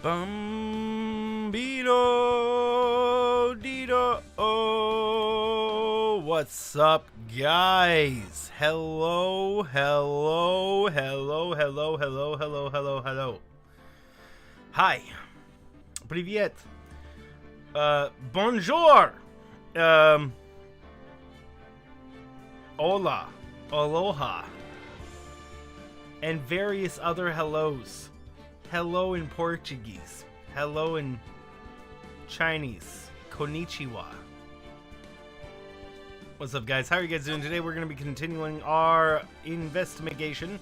Bumbido Dido. Oh, what's up, guys? Hello. Hi. Привет. Bonjour. Hola. Aloha. And various other hellos. Hello in Portuguese. Hello in Chinese. Konnichiwa. What's up, guys? How are you guys doing today? We're going to be continuing our investigation.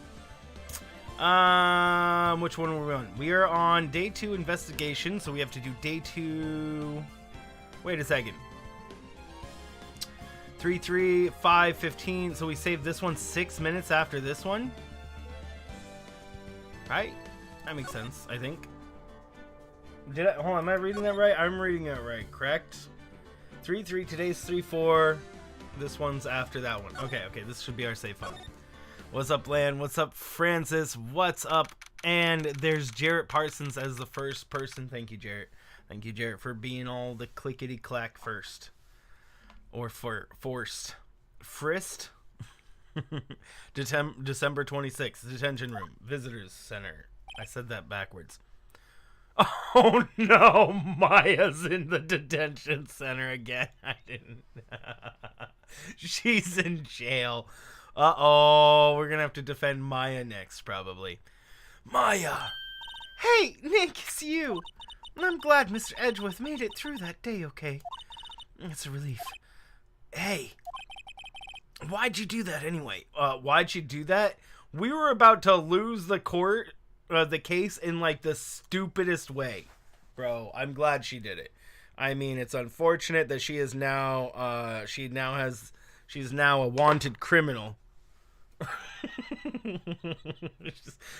Which one are we on? We are on day 2 investigation, so we have to do day 2. Wait a second. 3, 5, 15. So we saved this one 6 minutes after this one. Right? That makes sense, I think. Hold on, am I reading that right? I'm reading it right, correct? 3, today's 3, 4. This one's after that one. Okay, this should be our safe file. What's up, Lan? What's up, Francis? What's up? And there's Jarett Parsons as the first person. Thank you, Jarett. Thank you, Jarett, for being all the clickety-clack first. Or forced. Frist? December 26th, detention room, visitors center. I said that backwards. Oh no, Maya's in the detention center again. I didn't. She's in jail. Uh-oh, we're gonna have to defend Maya next, probably. Maya! Hey, Nick, it's you. I'm glad Mr. Edgeworth made it through that day okay. It's a relief. Hey. Why'd you do that anyway? Why'd you do that? We were about to lose the case in like the stupidest way. Bro, I'm glad she did it. I mean, it's unfortunate that she is now, she's now a wanted criminal.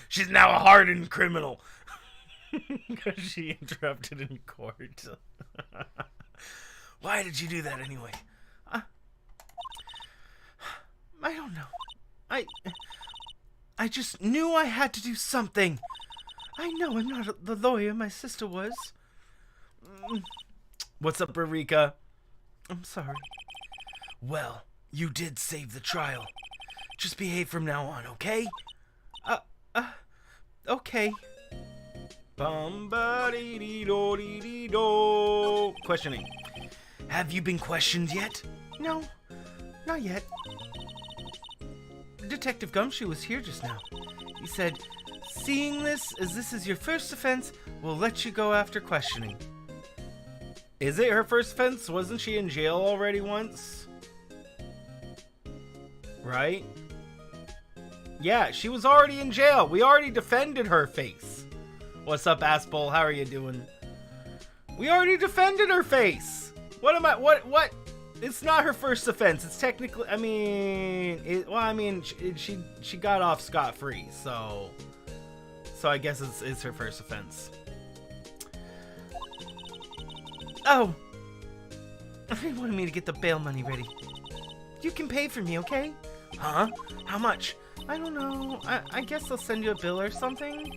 She's now a hardened criminal. Because she interrupted in court. Why did you do that anyway? I don't know. I just knew I had to do something. I know I'm not the lawyer my sister was. What's up, Eureka? I'm sorry. Well, you did save the trial. Just behave from now on, okay? Okay. Questioning. Have you been questioned yet? No, not yet. Detective Gumshoe was here just now. He said, seeing this, as this is your first offense, we'll let you go after questioning. Is it her first offense? Wasn't she in jail already once? Right? Yeah, she was already in jail. We already defended her face. What's up, Aspel? How are you doing? We already defended her face. What? It's not her first offense. It's technically, she got off scot-free, so I guess it's her first offense. Oh, they wanted me to get the bail money ready. You can pay for me, okay? Huh? How much? I don't know. I guess they'll send you a bill or something.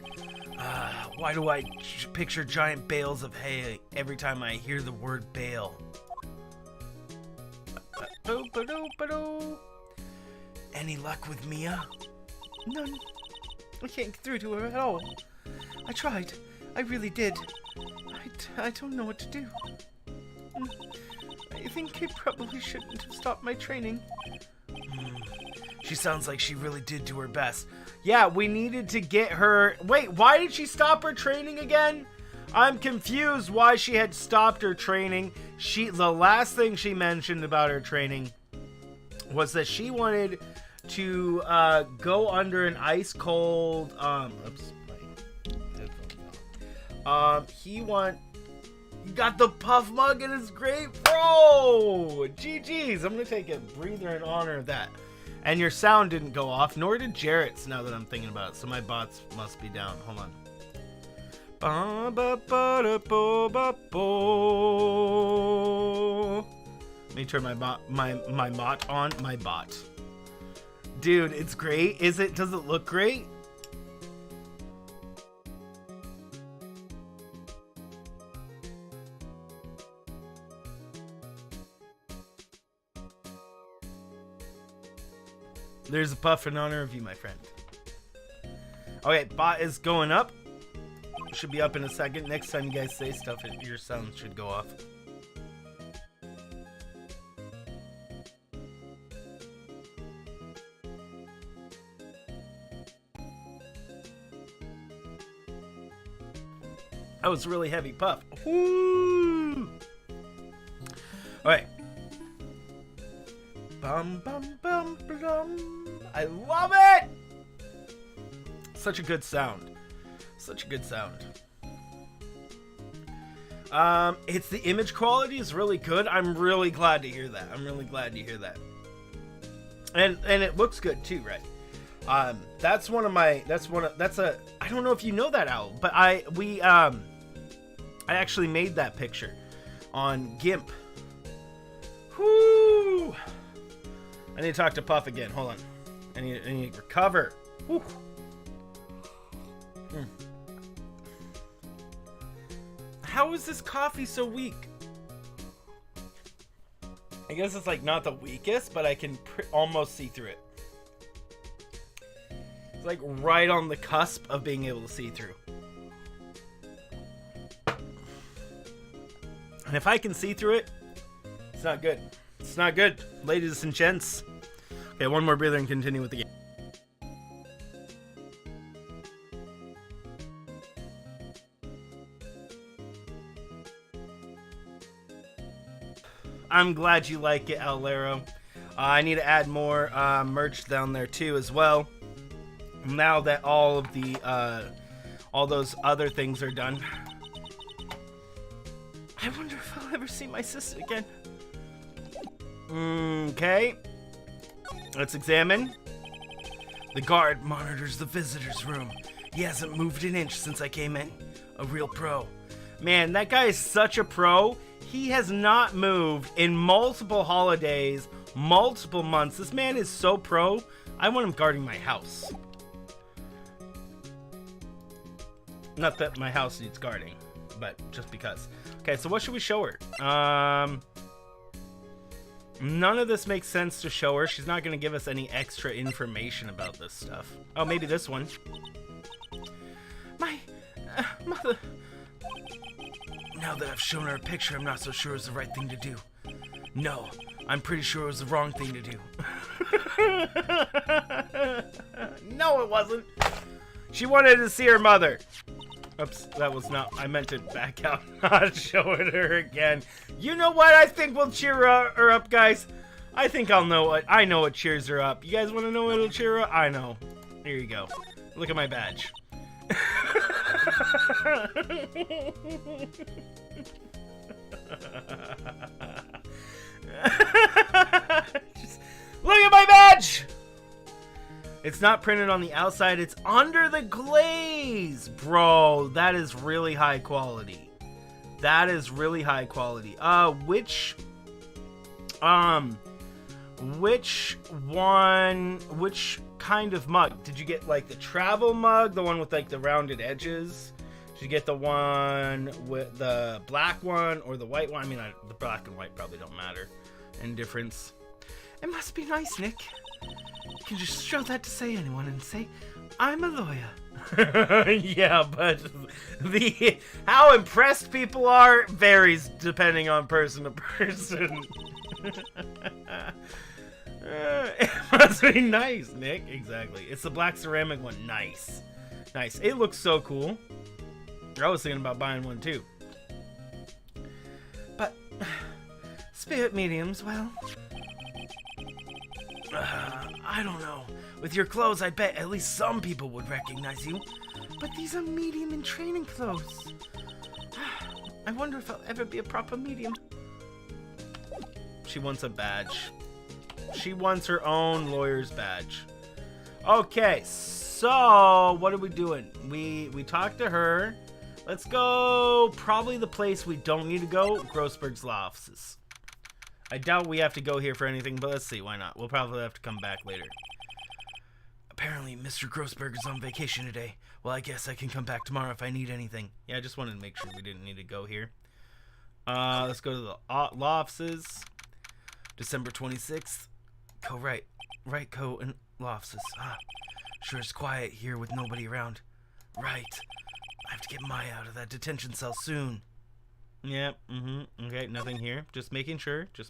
Why do I picture giant bales of hay every time I hear the word bail? Any luck with Mia? None. I can't get through to her at all. I tried. I really did. I don't know what to do. I think I probably shouldn't have stopped my training. She sounds like she really did do her best. Yeah, we needed to get her... Wait, why did she stop her training again? I'm confused why she had stopped her training. The last thing she mentioned about her training was that she wanted to go under an ice cold oops, my headphones. He got the puff mug and it's great, bro. GG's. I'm gonna take a breather in honor of that. And your sound didn't go off, nor did Jarett's, now that I'm thinking about it. So my bots must be down. Hold on. Let me turn my bot on. My bot. Dude, it's great. Does it look great? There's a puff in honor of you, my friend. Okay, bot is going up. Should be up in a second. Next time you guys say stuff, your sound should go off. That was a really heavy puff. Woo! Alright. Bum bum bum bum. I love it! Such a good sound. Such a good sound. It's the image quality is really good. I'm really glad to hear that. I'm really glad to hear that. And it looks good too, right? That's a I don't know if you know that, Owl, but I actually made that picture on GIMP. Whoo! I need to talk to Puff again. Hold on. I need to recover. Whew. How is this coffee so weak? I guess it's like not the weakest, but I can almost see through it. It's like right on the cusp of being able to see through. And if I can see through it, it's not good. It's not good, ladies and gents. Okay, one more breather and continue with the game. I'm glad you like it, Owlero. I need to add more merch down there too as well. Now that all of the all those other things are done. I wonder if I'll ever see my sister again. Okay. Let's examine. The guard monitors the visitor's room. He hasn't moved an inch since I came in. A real pro. Man, that guy is such a pro. He has not moved in multiple holidays, multiple months. This man is so pro. I want him guarding my house. Not that my house needs guarding, but just because. Okay, so what should we show her? None of this makes sense to show her. She's not going to give us any extra information about this stuff. Oh, maybe this one. My mother... Now that I've shown her a picture, I'm not so sure it's the right thing to do. No, I'm pretty sure it was the wrong thing to do. No, it wasn't. She wanted to see her mother. Oops, that was not... I meant to back out, not show it her again. You know what? I think we'll cheer her up, guys. I think I know what cheers her up. You guys want to know what'll cheer her up? I know. Here you go. Look at my badge. Just look at my badge! It's not printed on the outside, it's under the glaze! Bro, that is really high quality. That is really high quality. Which kind of mug? Did you get like the travel mug, the one with like the rounded edges? Did you get the one with the black one or the white one? I mean, the black and white probably don't matter in difference. It must be nice, Nick. You can just show that to say anyone and say, I'm a lawyer. Yeah, but how impressed people are varies depending on person to person. It must be nice, Nick. Exactly. It's the black ceramic one. Nice. Nice. It looks so cool. I was thinking about buying one too. But spirit mediums, well, I don't know. With your clothes, I bet at least some people would recognize you. But these are medium in training clothes. I wonder if I'll ever be a proper medium. She wants a badge. She wants her own lawyer's badge. Okay, so what are we doing? We talked to her. Let's go probably the place we don't need to go, Grossberg's law offices. I doubt we have to go here for anything, but let's see, why not? We'll probably have to come back later. Apparently, Mr. Grossberg is on vacation today. Well, I guess I can come back tomorrow if I need anything. Yeah, I just wanted to make sure we didn't need to go here. Let's go to the law offices. December 26th. Co-Wright. Wright Co. and offices. Sure is quiet here with nobody around. Right. I have to get Maya out of that detention cell soon. Yep, okay, nothing here. Just making sure, let's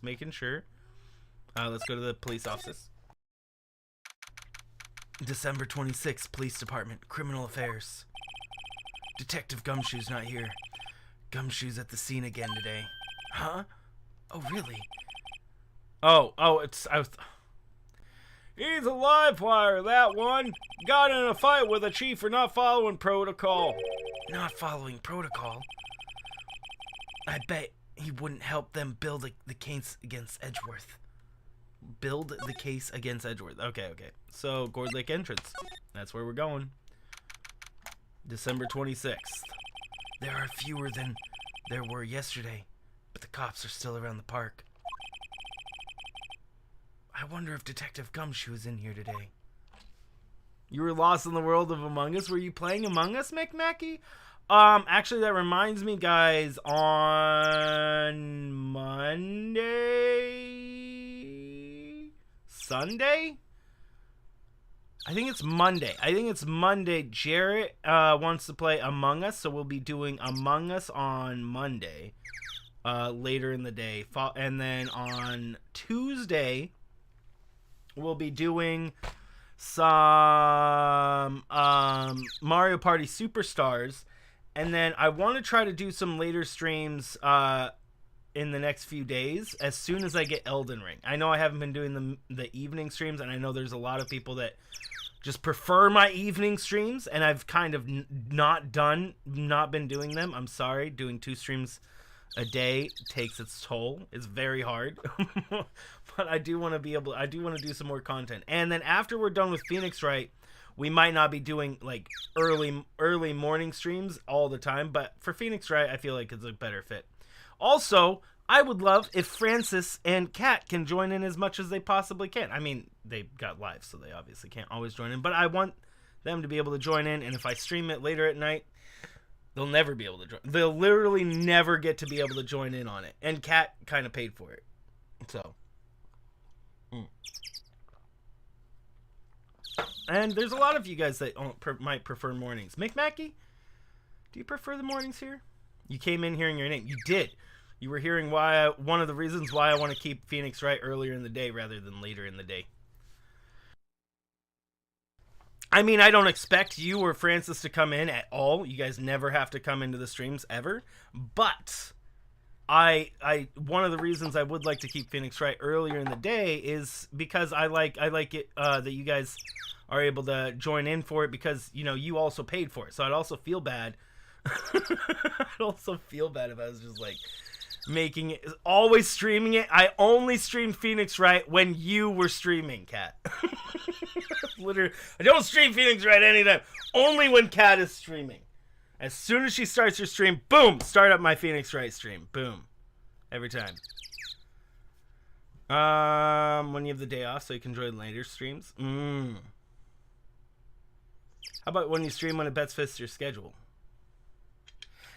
go to the police offices. December 26th, Police Department, Criminal Affairs. Detective Gumshoe's not here. Gumshoe's at the scene again today. Huh? Oh, really? He's a live wire, that one. Got in a fight with a chief for not following protocol. Not following protocol? I bet he wouldn't help them build the case against Edgeworth. Build the case against Edgeworth. Okay. So, Gourd Lake entrance. That's where we're going. December 26th. There are fewer than there were yesterday, but the cops are still around the park. I wonder if Detective Gumshoe is in here today. You were lost in the world of Among Us. Were you playing Among Us, McMackey? Actually, that reminds me, guys, on Sunday? I think it's Monday. Jarett wants to play Among Us, so we'll be doing Among Us on Monday, later in the day. And then on Tuesday, we'll be doing some Mario Party Superstars. And then I want to try to do some later streams in the next few days as soon as I get Elden Ring. I know I haven't been doing the evening streams, and I know there's a lot of people that just prefer my evening streams, and I've kind of not been doing them. I'm sorry. Doing 2 streams a day takes its toll. It's very hard. But I do want to do some more content. And then after we're done with Phoenix Wright, we might not be doing like early morning streams all the time, but for Phoenix Wright, I feel like it's a better fit. Also, I would love if Francis and Kat can join in as much as they possibly can. I mean, they've got lives, so they obviously can't always join in, but I want them to be able to join in, and if I stream it later at night, they'll never be able to join. They'll literally never get to be able to join in on it, and Kat kind of paid for it, so. And there's a lot of you guys that might prefer mornings. McMackey, do you prefer the mornings here? You came in hearing your name. You did. You were hearing one of the reasons why I want to keep Phoenix Wright earlier in the day rather than later in the day. I mean, I don't expect you or Francis to come in at all. You guys never have to come into the streams ever. But one of the reasons I would like to keep Phoenix Wright earlier in the day is because I like it that you guys are able to join in for it, because you also paid for it. So I'd also feel bad. I'd also feel bad if I was just like making it, always streaming it. I only streamed Phoenix Wright when you were streaming, Kat. Literally, I don't stream Phoenix Wright anytime. Only when Kat is streaming. As soon as she starts her stream, boom, start up my Phoenix Wright stream. Boom. Every time. When you have the day off so you can join later streams. How about when you stream when it best fits your schedule?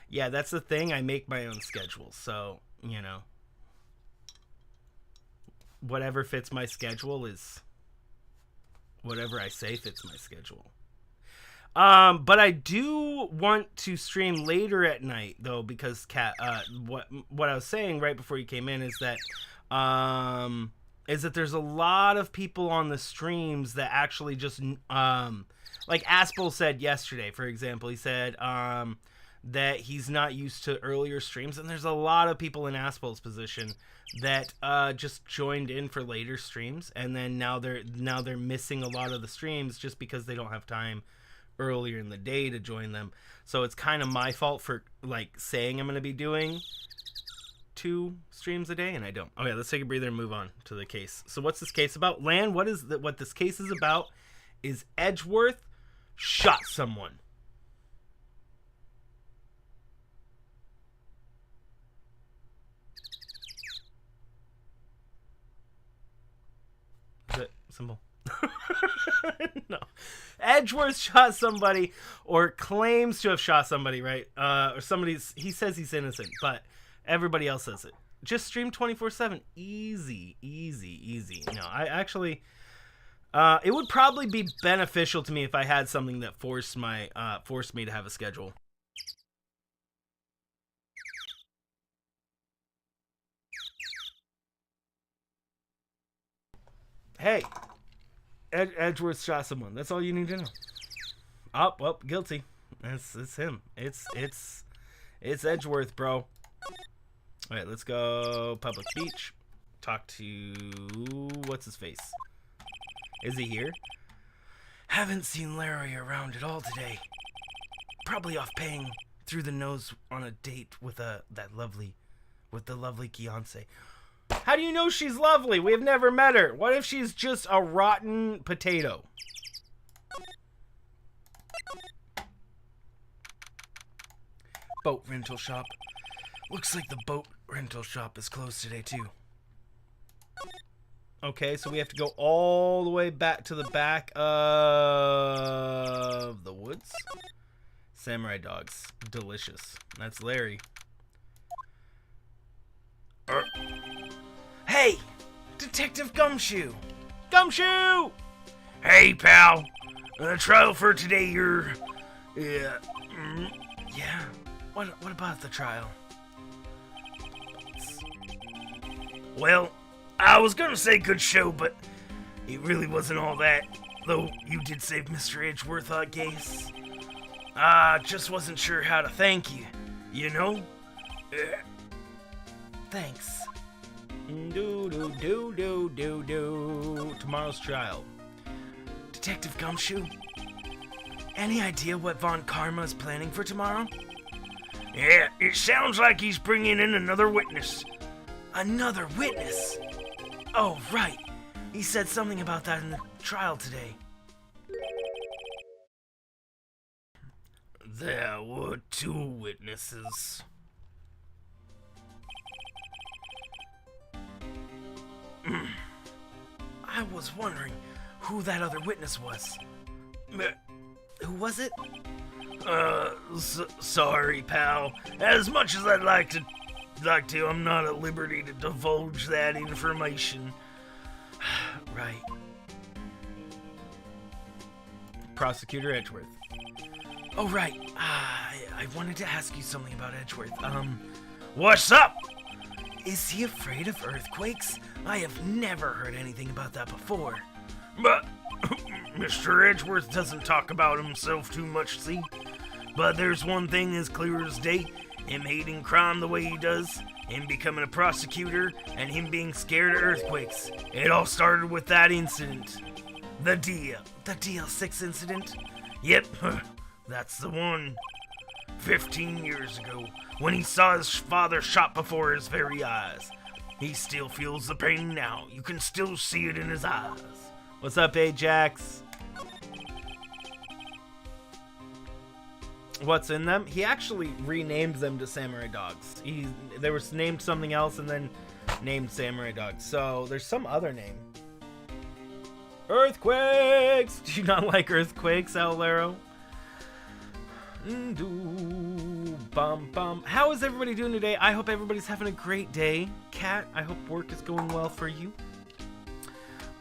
Yeah, that's the thing. I make my own schedule. So, whatever fits my schedule is whatever I say fits my schedule. But I do want to stream later at night, though, because what I was saying right before you came in is that there's a lot of people on the streams that actually just like Aspel said yesterday, for example. He said that he's not used to earlier streams, and there's a lot of people in Aspel's position that just joined in for later streams, and then now they're missing a lot of the streams just because they don't have time earlier in the day to join them. So it's kind of my fault for like saying I'm going to be doing 2 streams a day, and I don't. Okay, let's take a breather and move on to the case. So what's this case about? Lan, what this case is about is Edgeworth shot someone. Is it simple? No. Edgeworth shot somebody, or claims to have shot somebody, right? Or he says he's innocent, but everybody else says it. Just stream 24/7. Easy. No, I actually, It would probably be beneficial to me if I had something that forced me to have a schedule. Hey, Edgeworth shot someone. That's all you need to know. Oh, well, guilty. It's him. It's Edgeworth, bro. All right, let's go public beach. Talk to what's his face? Is he here? Haven't seen Larry around at all today. Probably off paying through the nose on a date with the lovely Beyonce. How do you know she's lovely? We have never met her. What if she's just a rotten potato? Boat rental shop. Looks like the boat rental shop is closed today too. Okay, so we have to go all the way back to the back of the woods. Samurai dogs. Delicious. That's Larry. Hey! Detective Gumshoe! Gumshoe! Hey, pal. Trial for today, Yeah. Yeah. What about the trial? Well, I was gonna say good show, but it really wasn't all that. Though you did save Mr. Edgeworth, I guess. I just wasn't sure how to thank you, you know? Thanks. Tomorrow's trial. Detective Gumshoe, any idea what Von Karma is planning for tomorrow? Yeah, it sounds like he's bringing in another witness. Another witness? Oh, right. He said something about that in the trial today. There were 2 witnesses. I was wondering who that other witness was. Who was it? Sorry, pal. As much as I'd like to, I'm not at liberty to divulge that information. Right. Prosecutor Edgeworth. Oh, right. I wanted to ask you something about Edgeworth. What's up? Is he afraid of earthquakes? I have never heard anything about that before. But Mr. Edgeworth doesn't talk about himself too much, see? But there's one thing as clear as day. Him hating crime the way he does, him becoming a prosecutor, and him being scared of earthquakes. It all started with that incident. The DL6 incident? Yep, that's the one. 15 years ago, when he saw his father shot before his very eyes. He still feels the pain now. You can still see it in his eyes. What's up, Ajax? What's in them? He actually renamed them to Samurai Dogs. They were named something else and then named Samurai Dogs. So there's some other name. Earthquakes! Do you not like earthquakes, Owlero? How is everybody doing today? I hope everybody's having a great day. Kat, I hope work is going well for you.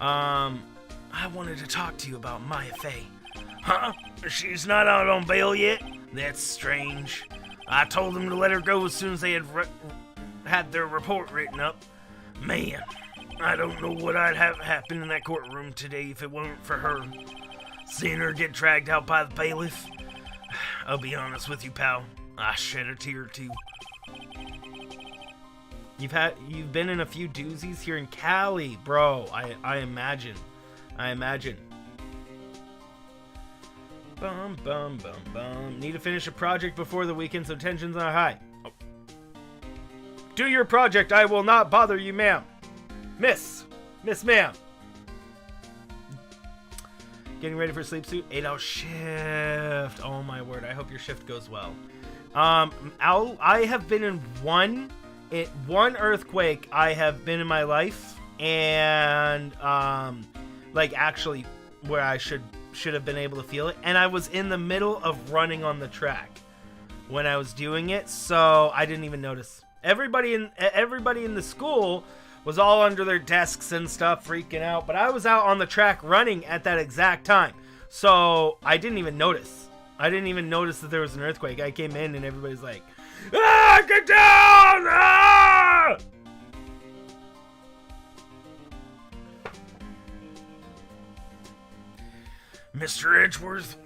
I wanted to talk to you about Maya Fey. Huh? She's not out on bail yet? That's strange. I told them to let her go as soon as they had their report written up. Man, I don't know what I'd have happen in that courtroom today if it weren't for her. Seeing her get dragged out by the bailiff. I'll be honest with you, pal. I shed a tear too. You've been in a few doozies here in Cali, bro. I imagine. Need to finish a project before the weekend, so tensions are high. Oh. Do your project. I will not bother you, ma'am. Miss ma'am. Getting ready for sleep suit. 8-hour shift. Oh my word. I hope your shift goes well. I have been in one earthquake I have been in my life, and like actually where I should have been able to feel it, and I was in the middle of running on the track when I was doing it, so I didn't even notice. Everybody in the school was all under their desks and stuff freaking out. But I was out on the track running at that exact time. So I didn't even notice. I didn't even notice that there was an earthquake. I came in and everybody's like, "Ah, get down! Ah!" Mr. Edgeworth,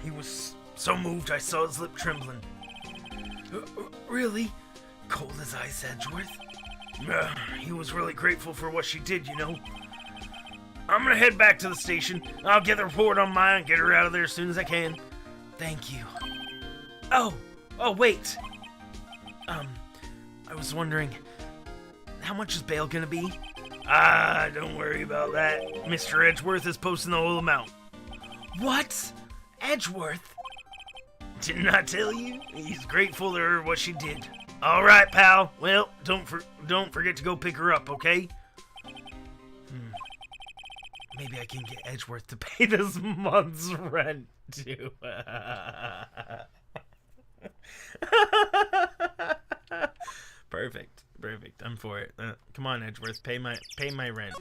he was so moved I saw his lip trembling. Really? Cold as ice, Edgeworth. He was really grateful for what she did, you know. I'm gonna head back to the station. I'll get the report on Maya and get her out of there as soon as I can. Thank you. Oh, wait. I was wondering, how much is bail gonna be? Don't worry about that. Mr. Edgeworth is posting the whole amount. What? Edgeworth? Didn't I tell you? He's grateful to her what she did. All right, pal. Well, don't forget to go pick her up, okay? Maybe I can get Edgeworth to pay this month's rent too. Perfect. I'm for it. Come on, Edgeworth, pay my rent.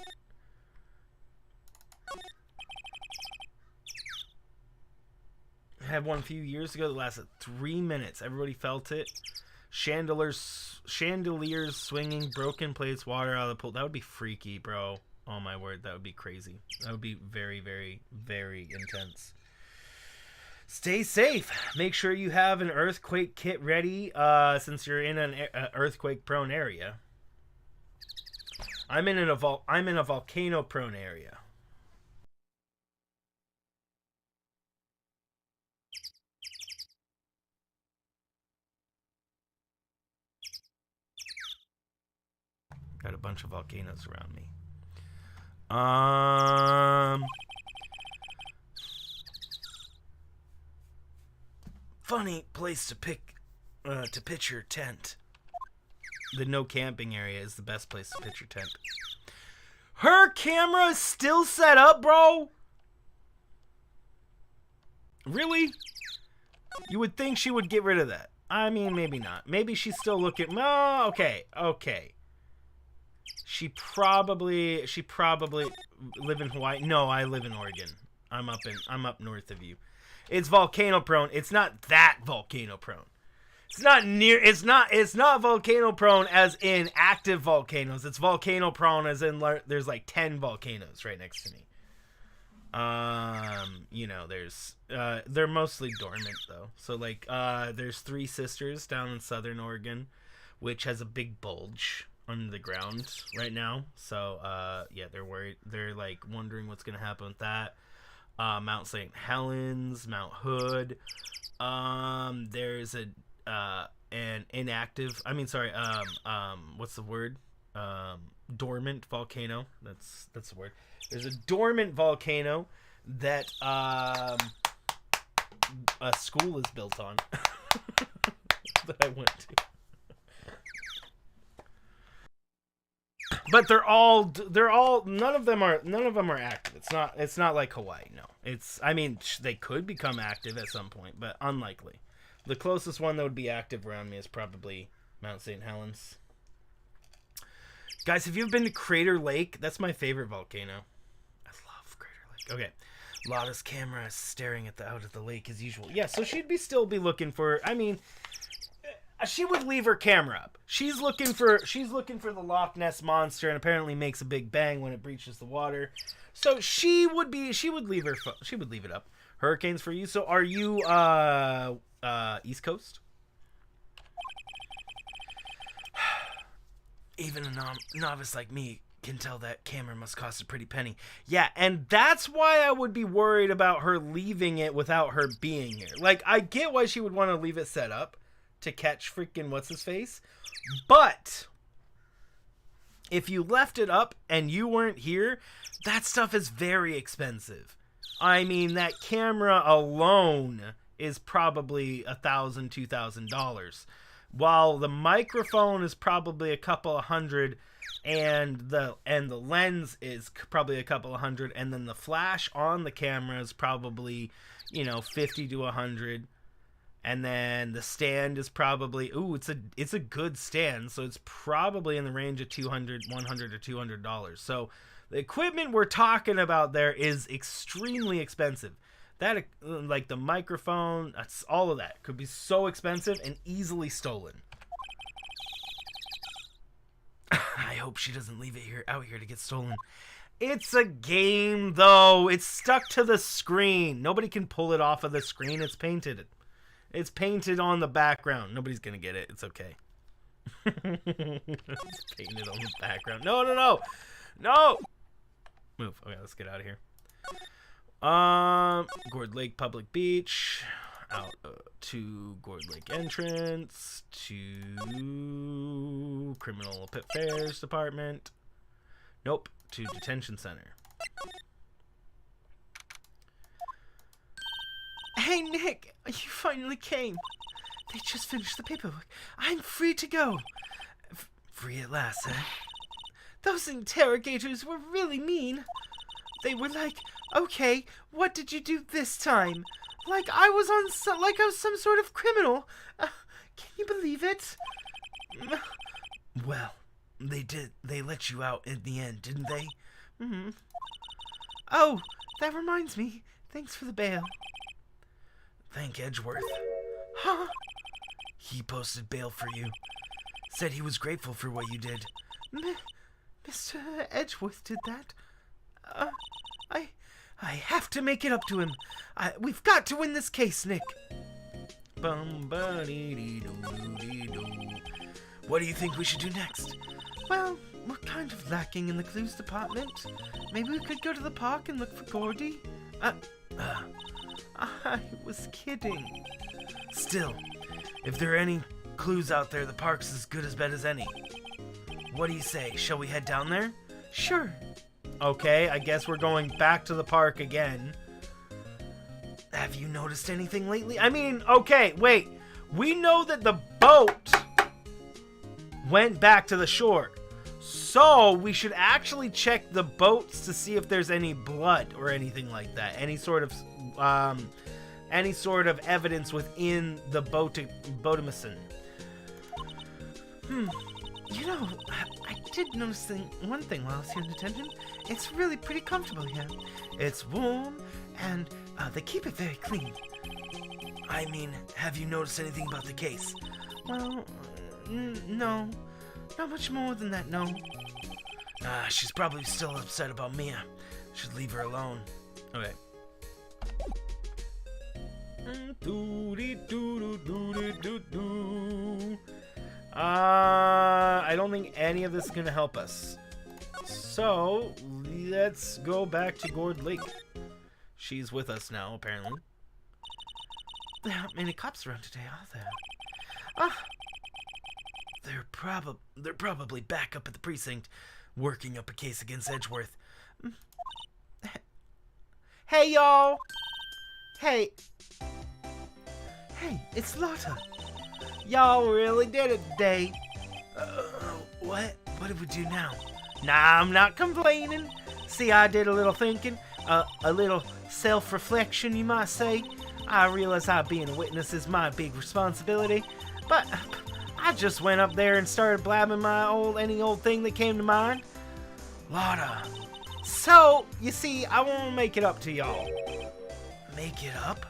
I had one a few years ago that lasted 3 minutes. Everybody felt it. Chandeliers swinging, broken plates, water out of the pool. That would be freaky, bro. Oh my word, that would be crazy. That would be very, very, very intense. Stay safe. Make sure you have an earthquake kit ready, since you're in an earthquake-prone area. I'm in a volcano-prone area. Got a bunch of volcanoes around me. Funny place to pitch your tent. The no camping area is the best place to pitch your tent. Her camera is still set up, bro? Really? You would think she would get rid of that. I mean, maybe not. Maybe she's still looking. Oh, okay. She probably live in Hawaii. No, I live in Oregon. I'm up north of you. It's volcano prone. It's not that volcano prone. It's not volcano prone as in active volcanoes. It's volcano prone as in there's like 10 volcanoes right next to me. There's they're mostly dormant though. So like there's Three Sisters down in southern Oregon, which has a big bulge under the ground right now. So they're worried. They're like wondering what's gonna happen with that. Mount St. Helens, Mount Hood. There's an inactive. What's the word? Dormant volcano. That's the word. There's a dormant volcano that a school is built on that I went to. But they're all none of them are active. It's not like Hawaii. No. They could become active at some point, but unlikely. The closest one that would be active around me is probably Mount St. Helens. Guys, have you ever been to Crater Lake? That's my favorite volcano. I love Crater Lake. Okay. Lotta's camera is staring out of the lake as usual. Yeah, so she'd still be looking for, she would leave her camera up. She's looking for the Loch Ness monster, and apparently makes a big bang when it breaches the water. So she would leave it up. Hurricanes for you. So are you East Coast? Even a novice like me can tell that camera must cost a pretty penny. Yeah, and that's why I would be worried about her leaving it without her being here. Like, I get why she would want to leave it set up to catch freaking what's-his-face. But if you left it up and you weren't here, that stuff is very expensive. That camera alone is probably $1,000, $2,000. While the microphone is probably a couple of hundred, and the lens is probably a couple of hundred, and then the flash on the camera is probably, 50 to 100. And then the stand is probably, it's a good stand, so it's probably in the range of $100 or $200. So the equipment we're talking about there is extremely expensive. That, like the microphone, that's all of that could be so expensive and easily stolen. I hope she doesn't leave it out here to get stolen. It's a game, though. It's stuck to the screen. Nobody can pull it off of the screen. It's painted. It's painted on the background. Nobody's gonna get it. It's okay. It's painted on the background. No. Move. Okay, let's get out of here. Gourd Lake Public Beach. Out to Gourd Lake entrance. To Criminal Affairs Department. Nope. To Detention Center. Hey, Nick, you finally came. They just finished the paperwork. I'm free to go. Free at last, eh? Those interrogators were really mean. They were like, okay, what did you do this time? Like I was some sort of criminal. Can you believe it? Well, they did. They let you out in the end, didn't they? Mm-hmm. Oh, that reminds me. Thanks for the bail. Thank Edgeworth. Huh? He posted bail for you. Said he was grateful for what you did. Mr. Edgeworth did that? I have to make it up to him. We've got to win this case, Nick. What do you think we should do next? Well, we're kind of lacking in the clues department. Maybe we could go to the park and look for Gordy? I was kidding. Still, if there are any clues out there, the park's as good as bad as any. What do you say? Shall we head down there? Sure. Okay, I guess we're going back to the park again. Have you noticed anything lately? I mean, okay, wait. We know that the boat went back to the shore. So we should actually check the boats to see if there's any blood or anything like that. Any sort of evidence within the boatomacin. You know, I did notice one thing while I was here in detention. It's really pretty comfortable here. It's warm, and they keep it very clean. I mean, have you noticed anything about the case? Well, no. Not much more than that, no. She's probably still upset about Mia. Should leave her alone. Okay. I don't think any of this is gonna help us. So let's go back to Gourd Lake. She's with us now, apparently. There aren't many cops around today, are there? They're probably back up at the precinct, working up a case against Edgeworth. Hey, y'all! Hey, it's Lotta. Y'all really did it today. What? What did we do now? Nah, I'm not complaining. See, I did a little thinking, a little self-reflection, you might say. I realize how being a witness is my big responsibility, but I just went up there and started blabbing any old thing that came to mind. Lotta. So, you see, I want to make it up to y'all. Make it up?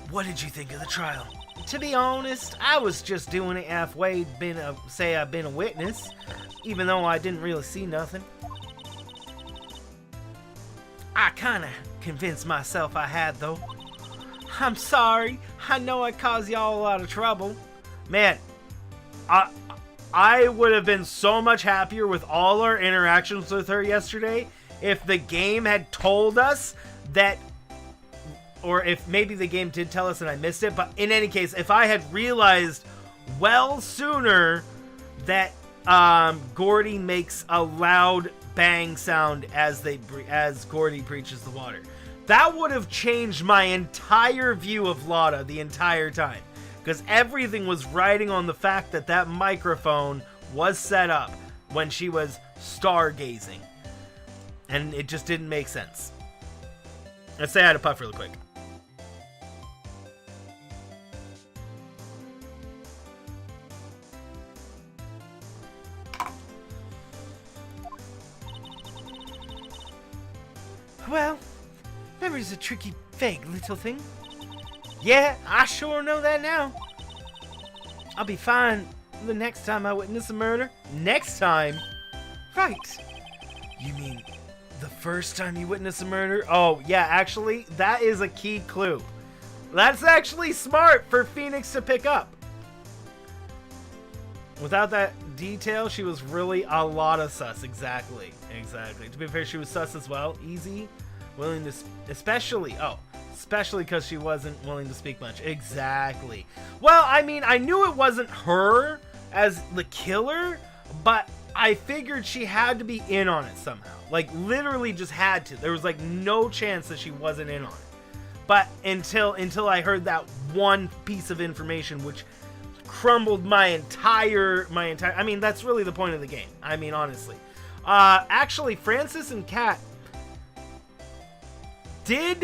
What did you think of the trial? To be honest, I was just doing it halfway, say I've been a witness, even though I didn't really see nothing. I kinda convinced myself I had, though. I'm sorry. I know I caused y'all a lot of trouble. Man, I would have been so much happier with all our interactions with her yesterday if the game had told us that, or if maybe the game did tell us and I missed it, but in any case, if I had realized well sooner that Gordy makes a loud bang sound as Gordy breaches the water. That would have changed my entire view of Lotta the entire time. Because everything was riding on the fact that that microphone was set up when she was stargazing. And it just didn't make sense. Let's say hi to Puff real quick. Well, memory's a tricky, vague little thing. Yeah, I sure know that now. I'll be fine the next time I witness a murder. Next time? Right. You mean the first time you witness a murder? Oh, yeah, actually, that is a key clue. That's actually smart for Phoenix to pick up. Without that detail, she was really a lot of sus. Exactly. To be fair, she was sus as well. Easy. Willing to... Especially because she wasn't willing to speak much. Exactly. Well, I mean, I knew it wasn't her as the killer, but I figured she had to be in on it somehow. Like, literally just had to. There was, like, no chance that she wasn't in on it. But until I heard that one piece of information, which crumbled my entire... I mean, that's really the point of the game. I mean, honestly. Actually, Francis and Kat... Did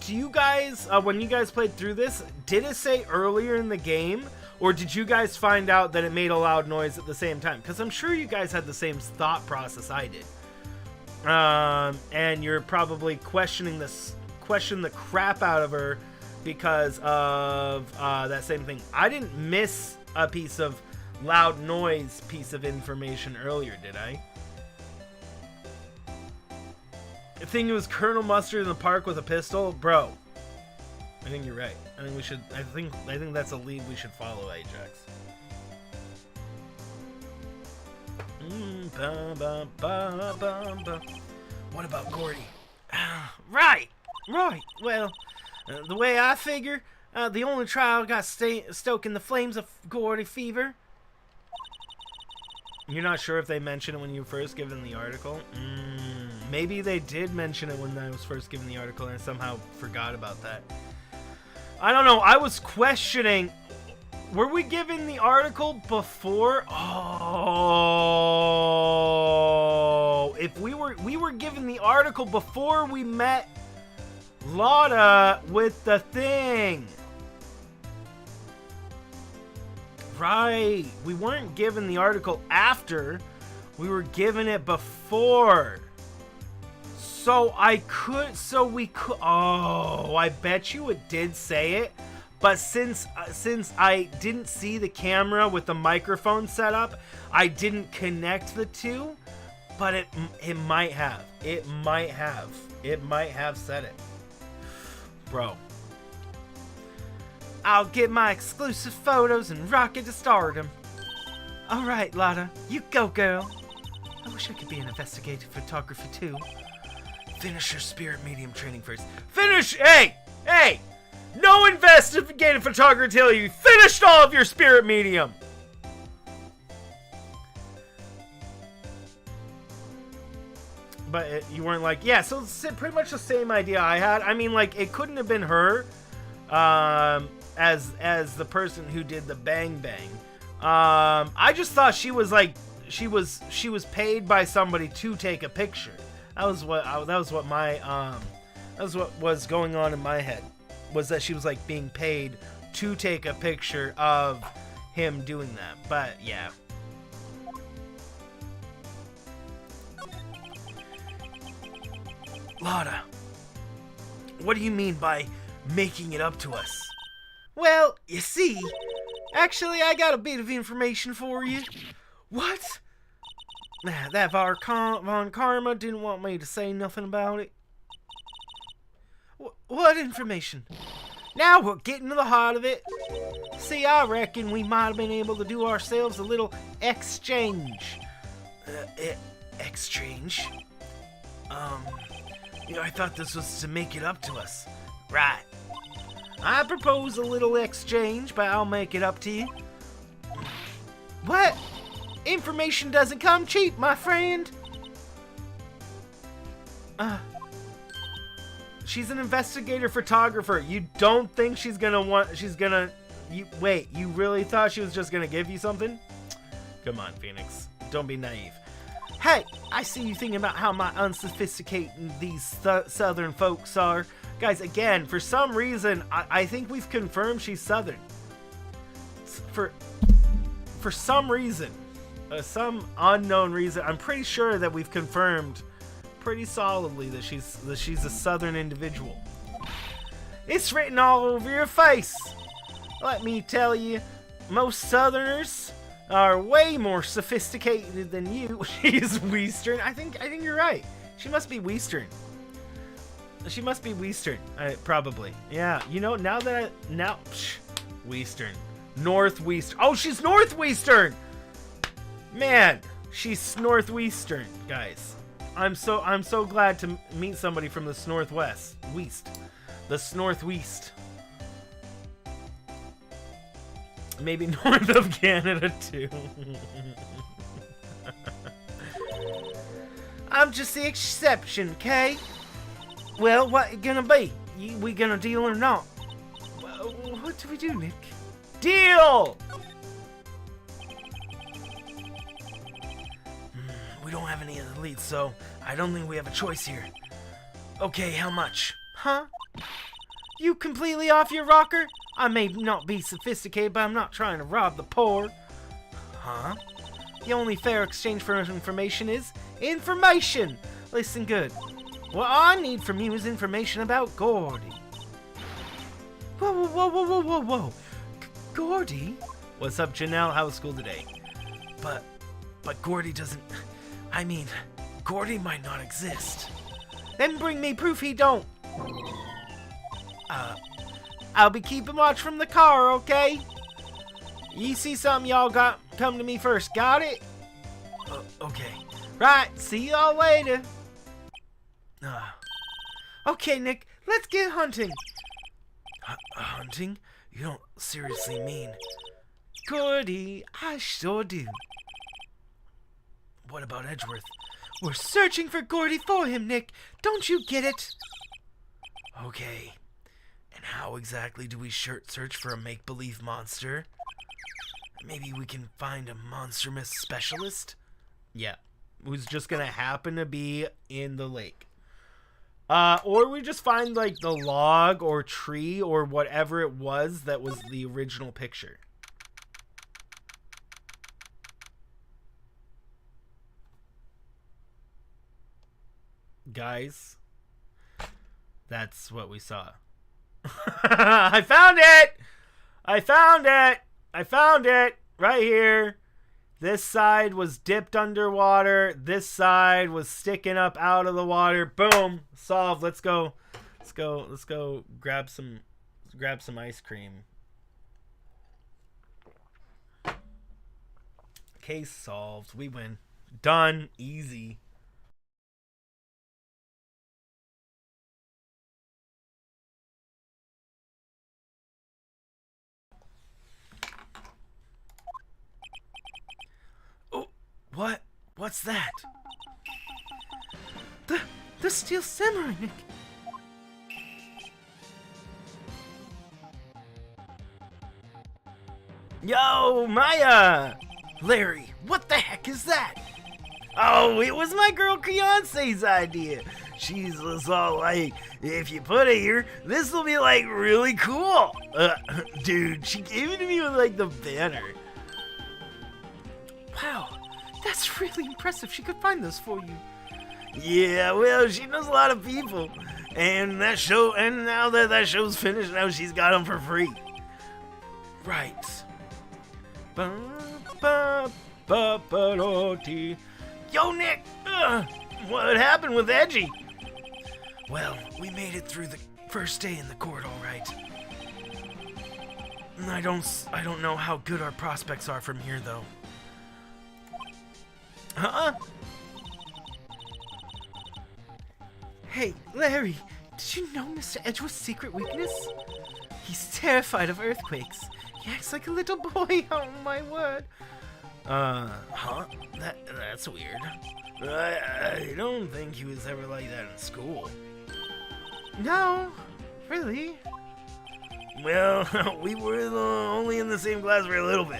you guys, when you guys played through this, did it say earlier in the game, or did you guys find out that it made a loud noise at the same time? Because I'm sure you guys had the same thought process I did. And you're probably question the crap out of her because of that same thing. I didn't miss a piece of loud noise piece of information earlier, did I? I think it was Colonel Mustard in the park with a pistol, bro. I think you're right. I think we should. I think that's a lead we should follow, Ajax. What about Gordy? Right. Well, the way I figure, the only trial got stoking the flames of Gordy fever. You're not sure if they mentioned it when you were first given the article? Maybe they did mention it when I was first given the article and I somehow forgot about that. I don't know. I was questioning. Were we given the article before? Oh. If we were given the article before we met Lotta with the thing. Right. We weren't given the article after. We were given it before. So we could. Oh, I bet you it did say it. But since I didn't see the camera with the microphone set up, I didn't connect the two. But it might have. It might have said it. Bro. I'll get my exclusive photos and rocket to stardom. Alright, Lotta. You go, girl. I wish I could be an investigative photographer, too. Finish your spirit medium training first. Finish! Hey! No investigative photographer till you finished all of your spirit medium! But you weren't like... Yeah, so it's pretty much the same idea I had. I mean, like, it couldn't have been her. As the person who did the bang bang. I just thought she was like she was paid by somebody to take a picture. That was what was going on in my head, was that she was like being paid to take a picture of him doing that. But yeah. Lotta, what do you mean by making it up to us? Well, you see, actually I got a bit of information for you. What? That Von Karma didn't want me to say nothing about it. What information? Now we're getting to the heart of it. See, I reckon we might have been able to do ourselves a little exchange. Exchange? I thought this was to make it up to us. Right. I propose a little exchange, but I'll make it up to you. What? Information doesn't come cheap, my friend. She's an investigator photographer. You don't think she's gonna wait, you really thought she was just gonna give you something? Come on, Phoenix. Don't be naive. Hey, I see you thinking about how my unsophisticated these southern folks are. Guys, again, for some reason, I think we've confirmed she's southern. For some reason, some unknown reason, I'm pretty sure that we've confirmed pretty solidly that she's a southern individual. It's written all over your face. Let me tell you, most southerners are way more sophisticated than you. She's Western. I think you're right. She must be Western. She must be Western, probably. Yeah, you know, Western. Northwestern. Oh, she's Northwestern! Man, she's Northwestern, guys. I'm so glad to meet somebody from the Northwest. The Northwest. Maybe north of Canada, too. I'm just the exception, okay? Well, what it gonna be? We gonna deal or not? What do we do, Nick? Deal! We don't have any of the leads, so I don't think we have a choice here. Okay, how much? Huh? You completely off your rocker? I may not be sophisticated, but I'm not trying to rob the poor. Huh? The only fair exchange for information is information! Listen good. What I need from you is information about Gordy. Whoa. Gordy? What's up, Janelle? How was school today? But Gordy doesn't... I mean, Gordy might not exist. Then bring me proof he don't. I'll be keeping watch from the car, okay? You see something, y'all got come to me first. Got it? Okay. Right, see y'all later. Okay, Nick, let's get hunting. Hunting? You don't seriously mean... Gordy, I sure do. What about Edgeworth? We're searching for Gordy for him, Nick. Don't you get it? Okay. And how exactly do we search for a make-believe monster? Maybe we can find a monster myth specialist? Yeah. Who's just gonna happen to be in the lake. Or we just find, like, the log or tree or whatever it was that was the original picture. Guys, that's what we saw. I found it! I found it! Right here. This side was dipped underwater. This side was sticking up out of the water. Boom. Solved. Let's go grab some ice cream. Case solved. We win. Done. Easy. What? What's that? The steel samurai, Nick. Yo, Maya! Larry, what the heck is that? Oh, it was my girl Creonce's idea. She was all like, if you put it here, this will be like really cool. Dude, she gave it to me with like the banner. Wow. That's really impressive. She could find those for you. Yeah, well, she knows a lot of people. And now that show's finished, now she's got them for free. Right. Yo, Nick! What happened with Edgy? Well, we made it through the first day in the court, all right. I don't know how good our prospects are from here, though. Huh? Hey, Larry, did you know Mr. Edgeworth's secret weakness? He's terrified of earthquakes. He acts like a little boy, oh my word. Huh? That's weird. I don't think he was ever like that in school. No, really? Well, we were only in the same class for a little bit.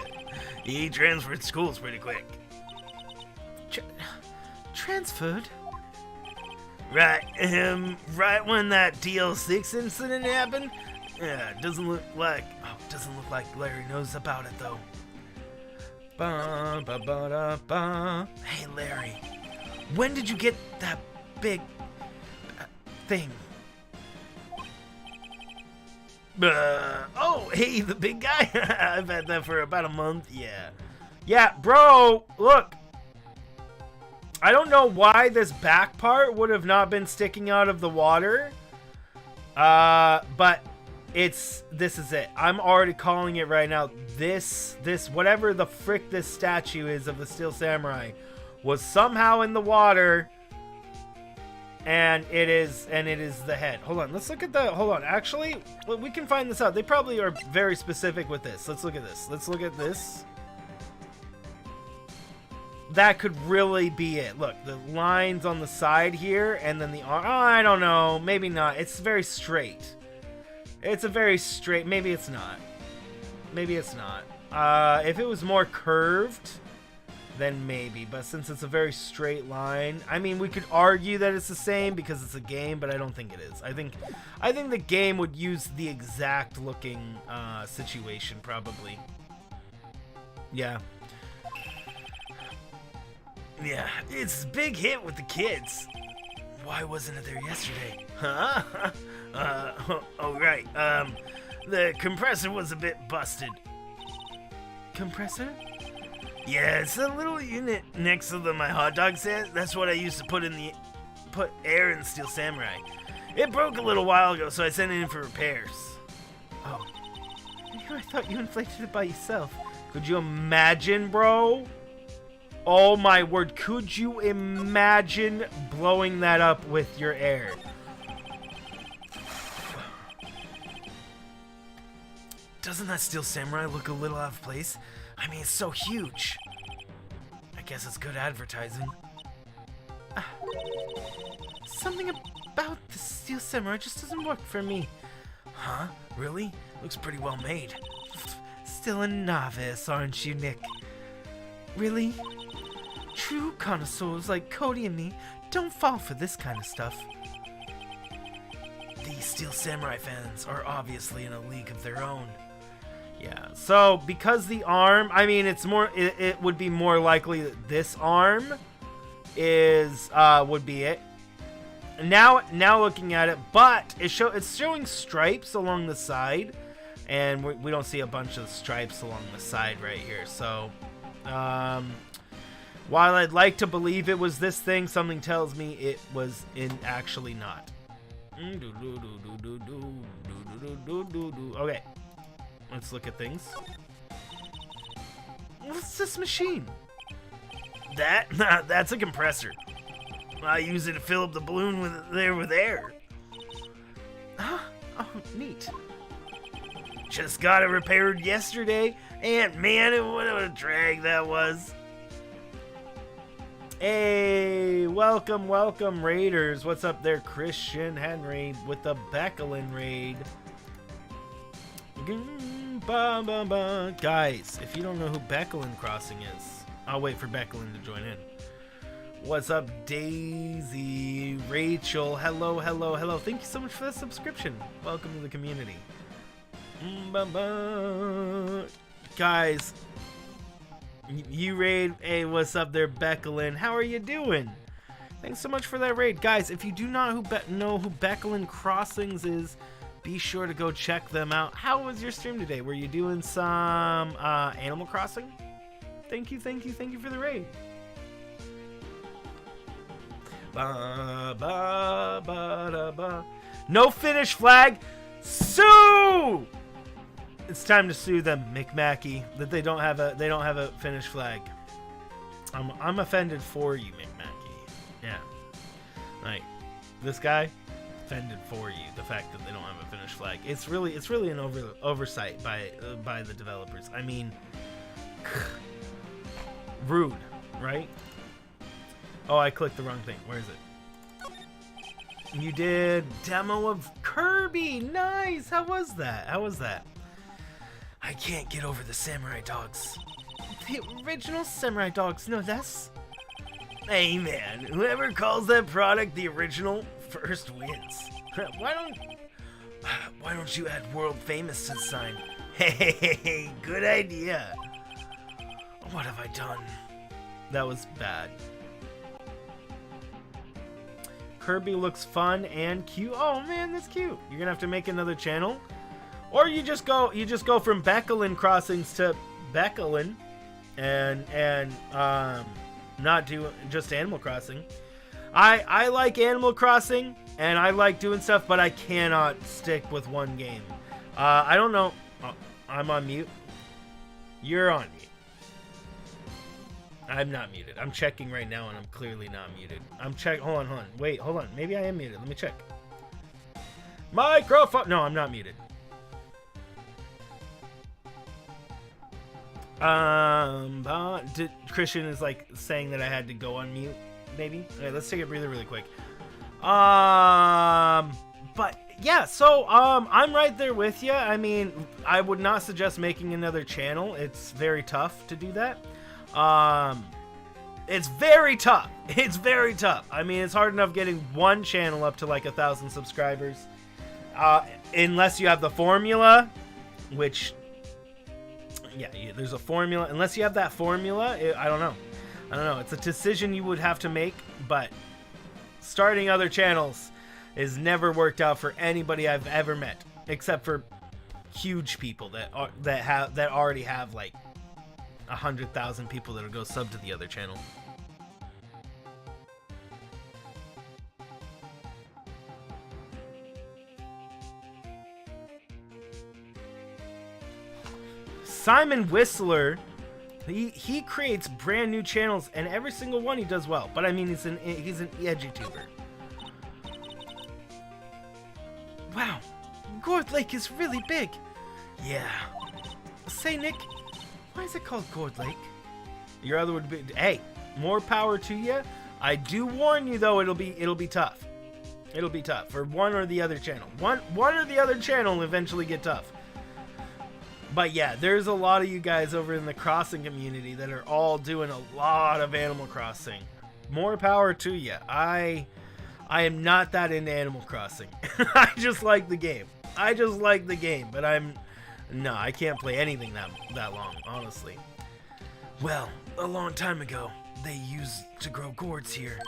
He transferred schools pretty quick. transferred? Right, right when that DL6 incident happened? Yeah, doesn't look like Larry knows about it though. Ba, ba, ba, da, ba. Hey Larry, when did you get that big thing? Oh, hey, the big guy. I've had that for about a month. Yeah, bro, look. I don't know why this back part would have not been sticking out of the water. But this is it. I'm already calling it right now. This whatever the frick this statue is of the Steel Samurai was somehow in the water. And it is the head. Hold on. Actually, we can find this out. They probably are very specific with this. Let's look at this. That could really be it. Look, the lines on the side here, and then the arm. Oh, I don't know. Maybe not. It's very straight. It's a very straight. Maybe it's not. If it was more curved, then maybe. But since it's a very straight line, I mean, we could argue that it's the same because it's a game, but I don't think it is. I think the game would use the exact looking situation, probably. Yeah. Yeah, it's a big hit with the kids. Why wasn't it there yesterday? Huh? Oh, right. The compressor was a bit busted. Compressor? Yeah, it's a little unit next to my hot dog stand. That's what I used to put air in the Steel Samurai. It broke a little while ago, so I sent it in for repairs. Oh. I thought you inflated it by yourself. Could you imagine, bro? Oh my word, could you imagine blowing that up with your air? Doesn't that Steel Samurai look a little out of place? I mean, it's so huge. I guess it's good advertising. Something about the Steel Samurai just doesn't work for me. Huh? Really? Looks pretty well made. Still a novice, aren't you, Nick? Really? True connoisseurs like Cody and me don't fall for this kind of stuff. These Steel Samurai fans are obviously in a league of their own. Yeah, so because the arm, I mean, it would be more likely that this arm would be it. Now looking at it, but it's showing stripes along the side, and we don't see a bunch of stripes along the side right here. So, while I'd like to believe it was this thing, something tells me it was actually not. Okay, let's look at things. What's this machine? That's a compressor. I use it to fill up the balloon with air. Oh, neat. Just got it repaired yesterday, and man, what a drag that was. Hey, welcome, raiders. What's up there, Christian Henry with the Becklin raid. Guys, if you don't know who Becklin Crossing is, I'll wait for Becklin to join in. What's up, Daisy, Rachel, hello. Thank you so much for the subscription. Welcome to the community. Guys, you raid. Hey, what's up there, Becklin? How are you doing? Thanks so much for that raid. Guys, if you do not know who Becklin Crossings is, be sure to go check them out. How was your stream today? Were you doing some Animal Crossing? Thank you for the raid. Ba, ba, ba, da, ba. No finish flag. Sue! It's time to sue them, McMackey, that they don't have a finish flag. I'm offended for you, McMackey. Yeah. Like, this guy offended for you, the fact that they don't have a finish flag. It's really an oversight by the developers. I mean, rude, right? Oh, I clicked the wrong thing. Where is it? You did demo of Kirby. Nice. How was that? I can't get over the samurai dogs. The original samurai dogs. No, that's Hey man, whoever calls that product the original first wins. Why don't you add world famous to the sign? Hey, good idea. What have I done? That was bad. Kirby looks fun and cute. Oh man, that's cute. You're gonna have to make another channel, or you just go from Becklin crossings to Becklin, and not do just Animal Crossing. I like Animal Crossing and I like doing stuff, but I cannot stick with one game. I don't know. Oh, I'm on mute. You're on mute. I'm not muted. I'm checking right now and I'm clearly not muted. Hold on. Wait, hold on. Maybe I am muted. Let me check. Microphone. No, I'm not muted. Christian is like saying that I had to go on mute, maybe. Okay, let's take a breather really quick. But yeah, so I'm right there with you. I mean, I would not suggest making another channel. It's very tough to do that. It's very tough. It's very tough. I mean, it's hard enough getting one channel up to like 1,000 subscribers. Unless you have the formula, which, yeah, there's a formula. Unless you have that formula, I don't know. It's a decision you would have to make, but starting other channels has never worked out for anybody I've ever met, except for huge people that already have like 100,000 people that'll go sub to the other channel. Simon Whistler, he creates brand new channels, and every single one he does well. But I mean, he's an edutuber. Wow, Gourd Lake is really big. Yeah. Say, Nick, why is it called Gourd Lake? Your other would be, hey, more power to you. I do warn you though, it'll be tough. It'll be tough for one or the other channel. One or the other channel will eventually get tough. But yeah, there's a lot of you guys over in the crossing community that are all doing a lot of Animal Crossing. More power to you. I am not that into Animal Crossing. I just like the game. But no, I can't play anything that long, honestly. Well, a long time ago, they used to grow gourds here.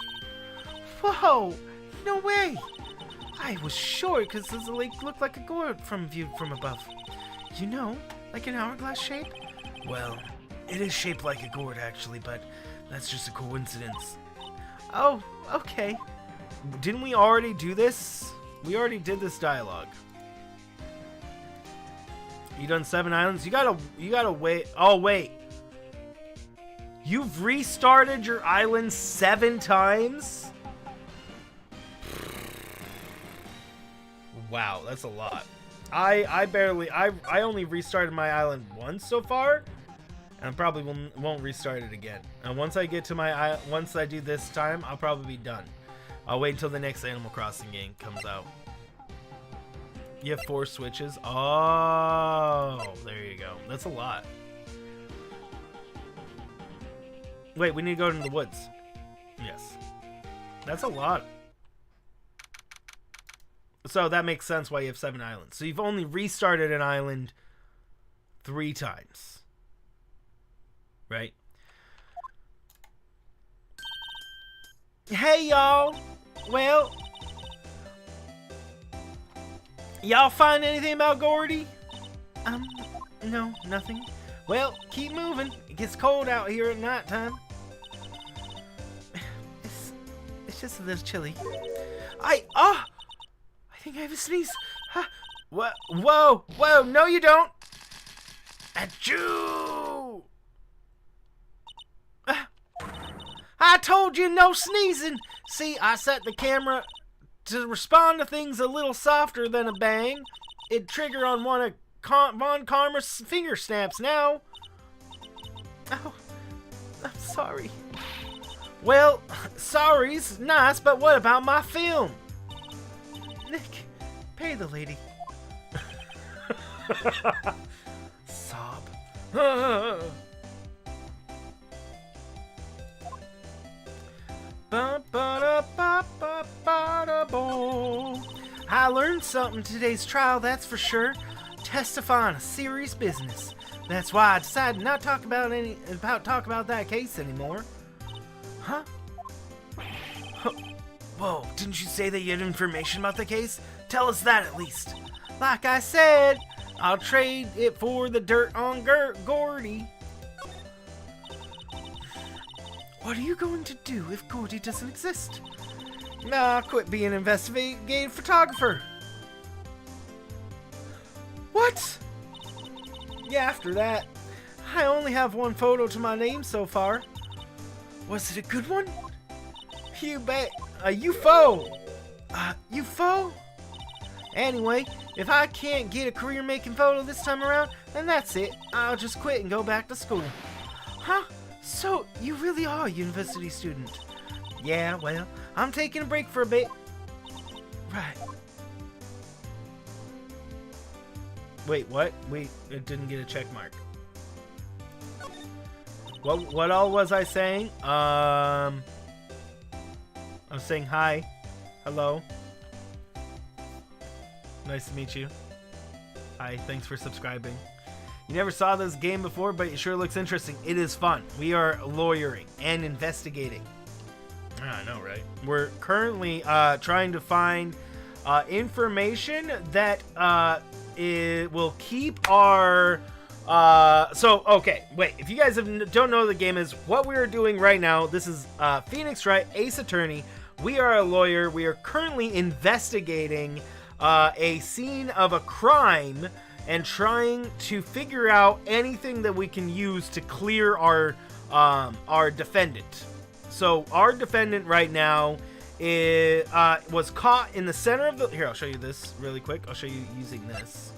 Whoa, no way. I was sure because the lake looked like a gourd viewed from above. You know, like an hourglass shape? Well, it is shaped like a gourd actually, but that's just a coincidence. Oh, okay. Didn't we already do this? We already did this dialogue. You done 7 islands? You gotta wait. Oh, wait. You've restarted your island 7 times? Wow, that's a lot. I only restarted my island once so far, and I probably won't restart it again. And once I get to once I do this time, I'll probably be done. I'll wait until the next Animal Crossing game comes out. You have 4 switches. Oh, there you go. That's a lot. Wait, we need to go into the woods. Yes. That's a lot. So that makes sense why you have 7 islands. So you've only restarted an island 3 times. Right? Hey, y'all. Well, y'all find anything about Gordy? No, nothing. Well, keep moving. It gets cold out here at nighttime. It's just a little chilly. I think I have a sneeze. Huh. Whoa, no you don't. Achoo! I told you no sneezing. See, I set the camera to respond to things a little softer than a bang. It'd trigger on one of Von Karma's finger snaps now. Oh, I'm sorry. Well, sorry's nice, but what about my film? Nick, pay the lady. Sob. I learned something in today's trial, that's for sure. Testifying a serious business. That's why I decided not to talk about that case anymore. Huh? Whoa, didn't you say that you had information about the case? Tell us that at least. Like I said, I'll trade it for the dirt on Gordy. What are you going to do if Gordy doesn't exist? Nah, quit being an investigative photographer. What? Yeah, after that, I only have one photo to my name so far. Was it a good one? You bet. A UFO. UFO? Anyway, if I can't get a career making photo this time around, then that's it. I'll just quit and go back to school. Huh? So, you really are a university student? Yeah, well, I'm taking a break for a bit. Right. Wait, what? Wait, it didn't get a check mark. What all was I saying? I was saying hi. Hello. Nice to meet you. Hi, thanks for subscribing. You never saw this game before, but it sure looks interesting. It is fun. We are lawyering and investigating. I know, right? We're currently trying to find information that it will keep our... okay, wait. If you guys don't know what the game is, what we are doing right now, this is Phoenix Wright, Ace Attorney. We are a lawyer. We are currently investigating a scene of a crime and trying to figure out anything that we can use to clear our defendant. So our defendant right now was caught in the center of the... Here, I'll show you this really quick. I'll show you using this.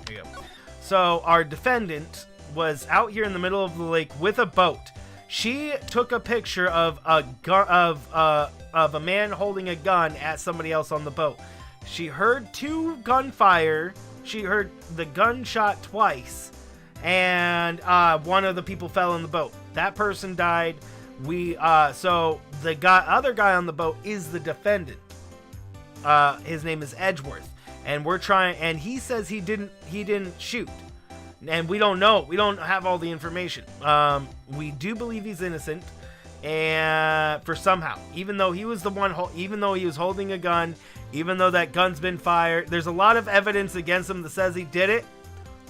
There you go. So our defendant was out here in the middle of the lake with a boat. She took a picture of a man holding a gun at somebody else on the boat. She heard two gunfire. She heard the gunshot twice, and one of the people fell in the boat. That person died. So the other guy on the boat is the defendant. His name is Edgeworth, and we're trying. And he says he didn't shoot, and we don't know. We don't have all the information. We do believe he's innocent, and for somehow, even though he was the one, even though he was holding a gun. Even though that gun's been fired, there's a lot of evidence against him that says he did it,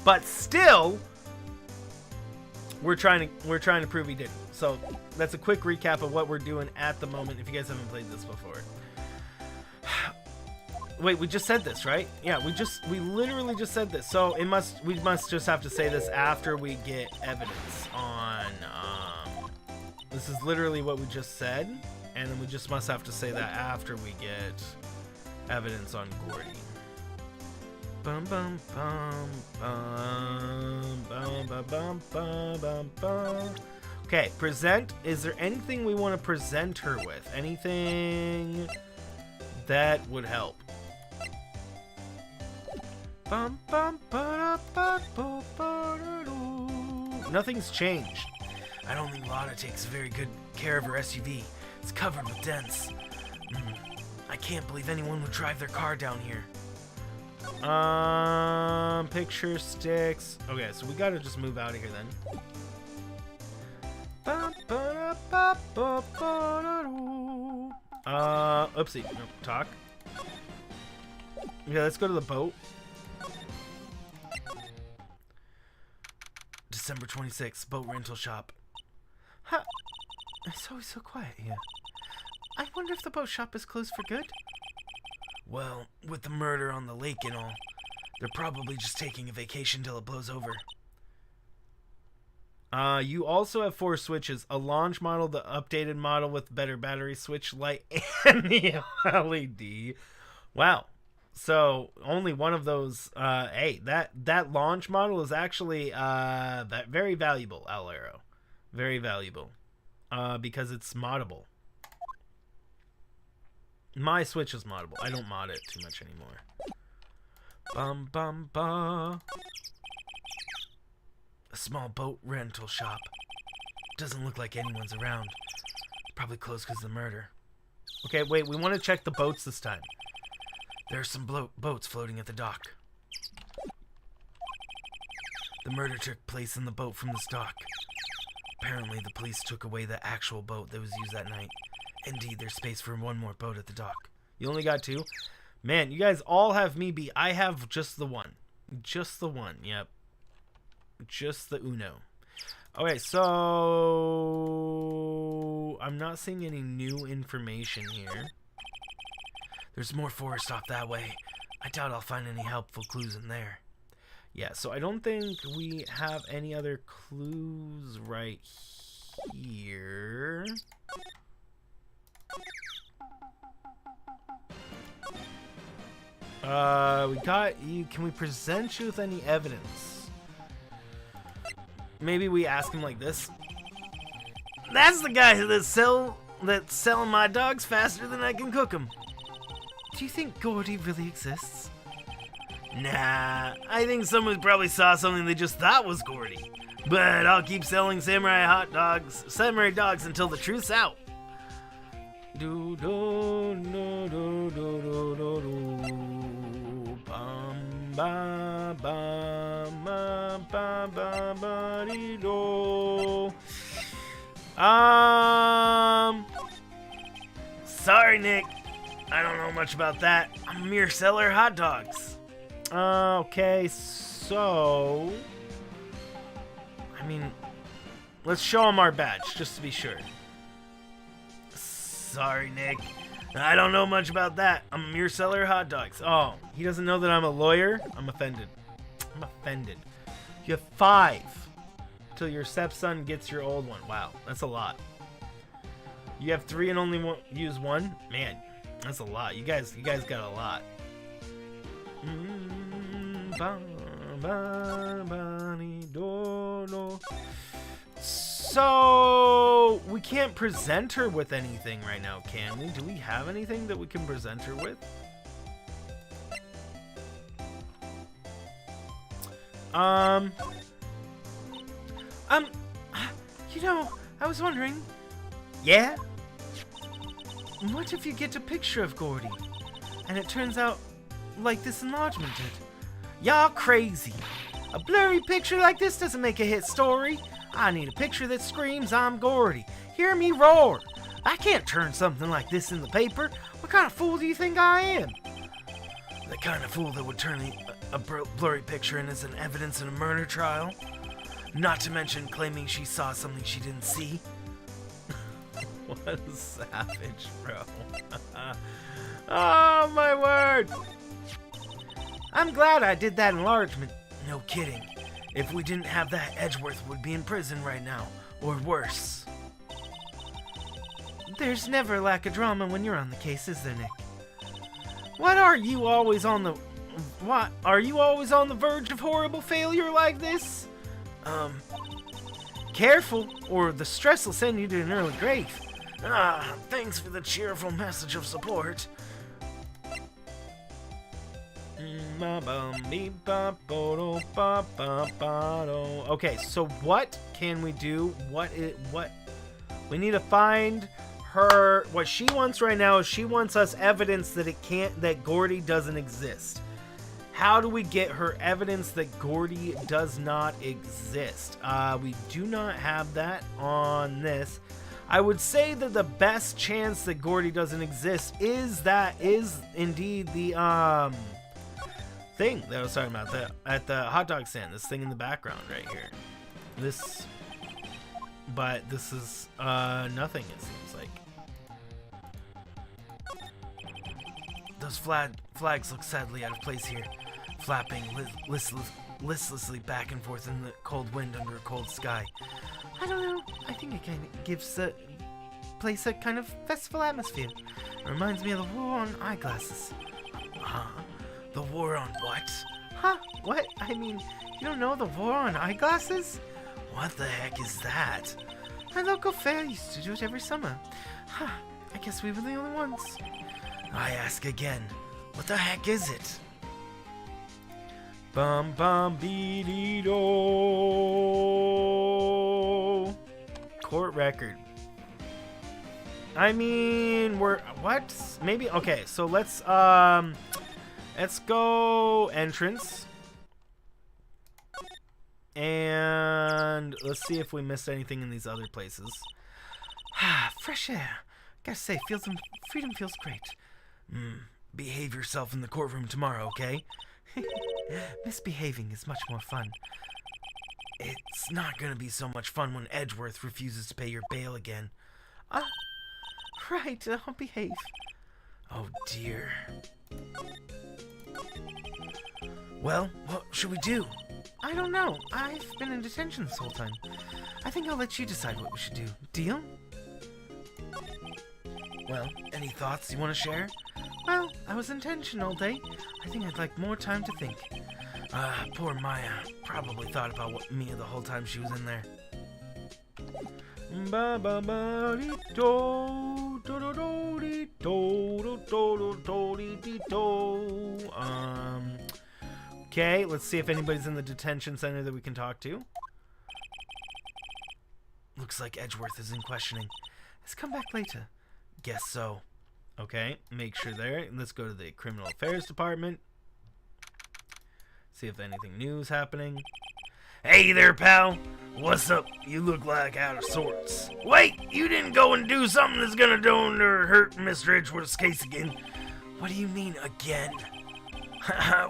but still, we're trying to prove he didn't. So that's a quick recap of what we're doing at the moment. If you guys haven't played this before, wait, we just said this, right? Yeah, we literally just said this. So we must just have to say this after we get evidence on. This is literally what we just said, and then we just must have to say that after we get evidence on Gordy. Bum bum bum bum bum bum bum bum bum bum. Okay, present. Is there anything we want to present her with? Anything that would help? Bum bum ba ba ba ba. Nothing's changed. I don't think Lotta takes very good care of her SUV. It's covered with dents. I can't believe anyone would drive their car down here. Picture sticks. Okay, so we gotta just move out of here then. Oopsie. No, talk. Okay, let's go to the boat. December 26th, boat rental shop. Huh. It's always so quiet here. I wonder if the boat shop is closed for good? Well, with the murder on the lake and all, they're probably just taking a vacation till it blows over. You also have 4 switches. A launch model, the updated model with better battery, switch light, and the LED. Wow. So, only one of those, hey, that launch model is actually, very valuable, Owlero. Very valuable. Because it's moddable. My Switch is moddable. I don't mod it too much anymore. Bum bum ba. A small boat rental shop. Doesn't look like anyone's around. Probably closed because of the murder. Okay, wait. We want to check the boats this time. There are some boats floating at the dock. The murder took place in the boat from this dock. Apparently, the police took away the actual boat that was used that night. Indeed, there's space for one more boat at the dock. You only got 2? Man, you guys all have me beat. I have just the one. Just the one, yep. Just the uno. Okay, so... I'm not seeing any new information here. There's more forest off that way. I doubt I'll find any helpful clues in there. Yeah, so I don't think we have any other clues right here. We got you. Can we present you with any evidence? Maybe we ask him like this. That's the guy that's selling my dogs faster than I can cook them. Do you think Gordy really exists? Nah, I think someone probably saw something they just thought was Gordy. But I'll keep selling samurai dogs until the truth's out. Do do do do do do do do bum ba ba ba ba ba ba dee do. Sorry, Nick. I don't know much about that. I'm a mere seller of hot dogs. Okay, so... I mean, let's show him our badge, just to be sure. Sorry, Nick. I don't know much about that. I'm a mere seller of hot dogs. Oh, he doesn't know that I'm a lawyer? I'm offended. I'm offended. You have 5 till your stepson gets your old one. Wow, that's a lot. You have 3 and only use 1? Man, that's a lot. You guys got a lot. So we can't present her with anything right now, can we? Do we have anything that we can present her with? You know, I was wondering. Yeah? What if you get a picture of Gordy, and it turns out like this enlargement did? Y'all crazy. A blurry picture like this doesn't make a hit story. I need a picture that screams I'm Gordy. Hear me roar. I can't turn something like this in the paper. What kind of fool do you think I am? The kind of fool that would turn a blurry picture in as an evidence in a murder trial. Not to mention claiming she saw something she didn't see. What a savage, bro. Oh, my word. I'm glad I did that enlargement. No kidding. If we didn't have that, Edgeworth would be in prison right now. Or worse. There's never lack of drama when you're on the case, is there, Nick? Are you always on the verge of horrible failure like this? Careful, or the stress will send you to an early grave. Thanks for the cheerful message of support. Okay, so what can we do? What we need to find her. What she wants right now is she wants us evidence that Gordy doesn't exist. How do we get her evidence that Gordy does not exist? We do not have that on this. I would say that the best chance that Gordy doesn't exist is indeed the thing that I was talking about at the hot dog stand. This thing in the background right here. But this is nothing. It seems like those flags look sadly out of place here, flapping listlessly back and forth in the cold wind under a cold sky. I don't know. I think it kind of gives the place a kind of festival atmosphere. It reminds me of the war on eyeglasses. Huh? The war on what? Huh? What? I mean, you don't know the war on eyeglasses? What the heck is that? My local fair used to do it every summer. Huh. I guess we were the only ones. I ask again, what the heck is it? Bum bum bee dee do. Court record. I mean, what? Maybe. Okay, so let's Let's go entrance. And let's see if we missed anything in these other places. Fresh air. Gotta say, freedom feels great. Behave yourself in the courtroom tomorrow, okay? Misbehaving is much more fun. It's not gonna be so much fun when Edgeworth refuses to pay your bail again. Right, I'll behave. Oh dear. Well, what should we do? I don't know. I've been in detention this whole time. I think I'll let you decide what we should do. Deal? Well, any thoughts you want to share? Well, I was in detention all day. I think I'd like more time to think. Poor Maya probably thought about Mia the whole time she was in there. Okay, let's see if anybody's in the detention center that we can talk to. Looks like Edgeworth is in questioning. Let's come back later. Guess so. Okay, make sure there. Let's go to the Criminal Affairs Department. See if anything new is happening. Hey there, pal. What's up? You look like out of sorts. Wait, you didn't go and do something that's gonna do or hurt Mr. Edgeworth's case again. What do you mean, again?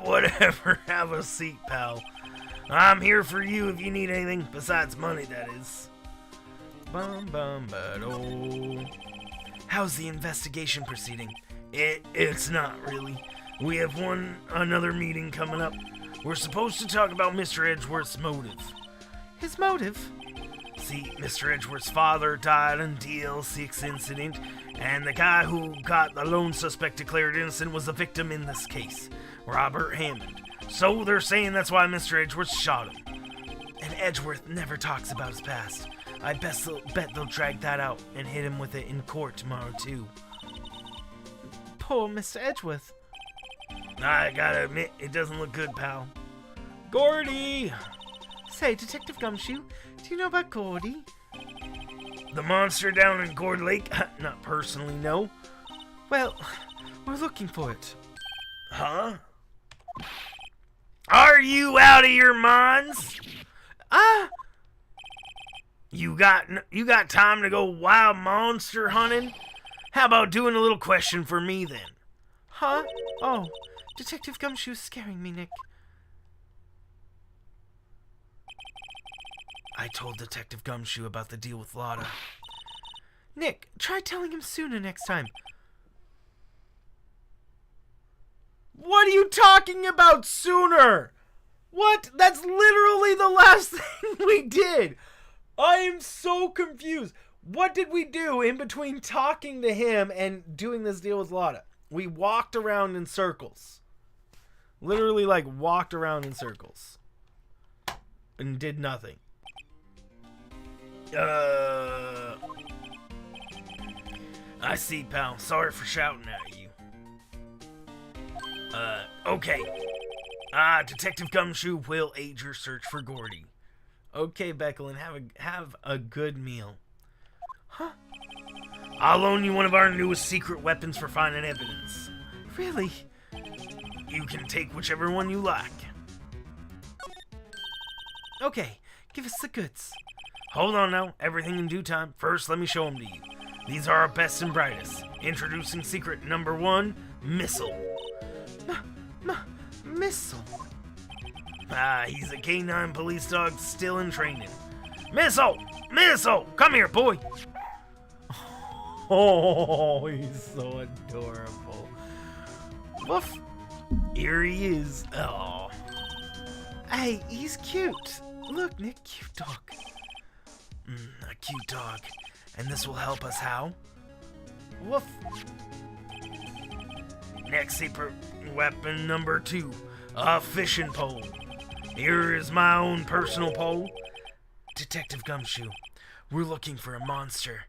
Whatever, have a seat, pal. I'm here for you if you need anything, besides money, that is. How's the investigation proceeding? It's not really. We have another meeting coming up. We're supposed to talk about Mr. Edgeworth's motive. His motive? See, Mr. Edgeworth's father died in DL6 incident, and the guy who got the lone suspect declared innocent was the victim in this case, Robert Hammond. So they're saying that's why Mr. Edgeworth shot him. And Edgeworth never talks about his past. I bet they'll drag that out and hit him with it in court tomorrow, too. Poor Mr. Edgeworth. I gotta admit, it doesn't look good, pal. Gordy! Say, Detective Gumshoe, do you know about Gordy? The monster down in Gourd Lake? Not personally, no. Well, we're looking for it. Huh? Are you out of your minds? You got time to go wild monster hunting? How about doing a little question for me then? Huh? Oh, Detective Gumshoe's scaring me, Nick. I told Detective Gumshoe about the deal with Lotta. Nick, try telling him sooner next time. What are you talking about sooner? What? That's literally the last thing we did. I am so confused. What did we do in between talking to him and doing this deal with Lotta? We walked around in circles. Literally, like, walked around in circles. And did nothing. I see, pal. Sorry for shouting at you. Okay. Detective Gumshoe will aid your search for Gordy. Okay, Becklin, have a good meal. Huh? I'll loan you one of our newest secret weapons for finding evidence. Really? You can take whichever one you like. Okay, give us the goods. Hold on now, everything in due time. First, let me show them to you. These are our best and brightest. Introducing secret number 1, Missile. Missile? He's a canine police dog still in training. Missile! Missile! Come here, boy! Oh, he's so adorable. Woof! Here he is. Oh. Hey, he's cute. Look, Nick, cute dog. A cute dog. And this will help us how? Woof. Next secret weapon number 2. A fishing pole. Here is my own personal pole. Detective Gumshoe, we're looking for a monster.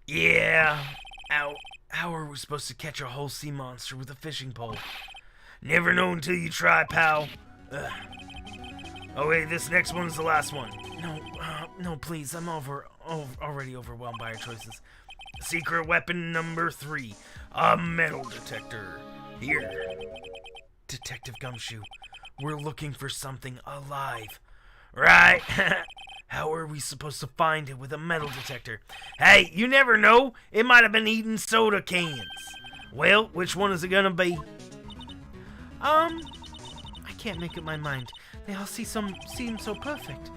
Yeah. How are we supposed to catch a whole sea monster with a fishing pole? Never know until you try, pal. Oh, wait, this next one's the last one. No, please, I'm already overwhelmed by our choices. Secret weapon number 3. A metal detector. Here. Detective Gumshoe, we're looking for something alive. Right. How are we supposed to find it with a metal detector? Hey, you never know. It might have been eating soda cans. Well, which one is it gonna be? I can't make up my mind. They all seem so perfect.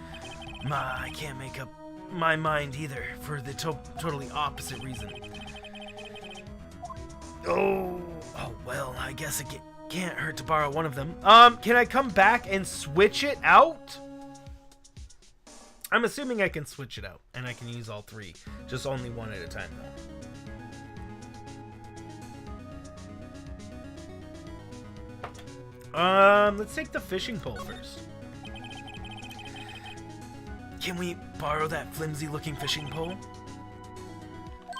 I can't make up my mind either, for the totally opposite reason. Oh, well, I guess it can't hurt to borrow one of them. Can I come back and switch it out? I'm assuming I can switch it out, and I can use all three. Just only one at a time, though. Let's take the fishing pole first. Can we borrow that flimsy-looking fishing pole?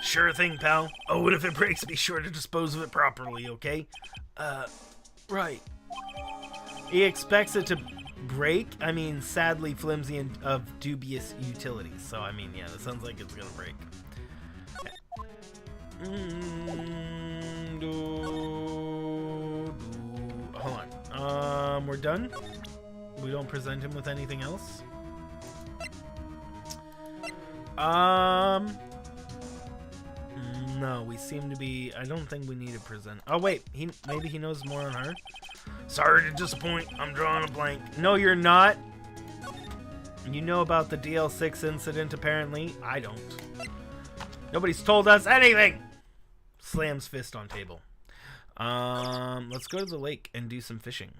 Sure thing, pal. Oh, and if it breaks, be sure to dispose of it properly, okay? Right. He expects it to break? I mean, sadly flimsy and of dubious utility. So, I mean, yeah, that sounds like it's gonna break. Hold on. We're done? We don't present him with anything else? No, we seem to be... I don't think we need to present... Oh, wait. Maybe he knows more on her? Sorry to disappoint. I'm drawing a blank. No, you're not. You know about the DL6 incident, apparently. I don't. Nobody's told us anything! Slams fist on table. Let's go to the lake and do some fishing.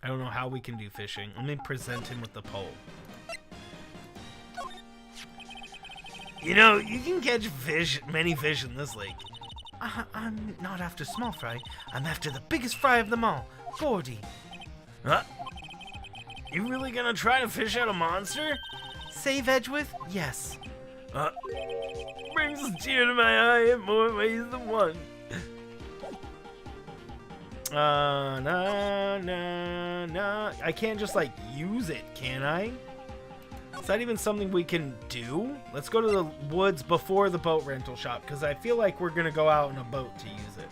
I don't know how we can do fishing. Let me present him with the pole. You know, you can catch many fish in this lake. I'm not after small fry. I'm after the biggest fry of them all, Gordy. Huh? You really gonna try to fish out a monster? Save Edgeworth? Yes. Brings a tear to my eye in more ways than one. I can't just, like, use it, can I? Is that even something we can do? Let's go to the woods before the boat rental shop, because I feel like we're gonna go out in a boat to use it.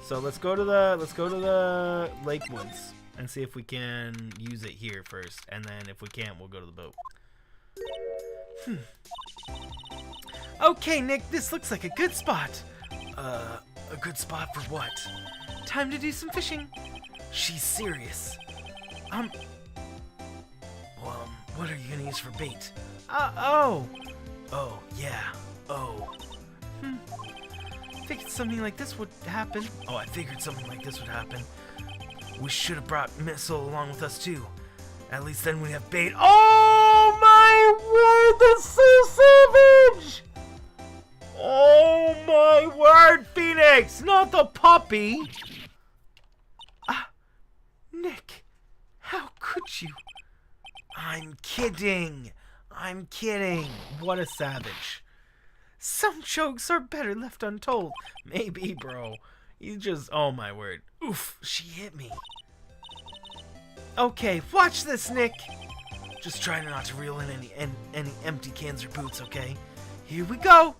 So let's go to the lake woods and see if we can use it here first, and then if we can't, we'll go to the boat. Okay, Nick, this looks like a good spot. A good spot for what? Time to do some fishing. She's serious. What are you gonna use for bait? Oh, yeah. Figured something like this would happen. I figured something like this would happen. We should have brought Missile along with us too. At least then we have bait. Oh my word, that's so savage! Oh my word, Phoenix, not the puppy. Nick, how could you? I'm kidding. What a savage. Some jokes are better left untold. Maybe, bro. You just... Oh, my word. Oof, she hit me. Okay, watch this, Nick. Just try not to reel in any empty cans or boots, okay? Here we go.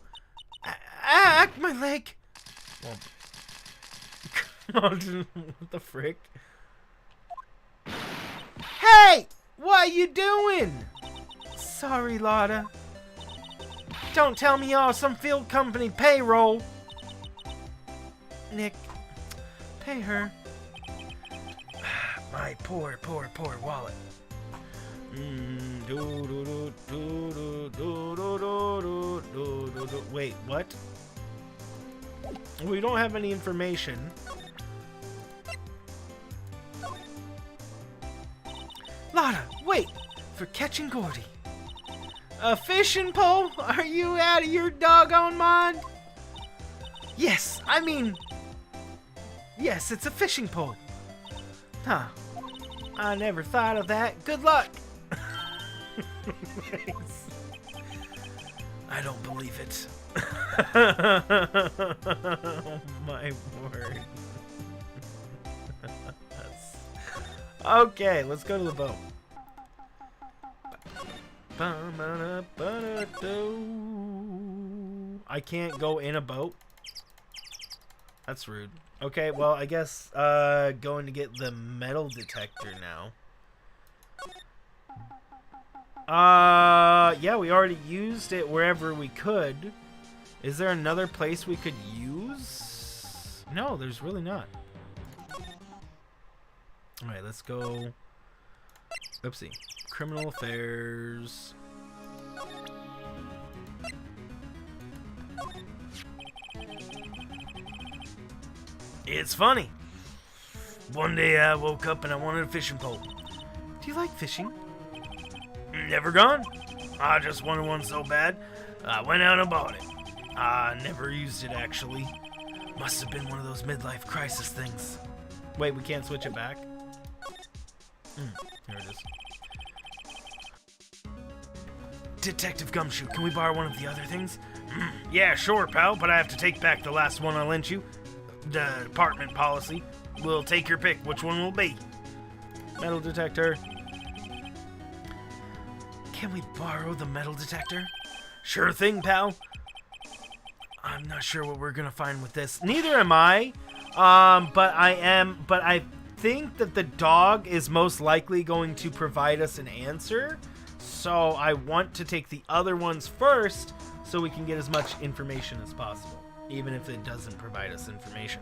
My leg. Well, come on, what the frick? Hey! What are you doing? Sorry, Lotta. Don't tell me you're some field company payroll. Nick, pay her. My poor wallet. Wait, what? We don't have any information. Lotta, wait! For catching Gordy. A fishing pole? Are you out of your doggone mind? Yes, yes, it's a fishing pole. Huh. I never thought of that. Good luck. Thanks. I don't believe it. Oh my word. Okay, let's go to the boat. I can't go in a boat. That's rude. Okay, well, I guess going to get the metal detector now. Yeah, we already used it wherever we could. Is there another place we could use? No, there's really not. Alright, let's go. Oopsie. Criminal affairs. It's funny. One day I woke up and I wanted a fishing pole. Do you like fishing? Never gone. I just wanted one so bad, I went out and bought it. I never used it, actually. Must have been one of those midlife crisis things. Wait, we can't switch it back? Here it is. Detective Gumshoe, can we borrow one of the other things? Yeah, sure, pal, but I have to take back the last one I lent you. The department policy. We'll take your pick. Which one will be? Metal detector. Can we borrow the metal detector? Sure thing, pal. I'm not sure what we're gonna find with this. Neither am I. But I think that the dog is most likely going to provide us an answer. So I want to take the other ones first so we can get as much information as possible, even if it doesn't provide us information.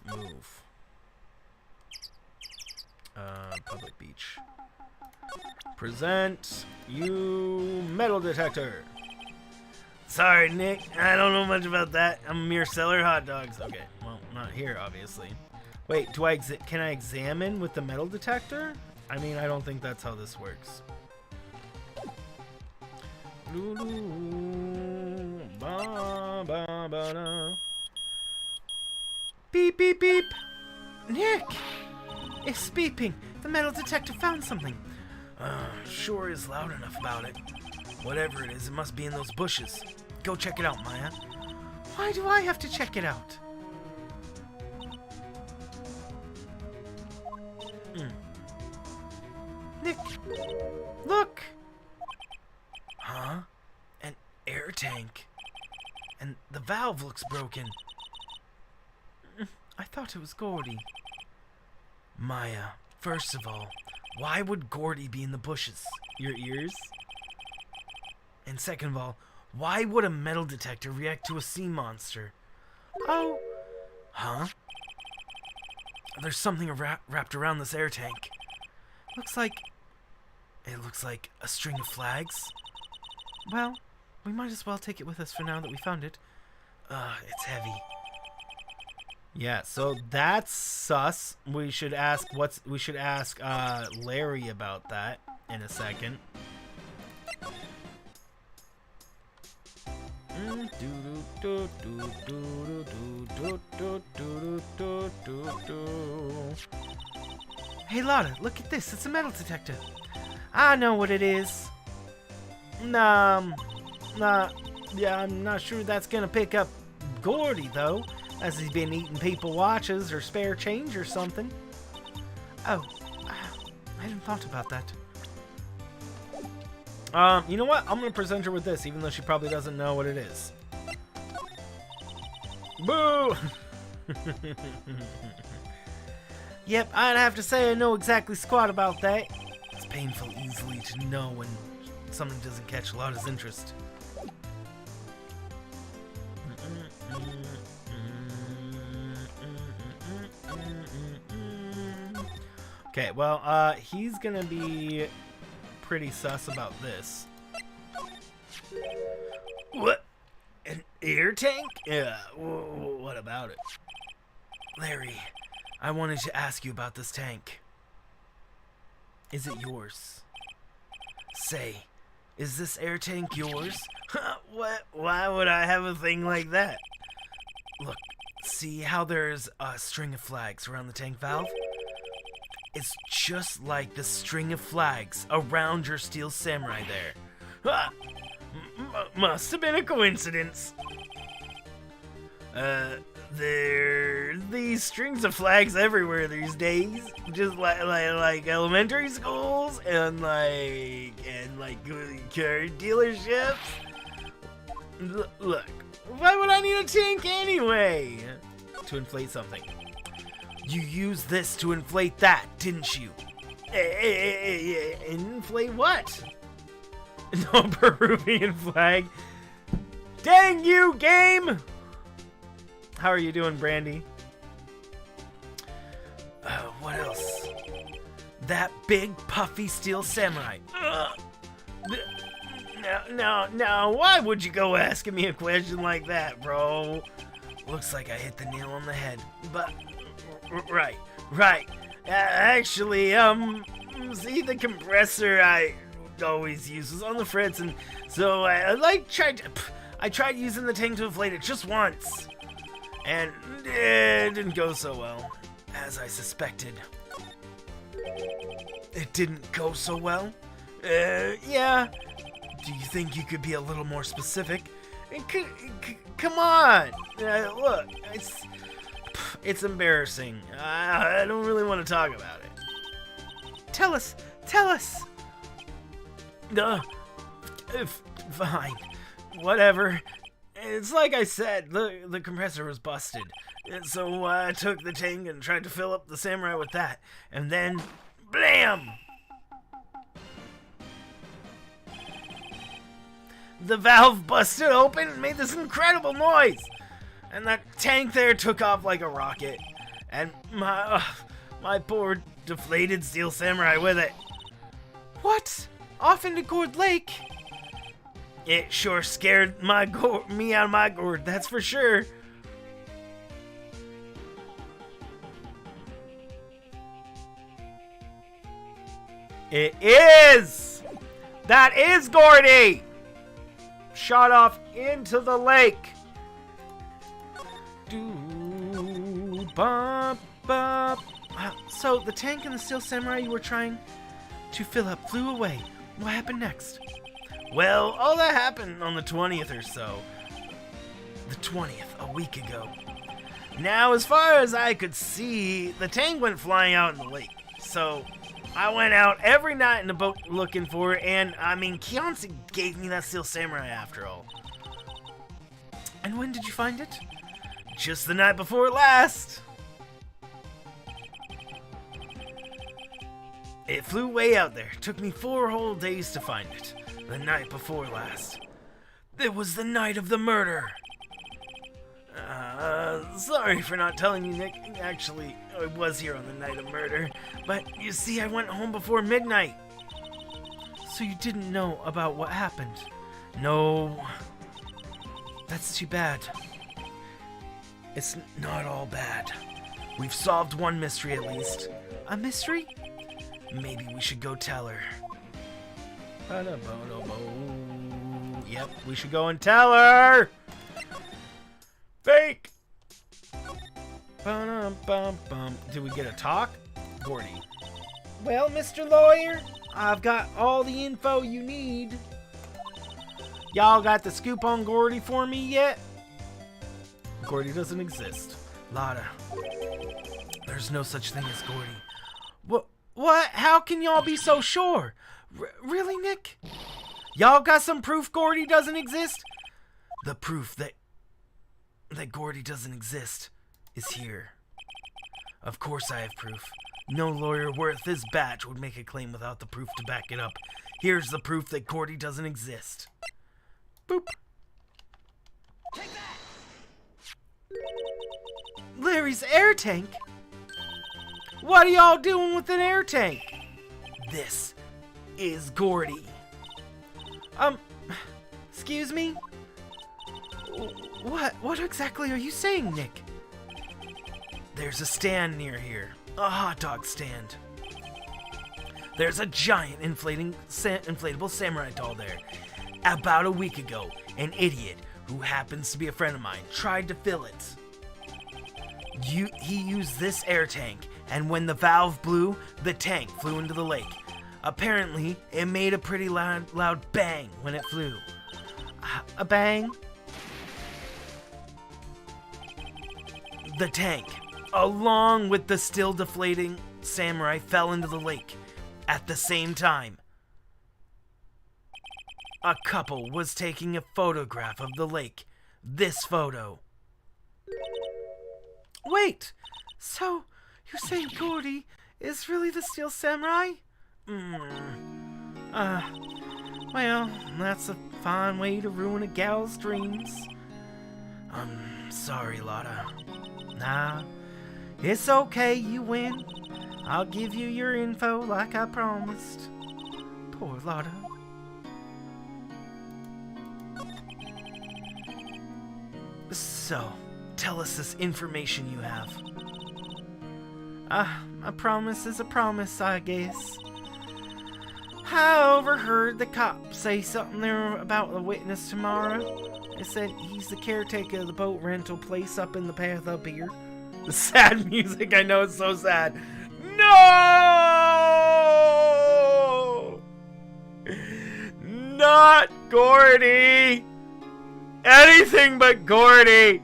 Move. Public beach. Present you metal detector. Sorry, Nick. I don't know much about that. I'm a mere seller of hot dogs. Okay, well, not here, obviously. Wait, can I examine with the metal detector? I mean, I don't think that's how this works. Beep, beep, beep. Nick! It's beeping. The metal detector found something. Sure is loud enough about it. Whatever it is, it must be in those bushes. Go check it out, Maya. Why do I have to check it out? Nick, look! Huh? An air tank. And the valve looks broken. I thought it was Gordy. Maya, first of all, why would Gordy be in the bushes? Your ears? And second of all, why would a metal detector react to a sea monster? Oh. Huh? There's something wrapped around this air tank. It looks like a string of flags. Well, we might as well take it with us for now that we found it. It's heavy. Yeah, so that's sus. We should ask Larry about that in a second. Hey Lotta, look at this. It's a metal detector. I know what it is. Yeah, I'm not sure that's gonna pick up Gordy though, as he's been eating people watches or spare change or something. Oh, I hadn't thought about that. You know what? I'm gonna present her with this, even though she probably doesn't know what it is. Boo! Yep, I'd have to say I know exactly squat about that. It's painful easily to know when something doesn't catch Lotta's interest. Okay, well, he's gonna be pretty sus about this. What? An air tank? Yeah, what about it? Larry, I wanted to ask you about this tank. Is it yours? Say, is this air tank yours? What? Why would I have a thing like that? Look, see how there's a string of flags around the tank valve? It's just like the string of flags around your steel samurai there. Must have been a coincidence. There's these strings of flags everywhere these days, just like elementary schools and like car dealerships. Look, why would I need a tank anyway? To inflate something. You used this to inflate that, didn't you? Inflate what? No Peruvian flag. Dang you, game! How are you doing, Brandy? What else? That big puffy steel samurai. Now, why would you go asking me a question like that, bro? Looks like I hit the nail on the head. But, right. Actually, see, the compressor I always use was on the fritz, and so I tried using the tank to inflate it just once. And it didn't go so well, as I suspected. It didn't go so well? Yeah. Do you think you could be a little more specific? Come on! Look, it's embarrassing. I don't really want to talk about it. Tell us! Fine. Whatever. It's like I said, the compressor was busted. And so I took the tank and tried to fill up the samurai with that. And then, blam! The valve busted open and made this incredible noise. And that tank there took off like a rocket. And my poor deflated steel samurai with it. What? Off into Gourd Lake? It sure scared me out of my gourd, that's for sure. It is! That is Gordy! Shot off into the lake. So the tank and the steel samurai you were trying to fill up flew away. What happened next? Well, all that happened on the 20th or so. The 20th, a week ago. Now, as far as I could see, the tank went flying out in the lake. So, I went out every night in the boat looking for it, and, Kianci gave me that steel samurai after all. And when did you find it? Just the night before last. It flew way out there. Took me 4 whole days to find it. The night before last. It was the night of the murder. Sorry for not telling you, Nick. Actually, I was here on the night of murder. But, you see, I went home before midnight. So you didn't know about what happened? No. That's too bad. It's not all bad. We've solved one mystery at least. A mystery? Maybe we should go tell her. Yep, we should go and tell her! Fake! Did we get a talk? Gordy. Well, Mr. Lawyer, I've got all the info you need. Y'all got the scoop on Gordy for me yet? Gordy doesn't exist. Lotta. There's no such thing as Gordy. What? How can y'all be so sure? Really, Nick? Y'all got some proof Gordy doesn't exist? The proof that Gordy doesn't exist is here. Of course I have proof. No lawyer worth his badge would make a claim without the proof to back it up. Here's the proof that Gordy doesn't exist. Boop. Take that! Larry's air tank? What are y'all doing with an air tank? This is Gordy. Excuse me? What exactly are you saying, Nick? There's a stand near here. A hot dog stand. There's a giant inflatable samurai doll there. About a week ago, an idiot who happens to be a friend of mine tried to fill it. He used this air tank, and when the valve blew, the tank flew into the lake. Apparently, it made a pretty loud bang when it flew. A bang? The tank, along with the still deflating samurai, fell into the lake at the same time. A couple was taking a photograph of the lake. This photo. Wait, so you're saying Gordy is really the Steel Samurai? Well, that's a fine way to ruin a gal's dreams. I'm sorry, Lotta. Nah, it's okay, you win. I'll give you your info like I promised. Poor Lotta. So, tell us this information you have. A promise is a promise, I guess. I overheard the cop say something there about the witness tomorrow. They said he's the caretaker of the boat rental place up in the path up here. The sad music, I know it's so sad. No! Not Gordy! Anything but Gordy!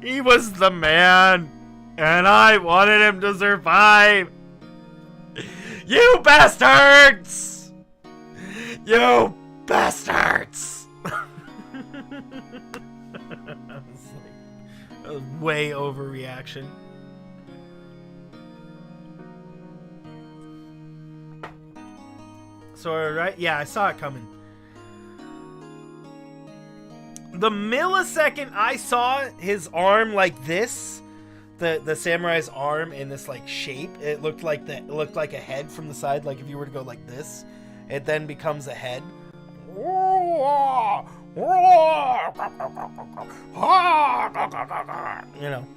He was the man, and I wanted him to survive. You bastards! You bastards! That was way overreaction. So, right? Yeah, I saw it coming. The millisecond I saw his arm like this, the samurai's arm in this like shape, it looked like a head from the side. Like if you were to go like this, it then becomes a head. You know,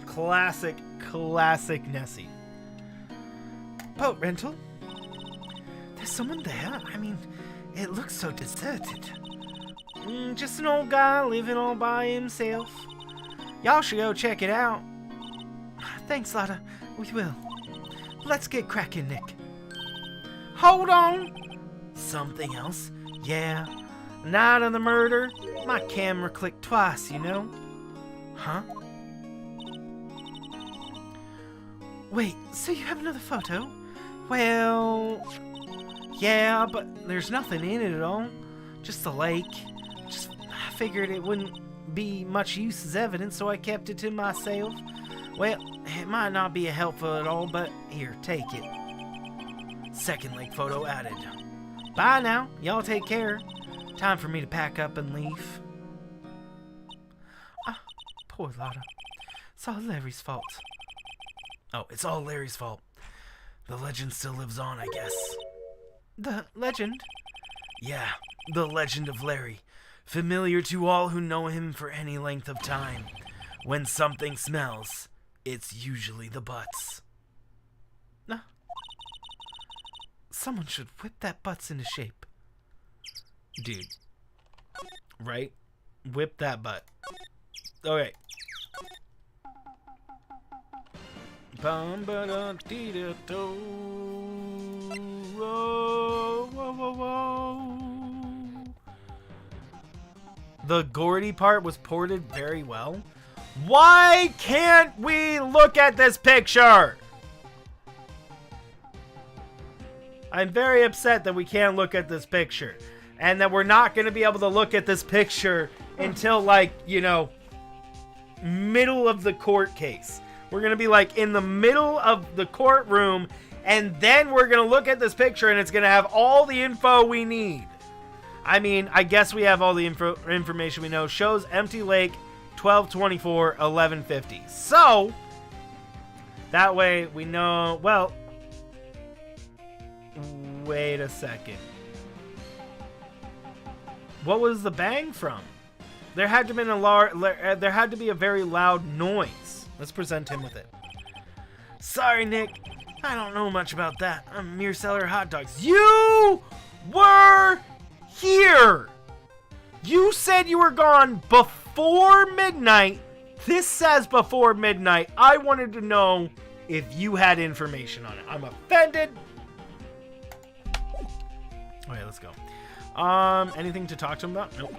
classic Nessie. Boat rental? There's someone there? I mean, it looks so deserted. Just an old guy living all by himself. Y'all should go check it out. Thanks, Lotta. We will. Let's get cracking, Nick. Hold on. Something else? Yeah. Night of the murder. My camera clicked twice, you know. Huh? Wait, so you have another photo? Well, yeah, but there's nothing in it at all. Just the lake. I figured it wouldn't be much use as evidence, so I kept it to myself. Well, it might not be helpful at all, but here, take it. Second lake photo added. Bye now. Y'all take care. Time for me to pack up and leave. Ah, poor Lotta. It's all Larry's fault. Oh, it's all Larry's fault. The legend still lives on, I guess. The legend? Yeah, the legend of Larry. Familiar to all who know him for any length of time. When something smells, it's usually the butts. Nah. Someone should whip that butts into shape. Dude. Right? Whip that butt. Okay. Bum ba da dee da do. Whoa, whoa, whoa, whoa. The Gordy part was ported very well. Why can't we look at this picture? I'm very upset that we can't look at this picture. And that we're not going to be able to look at this picture until, like, you know, middle of the court case. We're going to be, like, in the middle of the courtroom, and then we're going to look at this picture, and it's going to have all the info we need. I mean, I guess we have all the information we know. Shows empty lake, 12/24, 11:50. So, that way we know, well, wait a second. What was the bang from? There had to be there had to be a very loud noise. Let's present him with it. Sorry, Nick. I don't know much about that. I'm a mere seller of hot dogs. You were here. You said you were gone before midnight. This says before midnight. I wanted to know if you had information on it. I'm offended. Okay, let's go. Anything to talk to him about? Nope.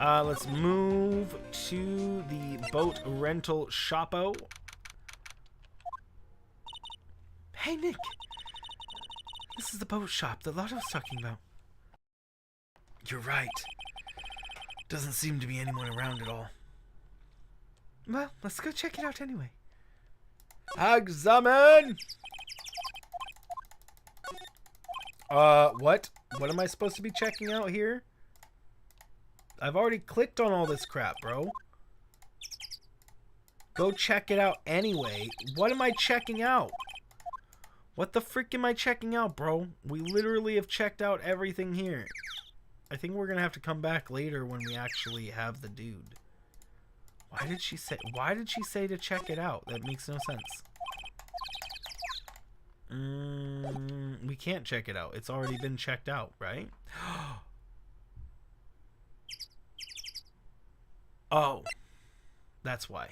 Let's move to the boat rental shopo. Hey, Nick. This is the boat shop that Lotto was talking about. You're right. Doesn't seem to be anyone around at all. Well, let's go check it out anyway. Examine! What? What am I supposed to be checking out here? I've already clicked on all this crap, bro. Go check it out anyway. What am I checking out? What the frick am I checking out, bro? We literally have checked out everything here. I think we're gonna have to come back later when we actually have the dude. Why did she say to check it out? That makes no sense. We can't check it out. It's already been checked out, right? Oh. That's why.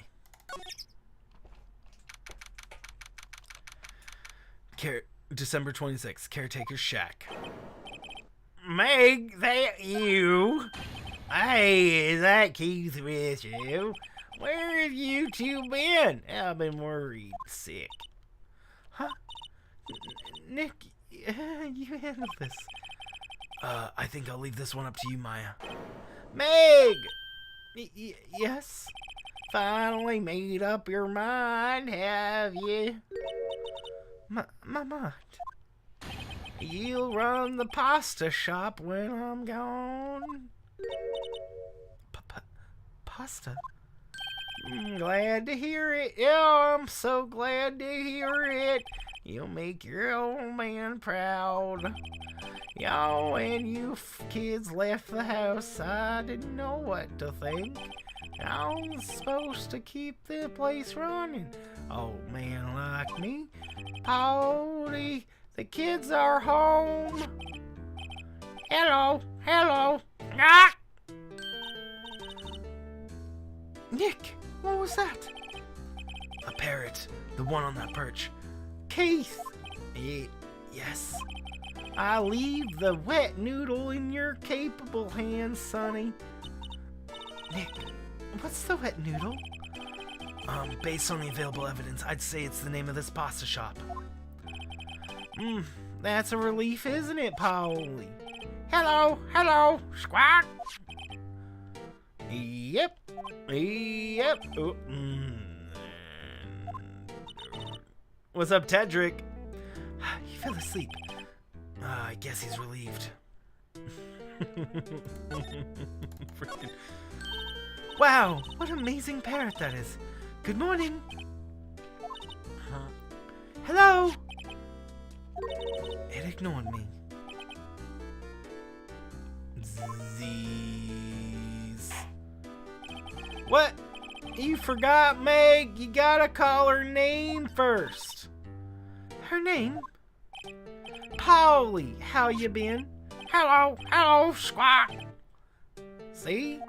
December 26th, Caretaker's Shack. Meg, that you? Hey, is that Keith with you? Where have you two been? I've been worried sick. Huh? Nick, you handle this. I think I'll leave this one up to you, Maya. Meg! Yes? Finally made up your mind, have you? My mind. You'll run the pasta shop when I'm gone. Pasta? Glad to hear it. Yeah, I'm so glad to hear it. You'll make your old man proud. Yo, when you kids left the house, I didn't know what to think. I was supposed to keep the place running. Old man like me. Polly, the kids are home. Hello, hello. Ah! Nick, what was that? A parrot, the one on that perch. Keith. Yes. I leave the wet noodle in your capable hands, Sonny. Nick, what's the wet noodle? Based on the available evidence, I'd say it's the name of this pasta shop. That's a relief, isn't it, Polly? Hello, hello, squawk. Yep. Oh, What's up, Tedrick? He fell asleep. I guess he's relieved. Freaking. Wow, what an amazing parrot that is. Good morning. Hello. It ignored me. Z's. What? You forgot, Meg. You gotta call her name first. Her name? Polly. How you been? Hello, hello, squawk. See?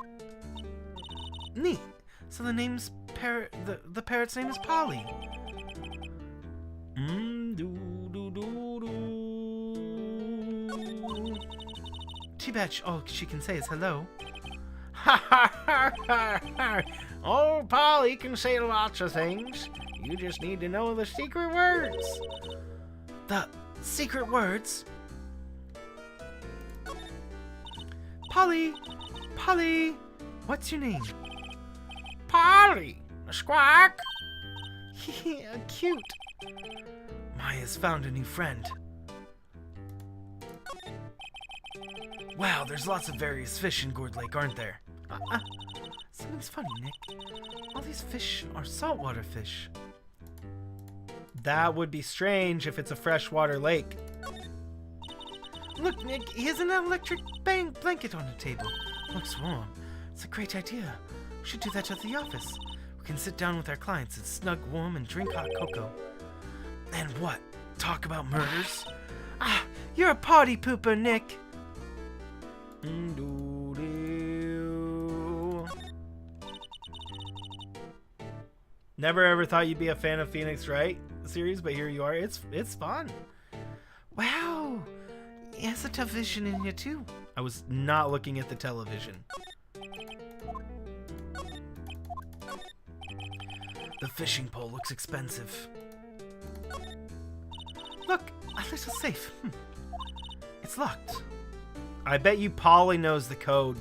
Neat. So the name's the parrot's name is Polly. Too bad all she can say is hello. Ha ha ha ha ha! Oh, Polly can say lots of things. You just need to know the secret words. The secret words? Polly! Polly! What's your name? Polly! Squawk! Yeah, cute. Maya's found a new friend. Wow, there's lots of various fish in Gourd Lake, aren't there? Something's funny, Nick. All these fish are saltwater fish. That would be strange if it's a freshwater lake. Look, Nick, he has an electric blanket on the table. Looks warm. It's a great idea. We should do that at the office. We can sit down with our clients and snug warm and drink hot cocoa. And what? Talk about murders? Ah, you're a party pooper, Nick. Never ever thought you'd be a fan of Phoenix Wright series, but here you are. It's fun. Wow. It has a television in here too. I was not looking at the television. The fishing pole looks expensive. Look, a little safe. It's locked. I bet you Polly knows the code.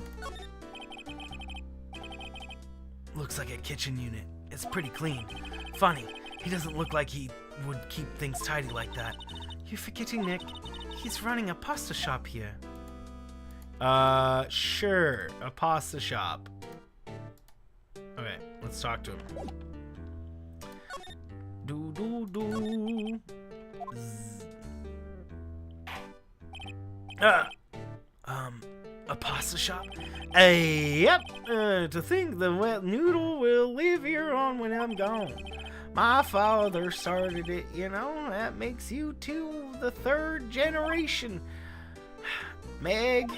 Looks like a kitchen unit. It's pretty clean. Funny, he doesn't look like he would keep things tidy like that. You're forgetting, Nick. He's running a pasta shop here. Sure. A pasta shop. Okay, let's talk to him. A pasta shop? Yep. To think the wet noodle will live here on when I'm gone. My father started it, you know. That makes you two the third generation. Meg?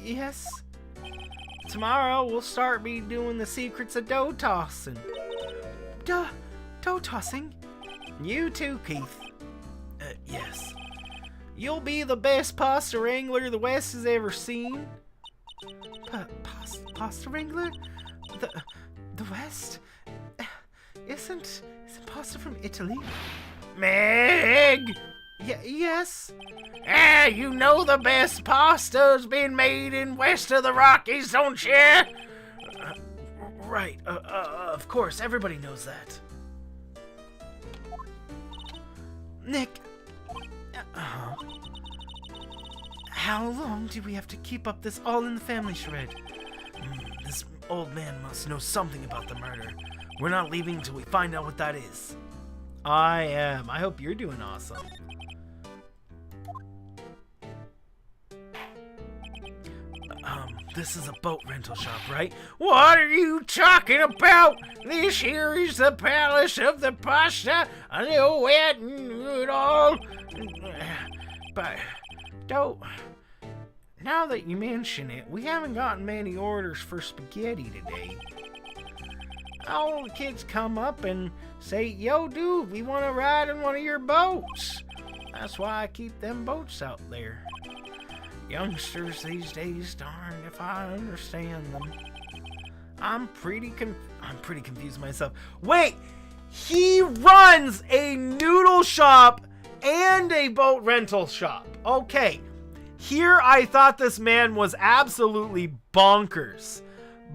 Yes? Tomorrow we'll start me doing the secrets of dough tossing. Dough tossing? You too, Keith. Yes. You'll be the best pasta wrangler the West has ever seen. Pasta wrangler? The West? Isn't pasta from Italy? Meg! Yes? You know the best pasta's been made in west of the Rockies, don't you? Right. Of course, everybody knows that. Nick. How long do we have to keep up this all-in-the-family charade? This old man must know something about the murder. We're not leaving until we find out what that is. I am. I hope you're doing awesome. This is a boat rental shop, right? What are you talking about? This here is the palace of the pasta and the wet noodle. But don't. Now that you mention it, we haven't gotten many orders for spaghetti today. All the kids come up and say, "Yo, dude, we want to ride in one of your boats." That's why I keep them boats out there. Youngsters these days, darned if I understand them. I'm pretty confused myself. Wait, he runs a noodle shop and a boat rental shop. Okay, here I thought this man was absolutely bonkers,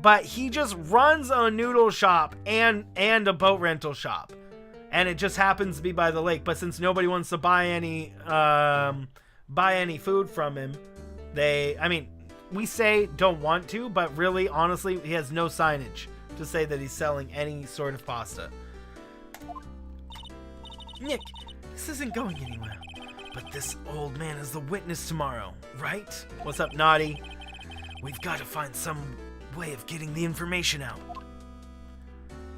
but he just runs a noodle shop and a boat rental shop, and it just happens to be by the lake. But since nobody wants to buy any food from him, we say don't want to, but really, honestly, he has no signage to say that he's selling any sort of pasta. Nick, this isn't going anywhere. But this old man is the witness tomorrow, right? What's up, Naughty? We've got to find some way of getting the information out.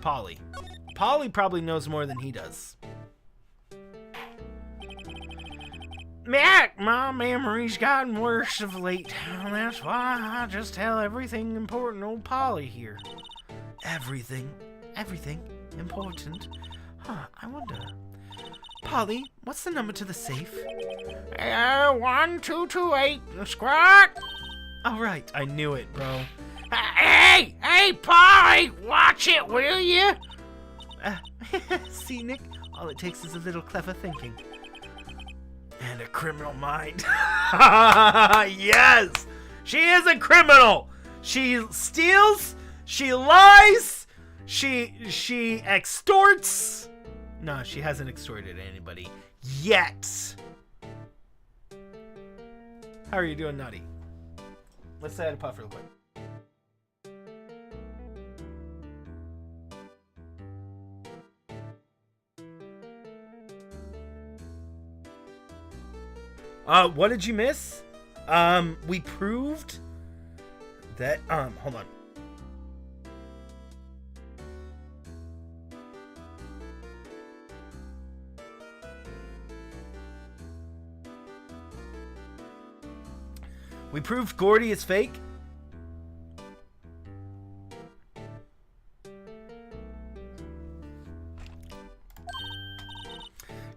Polly. Polly probably knows more than he does. Mac, my memory's gotten worse of late. And that's why I just tell everything important to old Polly here. Everything? Everything important? I wonder. Polly, what's the number to the safe? 1228, squawk! All right, I knew it, bro. Hey, Polly, watch it, will you? See, Nick, all it takes is a little clever thinking. And a criminal mind. Yes! She is a criminal! She steals, she lies, she extorts. No, she hasn't extorted anybody yet. How are you doing, Nutty? Let's say I had a puff real quick. What did you miss? We proved that, hold on. We proved Gordy is fake.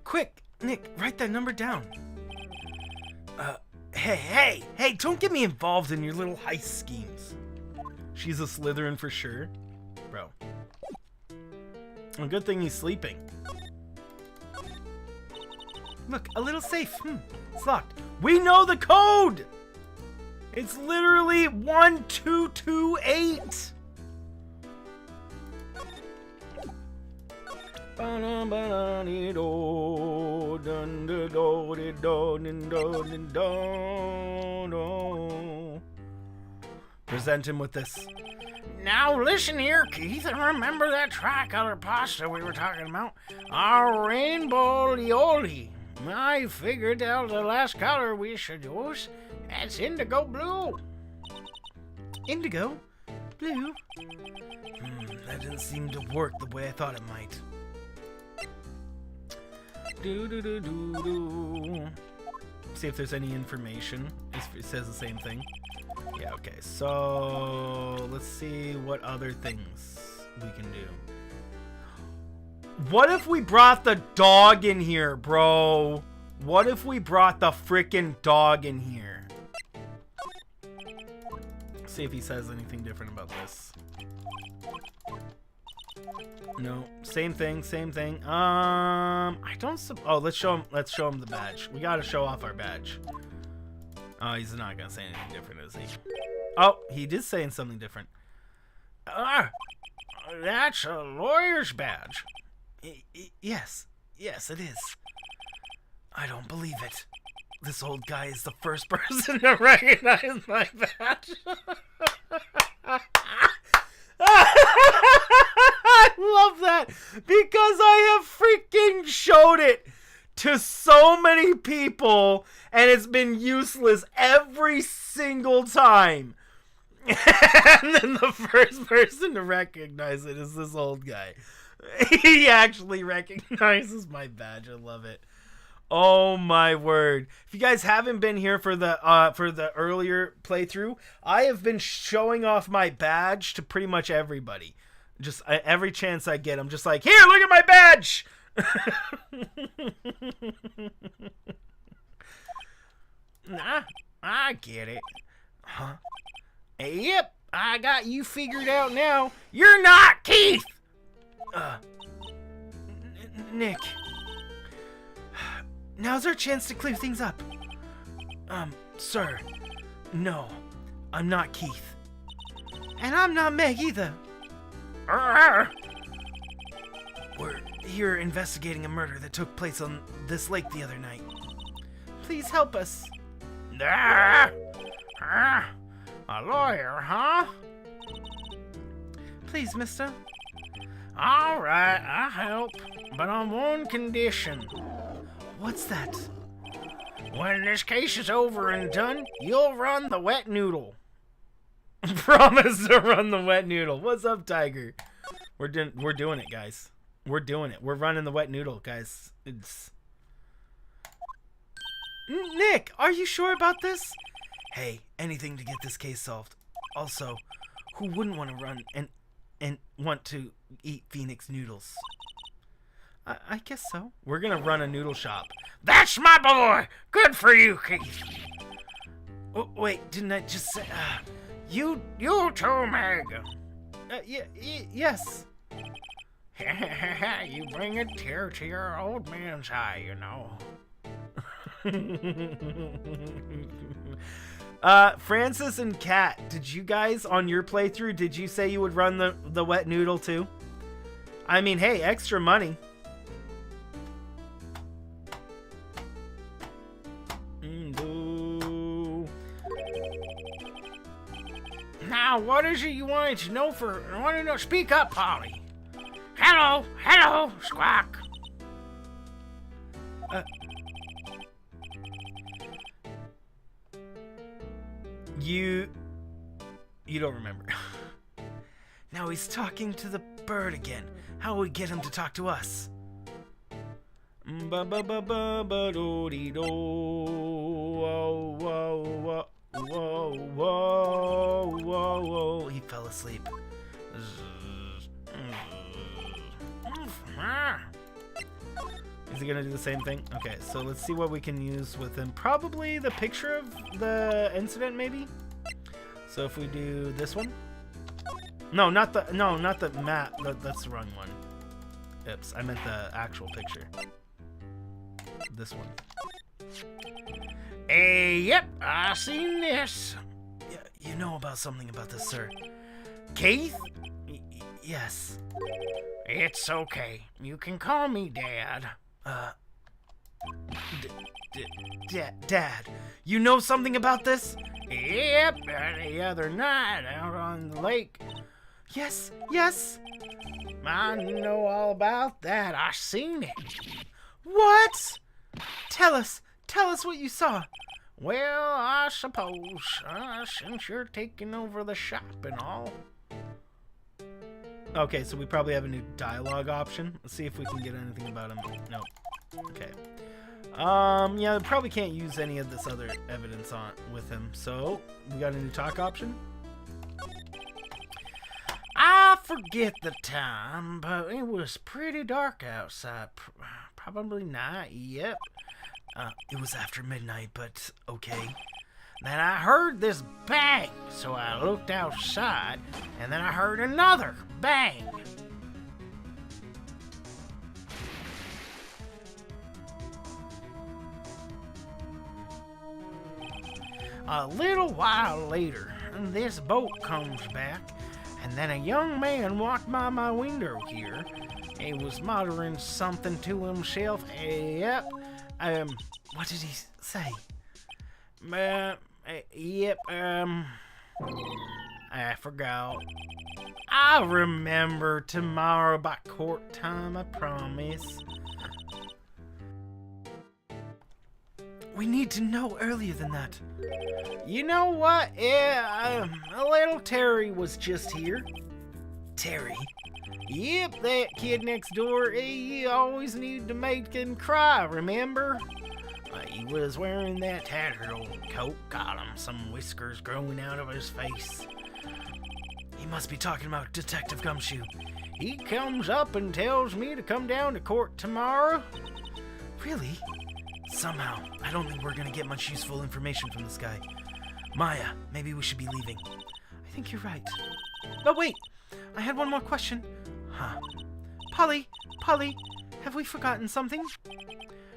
Quick, Nick, write that number down. Hey, don't get me involved in your little heist schemes. She's a Slytherin for sure. Bro. A good thing he's sleeping. Look, a little safe. It's locked. We know the code! It's literally 1228. Present him with this. Now listen here, Keith, and remember that tricolor pasta we were talking about? Our rainbow lioli. I figured out the last color we should use. That's indigo blue. Indigo? Blue? That didn't seem to work the way I thought it might. See if there's any information. It says the same thing. Yeah, okay. So let's see what other things we can do. What if we brought the dog in here, bro? What if we brought the freaking dog in here? See if he says anything different about this. No, same thing, same thing. I don't. Oh, let's show him the badge. We gotta show off our badge. Oh, he's not gonna say anything different, is he? Oh, he did say something different. That's a lawyer's badge. Yes, it is. I don't believe it. This old guy is the first person to recognize my badge. I love that because I have freaking showed it to so many people and it's been useless every single time. And then the first person to recognize it is this old guy. He actually recognizes my badge. I love it. Oh my word. If you guys haven't been here for the earlier playthrough, I have been showing off my badge to pretty much everybody. Just every chance I get, I'm just like, here, look at my badge. Nah, I get it. Huh? Yep, I got you figured out now. You're not Keith! Nick. Now's our chance to clear things up. Sir. No, I'm not Keith. And I'm not Meg either. We're here investigating a murder that took place on this lake the other night. Please help us. A lawyer, huh? Please, mister. All right, I'll help, but on one condition. What's that? When this case is over and done, you'll run the wet noodle. Promise to run the wet noodle. What's up, Tiger? We're doing it, guys. We're doing it. We're running the wet noodle, guys. It's... Nick, are you sure about this? Hey, anything to get this case solved. Also, who wouldn't want to run and want to eat Phoenix noodles? I guess so. We're gonna run a noodle shop. That's my boy! Good for you, Keith. Oh, wait, didn't I just say... You too, Meg. Yes. You bring a tear to your old man's eye, you know. Francis and Kat, did you guys, on your playthrough, did you say you would run the wet noodle too? I mean, hey, extra money. Now, what is it you wanted to know I want to know. Speak up, Polly. Hello, Squawk. You don't remember. Now he's talking to the bird again. How will we get him to talk to us? Whoa. He fell asleep. Is he gonna do the same thing? Okay, so let's see what we can use with him. Probably the picture of the incident, maybe? So if we do this one. No, not the map. That's the wrong one. Oops, I meant the actual picture. This one. Yep, I seen this. Yeah, you know about something about this, sir. Keith? Yes. It's okay. You can call me Dad. Dad, you know something about this? Yep, the other night out on the lake. Yes. I know all about that. I seen it. What? Tell us what you saw. Well, I suppose, since you're taking over the shop and all. Okay, so we probably have a new dialogue option. Let's see if we can get anything about him. Nope. Okay. Yeah, probably can't use any of this other evidence on with him. So, we got a new talk option. I forget the time, but it was pretty dark outside. Probably night, yep. It was after midnight, but okay. Then I heard this bang, so I looked outside, and then I heard another bang. A little while later, this boat comes back, and then a young man walked by my window here. He was muttering something to himself. Yep. What did he say? Yep, I forgot. I'll remember tomorrow by court time, I promise. We need to know earlier than that. You know what? Yeah, a little Terry was just here. Terry? Yep, that kid next door. He always needed to make him cry, remember? He was wearing that tattered old coat, got him some whiskers growing out of his face. He must be talking about Detective Gumshoe. He comes up and tells me to come down to court tomorrow. Really? Somehow, I don't think we're gonna get much useful information from this guy. Maya, maybe we should be leaving. I think you're right. Oh wait, I had one more question. Huh. Polly, have we forgotten something?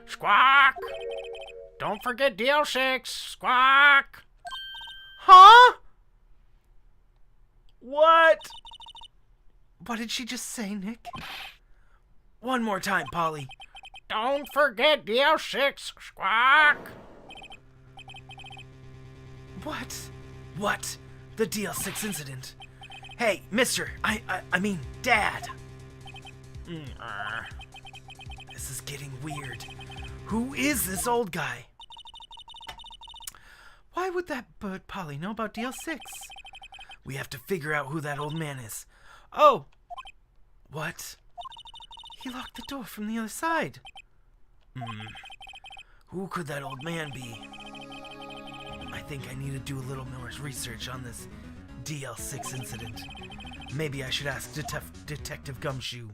Squawk! Don't forget DL6, squawk! Huh? What did she just say, Nick? One more time, Polly. Don't forget DL6, squawk! What? The DL6 incident. Hey, mister, I mean, Dad. This is getting weird. Who is this old guy? Why would that bird Polly know about DL6? We have to figure out who that old man is. Oh! What? He locked the door from the other side. Who could that old man be? I think I need to do a little more research on this DL6 incident. Maybe I should ask Detective Gumshoe.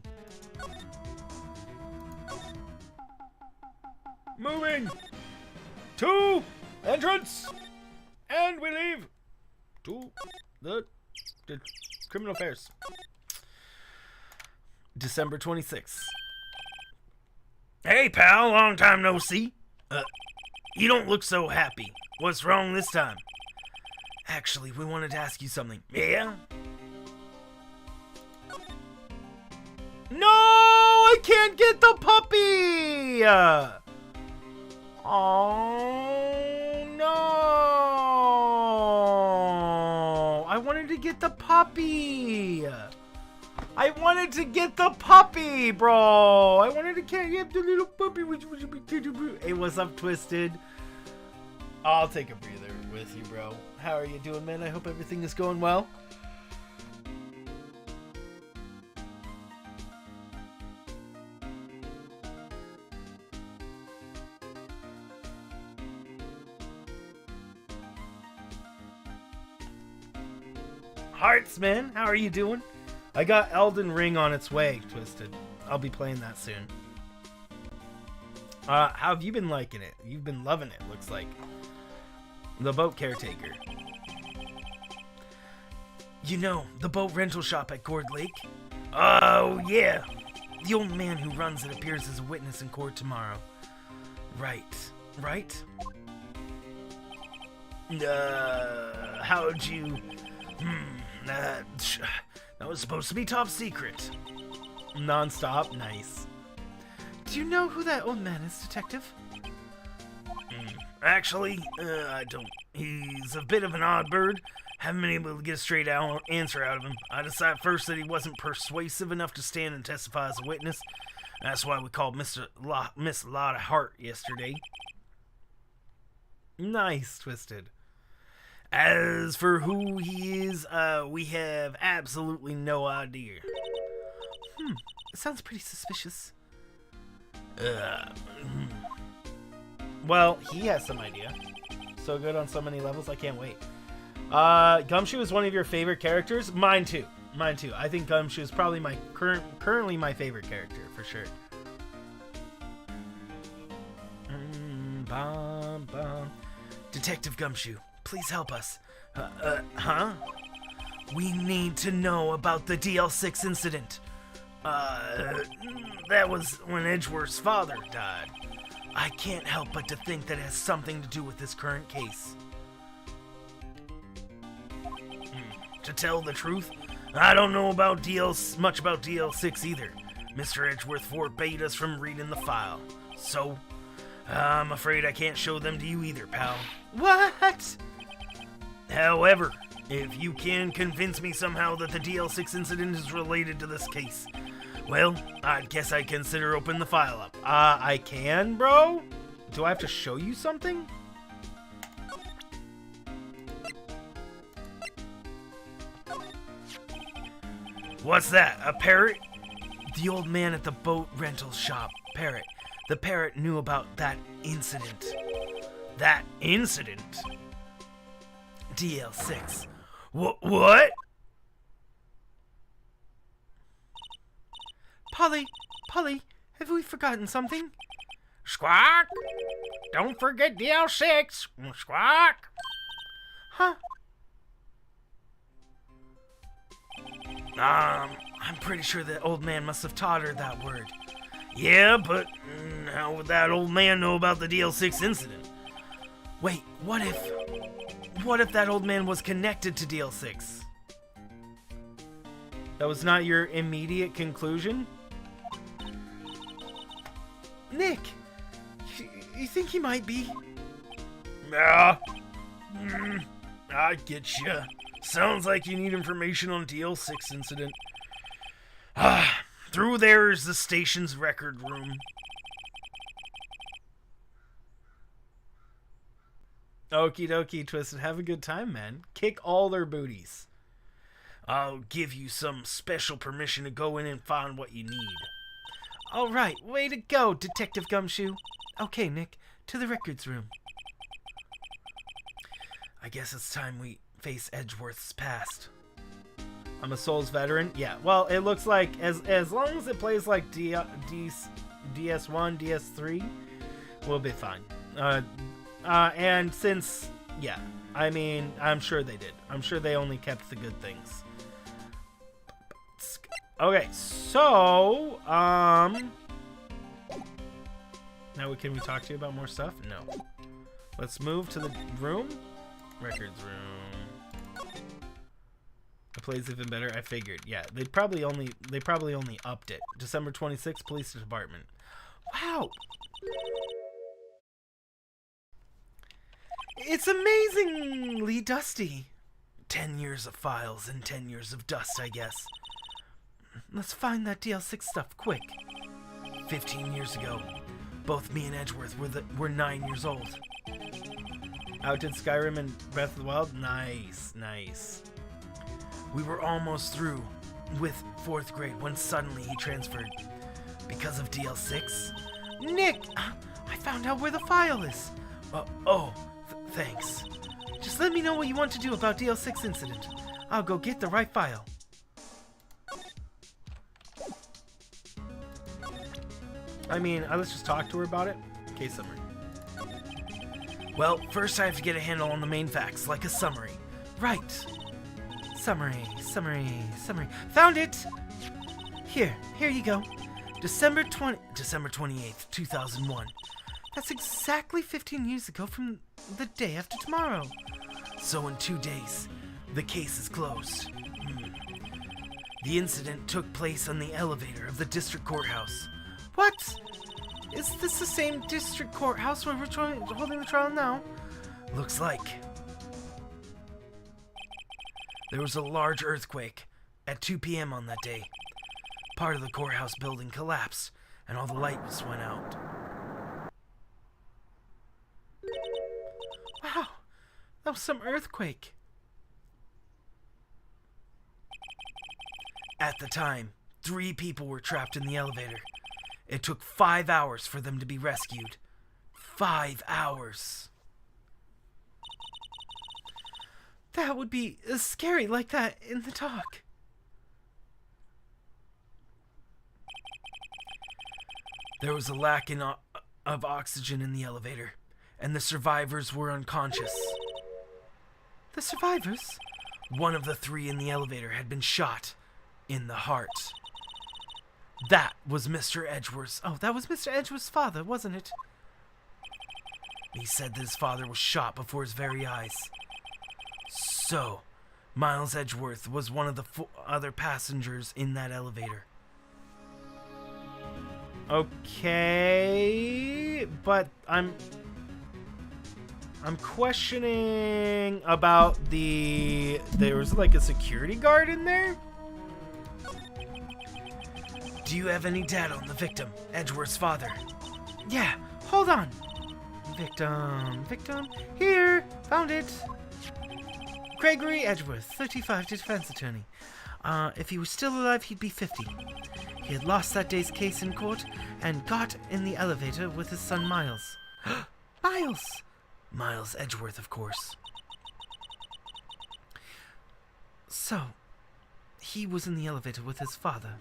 Moving to entrance, and we leave to the criminal affairs. December 26th. Hey, pal, long time no see. You don't look so happy. What's wrong this time? Actually, we wanted to ask you something. Yeah? No, I can't get the puppy! Oh, no! I wanted to get the puppy! Bro! I wanted to get the little puppy. Hey, what's up, Twisted? I'll take a breather with you, bro. How are you doing, man? I hope everything is going well. Hearts, man. How are you doing? I got Elden Ring on its way, Twisted. I'll be playing that soon. How have you been liking it? You've been loving it, looks like. The boat caretaker. You know, the boat rental shop at Gourd Lake? Oh, yeah. The old man who runs it appears as a witness in court tomorrow. Right. How'd you... that was supposed to be top secret. Non-stop? Nice. Do you know who that old man is, Detective? Actually, I don't. He's a bit of an odd bird. Haven't been able to get a straight answer out of him. I decided first that he wasn't persuasive enough to stand and testify as a witness. That's why we called Miss Lotta Hart yesterday. Nice, Twisted. As for who he is, we have absolutely no idea. It sounds pretty suspicious. Well, he has some idea. So good on so many levels, I can't wait. Gumshoe is one of your favorite characters? Mine too. I think Gumshoe is probably my currently my favorite character, for sure. Detective Gumshoe, please help us. Huh? We need to know about the DL6 incident. That was when Edgeworth's father died. I can't help but to think that it has something to do with this current case. To tell the truth, I don't know about much about DL6 either. Mr. Edgeworth forbade us from reading the file. So, I'm afraid I can't show them to you either, pal. What? However, if you can convince me somehow that the DL6 incident is related to this case, well, I guess I'd consider opening the file up. I can, bro? Do I have to show you something? What's that, a parrot? The old man at the boat rental shop, Parrot. The parrot knew about that incident. That incident? DL6. What? Polly, have we forgotten something? Squawk! Don't forget DL6! Squawk! Huh? I'm pretty sure the old man must have taught her that word. Yeah, but how would that old man know about the DL6 incident? Wait, what if that old man was connected to DL6? That was not your immediate conclusion? Nick, you think he might be? Yeah. I get you. Sounds like you need information on DL6 incident. Through there is the station's record room. Okie dokie, Twisted. Have a good time, man. Kick all their booties. I'll give you some special permission to go in and find what you need. All right, way to go, Detective Gumshoe. Okay, Nick, to the records room. I guess it's time we face Edgeworth's past. I'm a Souls veteran. Yeah, well, it looks like as long as it plays like DS1, DS3, we'll be fine. And since, yeah, I mean, I'm sure they did. I'm sure they only kept the good things. Okay, so, now can we talk to you about more stuff? No. Let's move to the room. Records room. It plays even better. I figured. Yeah, they probably only upped it. December 26th, Police Department. Wow. It's amazingly dusty. 10 years of files and 10 years of dust, I guess. Let's find that DL6 stuff quick. 15 years ago, both me and Edgeworth were 9 years old. Outdid Skyrim and Breath of the Wild? Nice, nice. We were almost through with 4th grade when suddenly he transferred. Because of DL6? Nick! I found out where the file is! Thanks. Just let me know what you want to do about DL6 incident. I'll go get the right file. I mean, let's just talk to her about it. Case summary. Well, first I have to get a handle on the main facts, like a summary. Right. Summary. Found it! Here you go. December 28th, 2001. That's exactly 15 years ago from the day after tomorrow. So in 2 days, the case is closed. The incident took place on the elevator of the district courthouse. What? Is this the same district courthouse where we're holding the trial now? Looks like. There was a large earthquake at 2 p.m. on that day. Part of the courthouse building collapsed, and all the lights went out. Wow, that was some earthquake. At the time, 3 people were trapped in the elevator. It took 5 hours for them to be rescued. 5 hours. That would be scary like that in the talk. There was a lack of oxygen in the elevator, and the survivors were unconscious. The survivors? One of the 3 in the elevator had been shot in the heart. That was Mr. Edgeworth's. Oh, that was Mr. Edgeworth's father, wasn't it? He said that his father was shot before his very eyes. So, Miles Edgeworth was one of the other passengers in that elevator. Okay, but I'm questioning about there was like a security guard in there? Do you have any data on the victim, Edgeworth's father? Yeah, hold on. Victim, here, found it. Gregory Edgeworth, 35, defense attorney. If he was still alive, he'd be 50. He had lost that day's case in court and got in the elevator with his son Miles. Miles! Miles Edgeworth, of course. So, he was in the elevator with his father.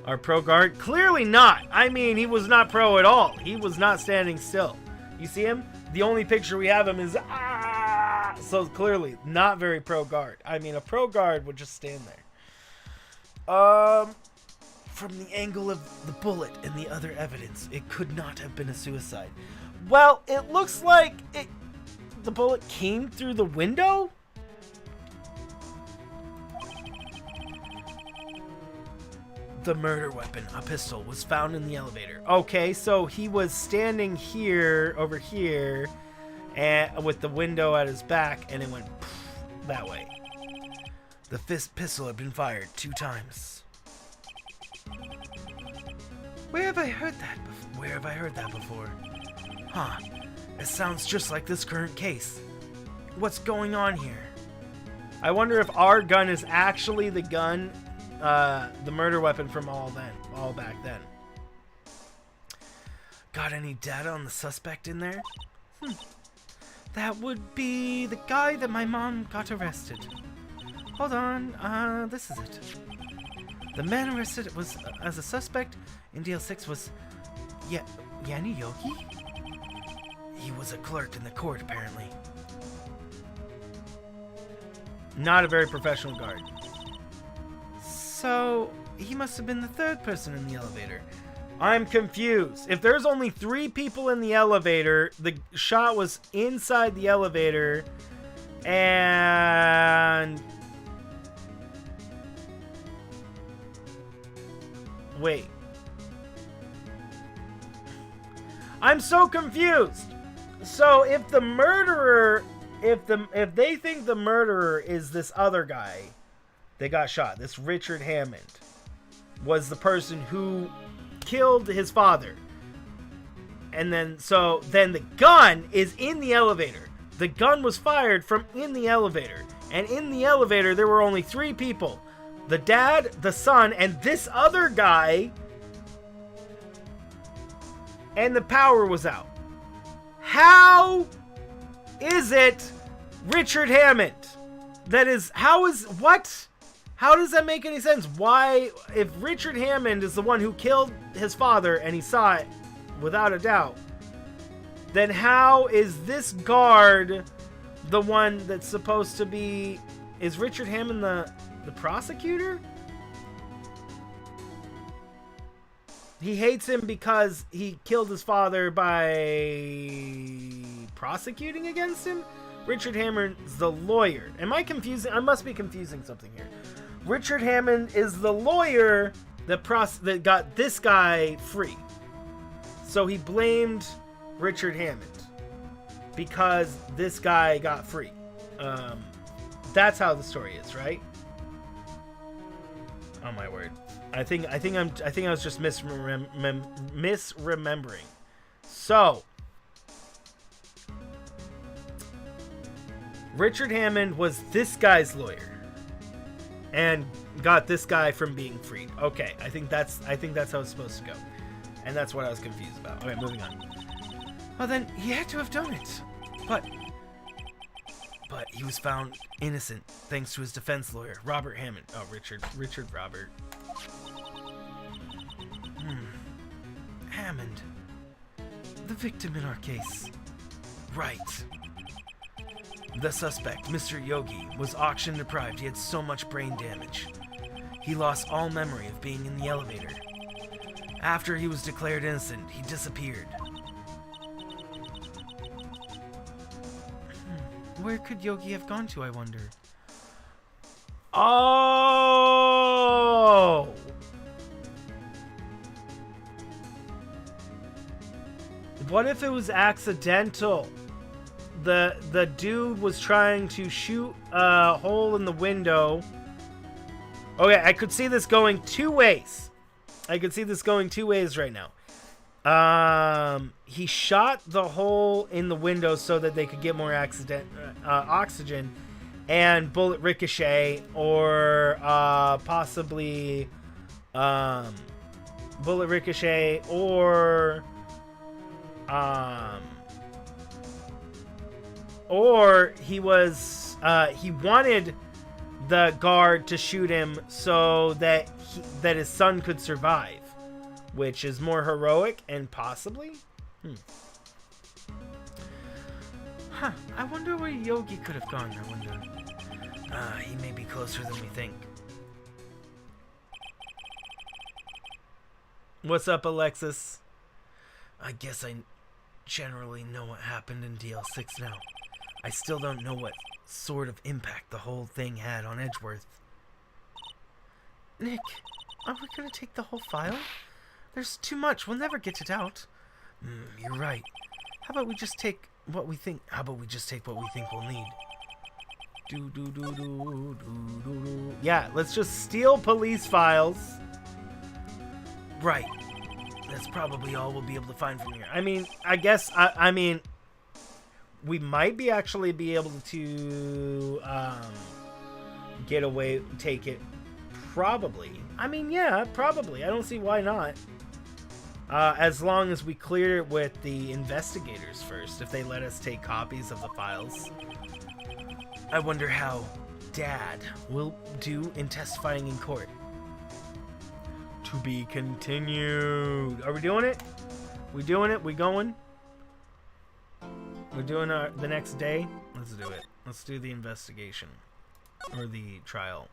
Our pro guard? Clearly not! I mean, he was not pro at all. He was not standing still. You see him? The only picture we have him is so clearly not very pro guard. I mean, a pro guard would just stand there. From the angle of the bullet and the other evidence, it could not have been a suicide. Well, it looks like the bullet came through the window? The murder weapon, a pistol, was found in the elevator. Okay, so he was standing here, over here, and with the window at his back, and it went that way. The pistol had been fired 2 times. Where have I heard that before? Huh. It sounds just like this current case. What's going on here? I wonder if our gun is actually the gun, the murder weapon from all back then. Got any data on the suspect in there? That would be the guy that my mom got arrested. Hold on, this is it. The man arrested was as a suspect in DL6 was Yanni Yogi? He was a clerk in the court, apparently. Not a very professional guard. So, he must have been the 3rd person in the elevator. I'm confused. If there's only 3 people in the elevator, the shot was inside the elevator, and... Wait. I'm so confused. So if the murderer, if they think the murderer is this other guy that got shot, this Richard Hammond, was the person who killed his father. And then the gun is in the elevator. The gun was fired from in the elevator. And in the elevator there were only 3 people. The dad, the son, and this other guy. And the power was out. How is it Richard Hammond? How does that make any sense? Why, if Richard Hammond is the one who killed his father and he saw it, without a doubt, then how is this guard the one that's supposed to be... Is Richard Hammond the prosecutor? He hates him because he killed his father by prosecuting against him? Richard Hammond's the lawyer. Am I confusing? I must be confusing something here. Richard Hammond is the lawyer that got this guy free. So he blamed Richard Hammond because this guy got free. That's how the story is, right? Oh my word. I think I was just misremembering. So Richard Hammond was this guy's lawyer and got this guy from being freed. Okay, I think that's how it's supposed to go. And that's what I was confused about. Okay, moving on. Well then, he had to have done it. But he was found innocent thanks to his defense lawyer, Robert Hammond. Oh, Richard Robert. Hammond. The victim in our case. Right. The suspect, Mr. Yogi, was oxygen deprived. He had so much brain damage. He lost all memory of being in the elevator. After he was declared innocent, he disappeared. Where could Yogi have gone to, I wonder? Oh! What if it was accidental? The dude was trying to shoot a hole in the window. Okay, I could see this going two ways. Right now. He shot the hole in the window so that they could get more oxygen and bullet ricochet, or possibly bullet ricochet, or he wanted the guard to shoot him so that his son could survive, which is more heroic and possibly. I wonder where Yogi could have gone. I wonder. He may be closer than we think. What's up, Alexis? I guess I generally know what happened in DL6 now. I still don't know what sort of impact the whole thing had on Edgeworth. Nick, are we gonna take the whole file? There's too much. We'll never get it out. You're right. How about we just take what we think? We'll need? Yeah, let's just steal police files. Right. That's probably all we'll be able to find from here. I mean, I guess, I mean, we might be able to take it. Probably. I mean, yeah, probably. I don't see why not. As long as we clear it with the investigators first, if they let us take copies of the files. I wonder how Dad will do in testifying in court. To be continued. Are we doing it? We doing it? We going? We're doing the next day? Let's do it. Let's do the investigation. Or the trial.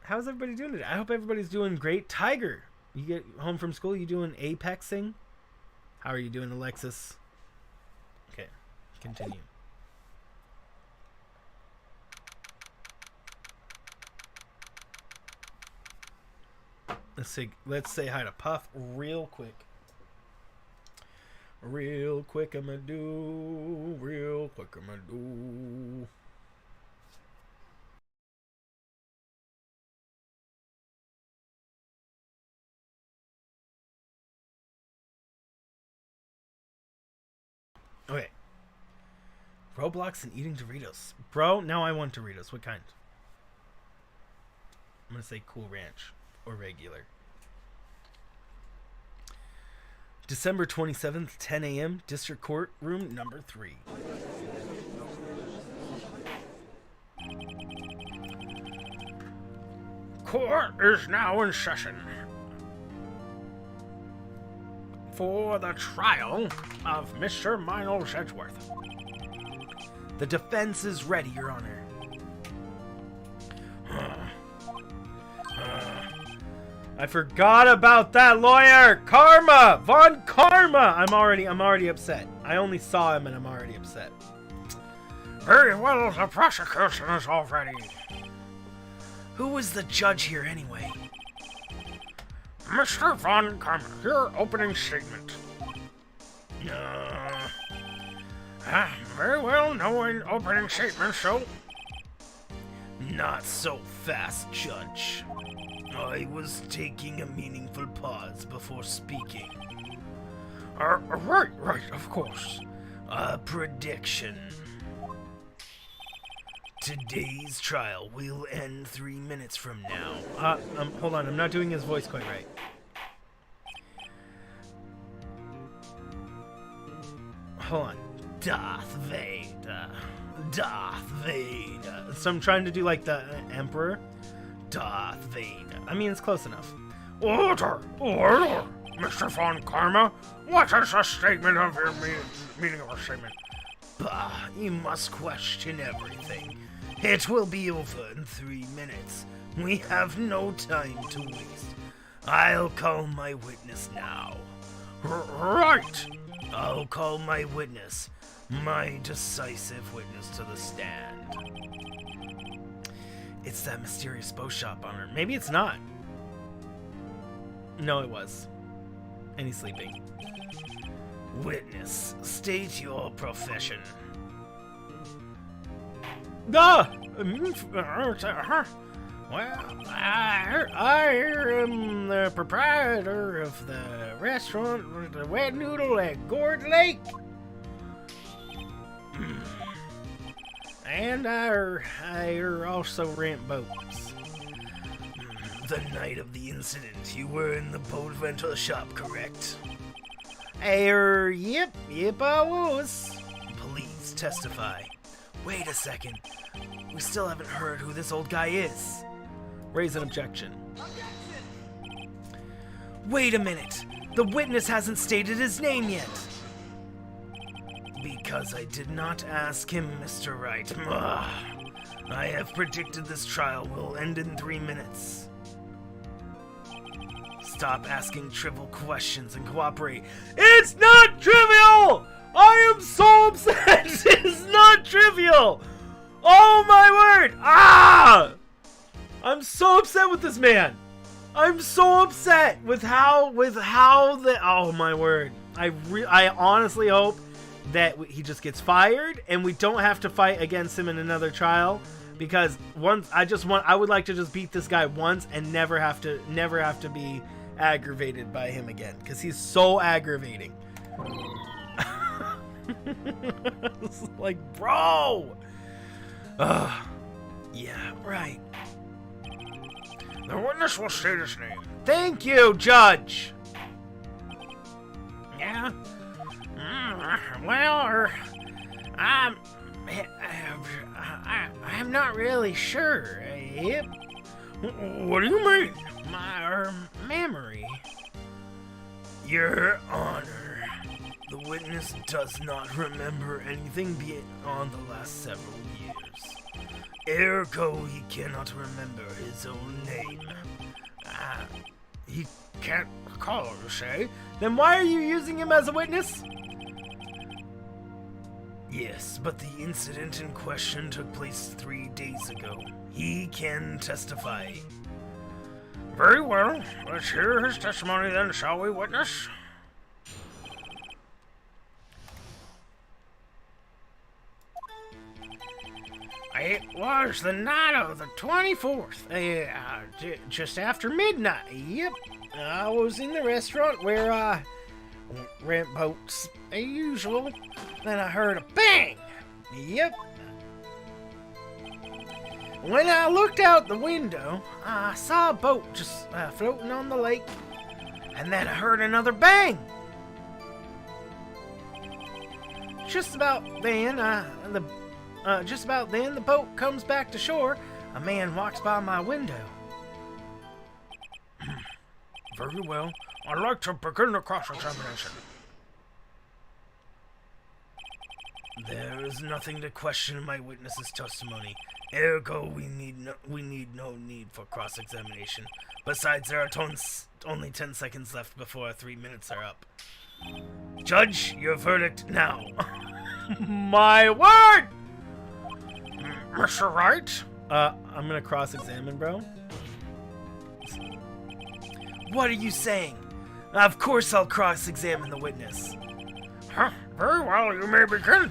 How's everybody doing today? I hope everybody's doing great. Tiger, you get home from school, you doing apexing? How are you doing, Alexis? Okay, continue. Let's say hi to Puff real quick. Real quick I'ma do. Okay. Roblox and eating Doritos. Bro, now I want Doritos. What kind? I'm gonna say Cool Ranch or regular. December 27th, 10 a.m., District Court, room number 3. Court is now in session for the trial of Mr. Miles Edgeworth. The defense is ready, Your Honor. I forgot about that lawyer! Karma! Von Karma! I'm already upset. I only saw him and I'm already upset. Very well, the prosecution is all ready. Who was the judge here anyway? Mr. Von Karma, your opening statement. Very well, no opening statement, so... Not so fast, Judge. I was taking a meaningful pause before speaking. Right, of course. A prediction. Today's trial will end 3 minutes from now. Hold on, I'm not doing his voice quite right. Hold on. Darth Vader. So I'm trying to do like the Emperor. Darth Vader. I mean, it's close enough. Order! Mr. Von Karma, what is the statement of your meaning of a statement? Bah, you must question everything. It will be over in 3 minutes. We have no time to waste. I'll call my witness now. Right! I'll call my witness. My decisive witness to the stand. It's that mysterious bow shop owner. Maybe it's not. No, it was. And he's sleeping. Witness, state your profession. Well, I am the proprietor of the restaurant, the Wet Noodle at Gourd Lake. And I also rent boats. The night of the incident, you were in the boat rental shop, correct? Yep, I was. Please testify. Wait a second. We still haven't heard who this old guy is. Raise an objection. Wait a minute. The witness hasn't stated his name yet. Because I did not ask him, Mr. Wright. I have predicted this trial will end in 3 minutes. Stop asking trivial questions and cooperate. It's not trivial! I am so upset! It's not trivial! Oh my word! I'm so upset with this man! I'm so upset with how the... Oh my word. I honestly hope that he just gets fired and we don't have to fight against him in another trial, because I would like to just beat this guy once and never have to be aggravated by him again, because he's so aggravating. It's like, bro. Yeah, right. The witness will state his name. Thank you, Judge. Yeah. Well, I'm not really sure. Yep. What do you mean? My memory. Your Honor, the witness does not remember anything beyond the last several years. Ergo, he cannot remember his own name. He can't recall, you say? Then why are you using him as a witness? Yes, but the incident in question took place 3 days ago. He can testify. Very well. Let's hear his testimony then, shall we, witness? It was the night of the 24th, just after midnight. Yep, I was in the restaurant where I rent boats as usual. Then I heard a bang. Yep. When I looked out the window, I saw a boat just floating on the lake. And then I heard another bang. Just about then, the boat comes back to shore. A man walks by my window. Very well. I'd like to begin the cross-examination. There is nothing to question in my witness's testimony. Ergo, we need no need for cross-examination. Besides, there are only 10 seconds left before our 3 minutes are up. Judge, your verdict now. My word! Mr. Wright? I'm gonna cross-examine, bro. What are you saying? Of course I'll cross-examine the witness. Huh, very well, you may begin.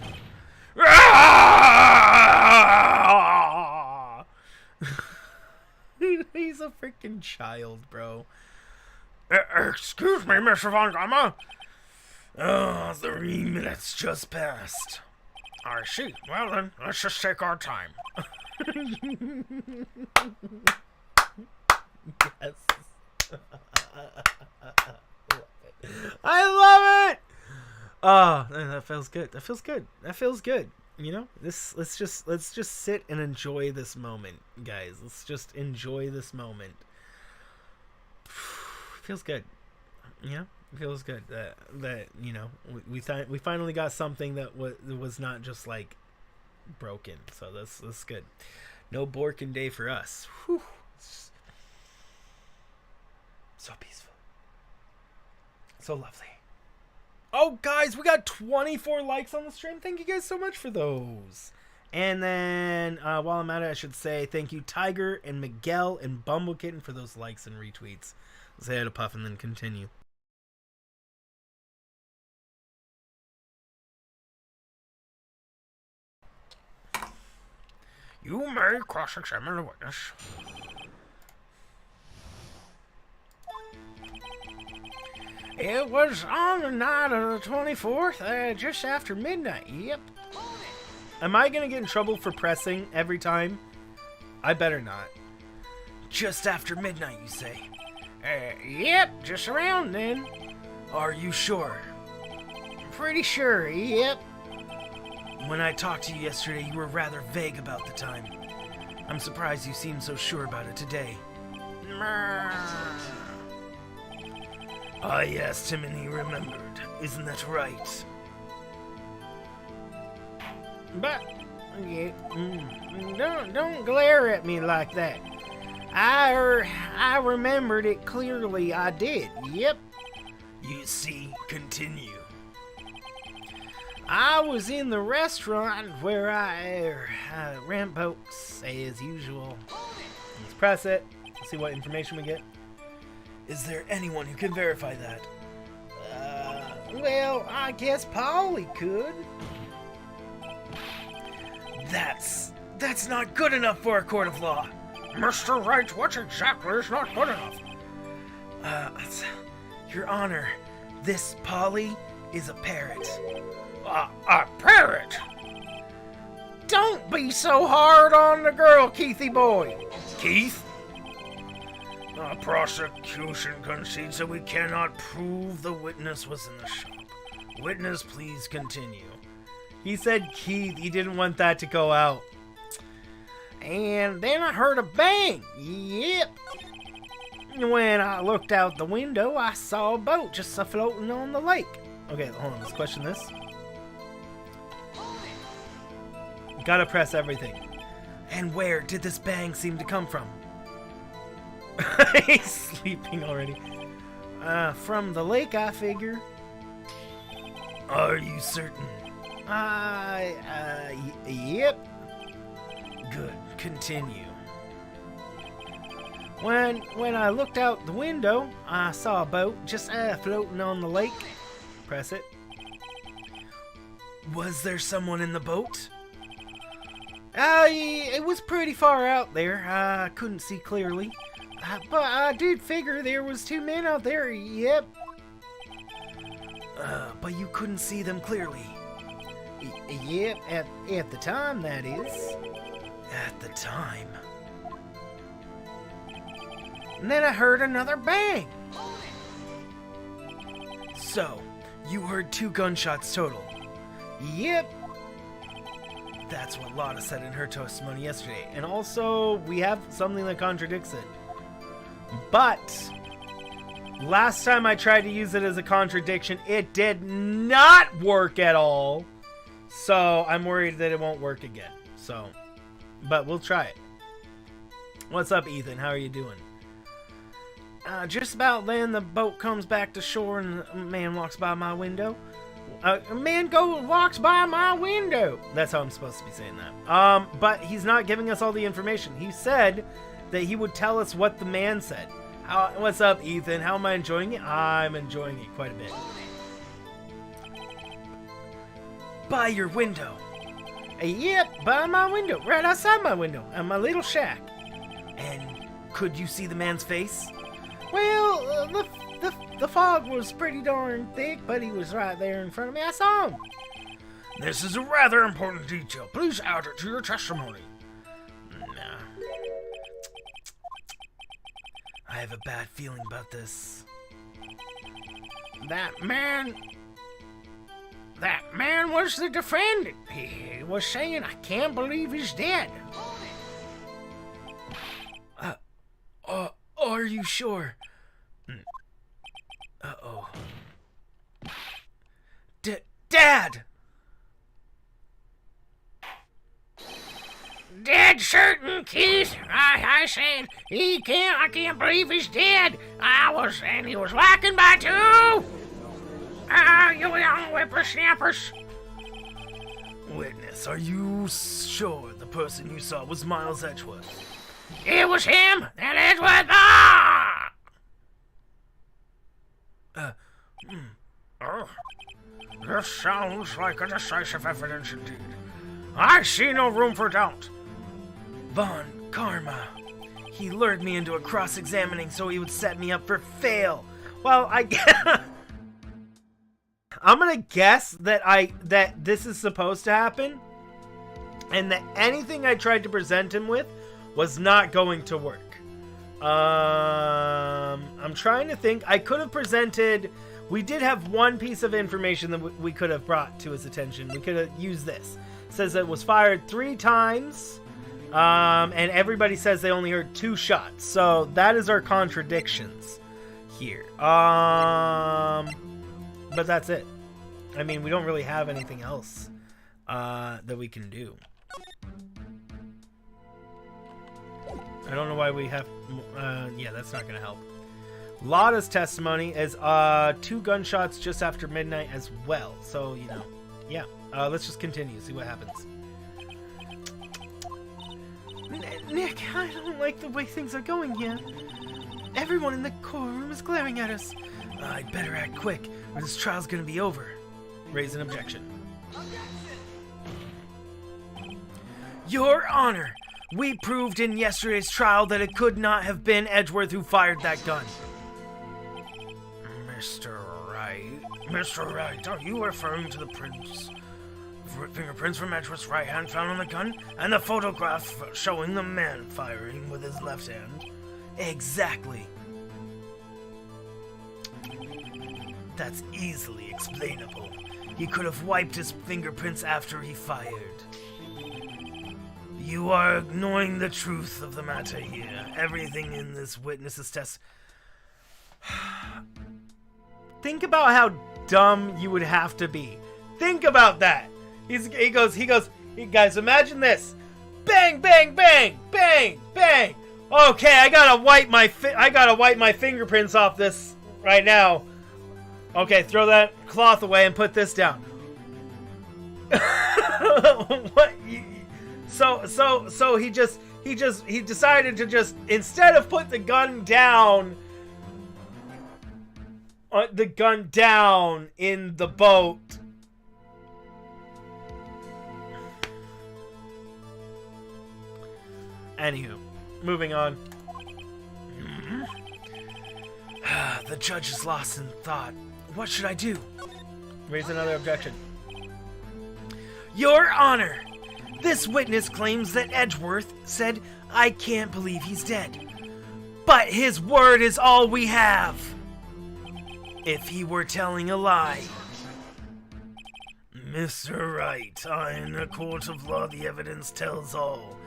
He's a freaking child, bro. Excuse me, Mr. Von Gamma. Oh, 3 minutes just passed. I see. Well then, let's just take our time. Yes. I love it. Oh, that feels good. That feels good. That feels good. You know, let's just sit and enjoy this moment, guys. Let's just enjoy this moment. Feels good. You know, it feels good that you know we finally got something that was not just like broken. So that's good. No Borkin day for us. Whew. So peaceful. So lovely. Oh, guys, we got 24 likes on the stream. Thank you guys so much for those. And then, while I'm at it, I should say thank you, Tiger and Miguel and BumbbleKitten, for those likes and retweets. Say hi to Puff and then continue. You may cross-examine the witness. It was on the night of the 24th, just after midnight. Yep. Am I going to get in trouble for pressing every time? I better not. Just after midnight, you say? Yep, just around then. Are you sure? Pretty sure, yep. When I talked to you yesterday, you were rather vague about the time. I'm surprised you seem so sure about it today. I asked him and he remembered. Isn't that right? But, yeah, don't glare at me like that. I remembered it clearly. I did. Yep. You see, continue. I was in the restaurant where I ran boats as usual. Let's press it. See what information we get. Is there anyone who can verify that? Well, I guess Polly could. That's not good enough for a court of law. Mr. Wright, what exactly is not good enough? Your Honor, this Polly is a parrot. A parrot? Don't be so hard on the girl, Keithy boy. Keith? The prosecution concedes that we cannot prove the witness was in the shop. Witness, please continue. He said Keith. He didn't want that to go out. And then I heard a bang. Yep. When I looked out the window, I saw a boat just floating on the lake. Okay, hold on. Let's question this. Gotta press everything. And where did this bang seem to come from? He's sleeping already. From the lake, I figure. Are you certain? Yep. Good. Continue. When I looked out the window, I saw a boat just floating on the lake. Press it. Was there someone in the boat? It was pretty far out there. I couldn't see clearly. But I did figure there was 2 men out there. Yep. But you couldn't see them clearly. Yep, at the time, that is. At the time. And then I heard another bang. So, you heard 2 gunshots total? Yep. That's what Lotta said in her testimony yesterday. And also, we have something that contradicts it. But last time I tried to use it as a contradiction, it did not work at all. So I'm worried that it won't work again. So, but we'll try it. What's up, Ethan? How are you doing? Just about then, the boat comes back to shore and a man walks by my window. A man walks by my window. That's how I'm supposed to be saying that. But he's not giving us all the information. He said that he would tell us what the man said. What's up, Ethan? How am I enjoying it? I'm enjoying it quite a bit. By your window. Yep, by my window. Right outside my window. And my little shack. And could you see the man's face? Well, the fog was pretty darn thick, but he was right there in front of me. I saw him. This is a rather important detail. Please add it to your testimony. Nah. I have a bad feeling about this. That man was the defendant. He was saying, I can't believe he's dead. Are you sure? Uh-oh. Dad! Dead certain, Keith. I said, I can't believe he's dead. And he was walking by too. You young whippersnappers. Witness, are you sure the person you saw was Miles Edgeworth? It was him, that Edgeworth. This sounds like a decisive evidence indeed. I see no room for doubt. Von Karma. He lured me into a cross-examining so he would set me up for fail. Well, I'm gonna guess that this is supposed to happen, and that anything I tried to present him with was not going to work. I'm trying to think. I could have presented... We did have one piece of information that we could have brought to his attention. We could have used this. It says it was fired 3 times, and everybody says they only heard 2 shots. So that is our contradictions here. But that's it. I mean, we don't really have anything else that we can do. I don't know why we have... yeah, that's not going to help. Lotta's testimony is 2 gunshots just after midnight as well. So, you know, yeah. Let's just continue, see what happens. Nick, I don't like the way things are going here. Everyone in the courtroom is glaring at us. I'd better act quick, or this trial's going to be over. Raise an objection. Your Honor, we proved in yesterday's trial that it could not have been Edgeworth who fired that gun. Mr. Wright, are you referring to the fingerprints from Edgeworth's right hand found on the gun, and the photograph showing the man firing with his left hand? Exactly. That's easily explainable. He could have wiped his fingerprints after he fired. You are ignoring the truth of the matter here. Everything in this witness's test... Think about how dumb you would have to be. Think about that. He goes, guys, imagine this. Bang, bang, bang, bang, bang. Okay, I gotta wipe my fingerprints off this right now. Okay, throw that cloth away and put this down. What? So he decided to just, instead of put the gun down in the boat. Anywho, moving on. The judge is lost in thought. What should I do? Raise another objection. Your Honor, this witness claims that Edgeworth said, "I can't believe he's dead." But his word is all we have. If he were telling a lie. Mr. Wright, in a court of law, the evidence tells all.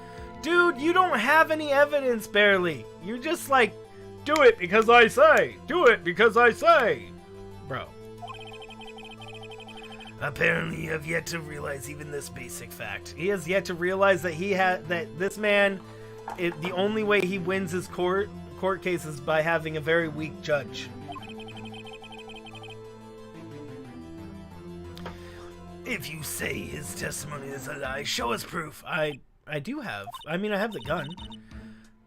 Dude, you don't have any evidence, barely. You're just like, do it because I say. Do it because I say. Bro. Apparently, you have yet to realize even this basic fact. He has yet to realize that this man, the only way he wins his court case is by having a very weak judge. If you say his testimony is a lie, show us proof. I do have. I mean, I have the gun.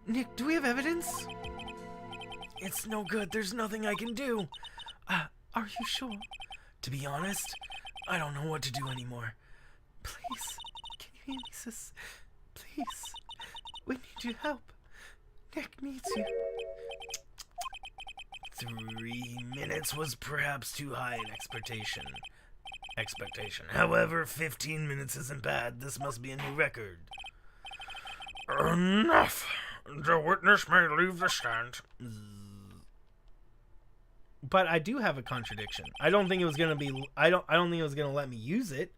Nick, do we have evidence? It's no good. There's nothing I can do. Are you sure? To be honest, I don't know what to do anymore. Please, can you hear me, sis? Please, we need your help. Nick needs you. 3 minutes was perhaps too high an expectation. However, 15 minutes isn't bad. This must be a new record. Enough. The witness may leave the stand. But I do have a contradiction. I don't think it was gonna be. I don't think it was gonna let me use it.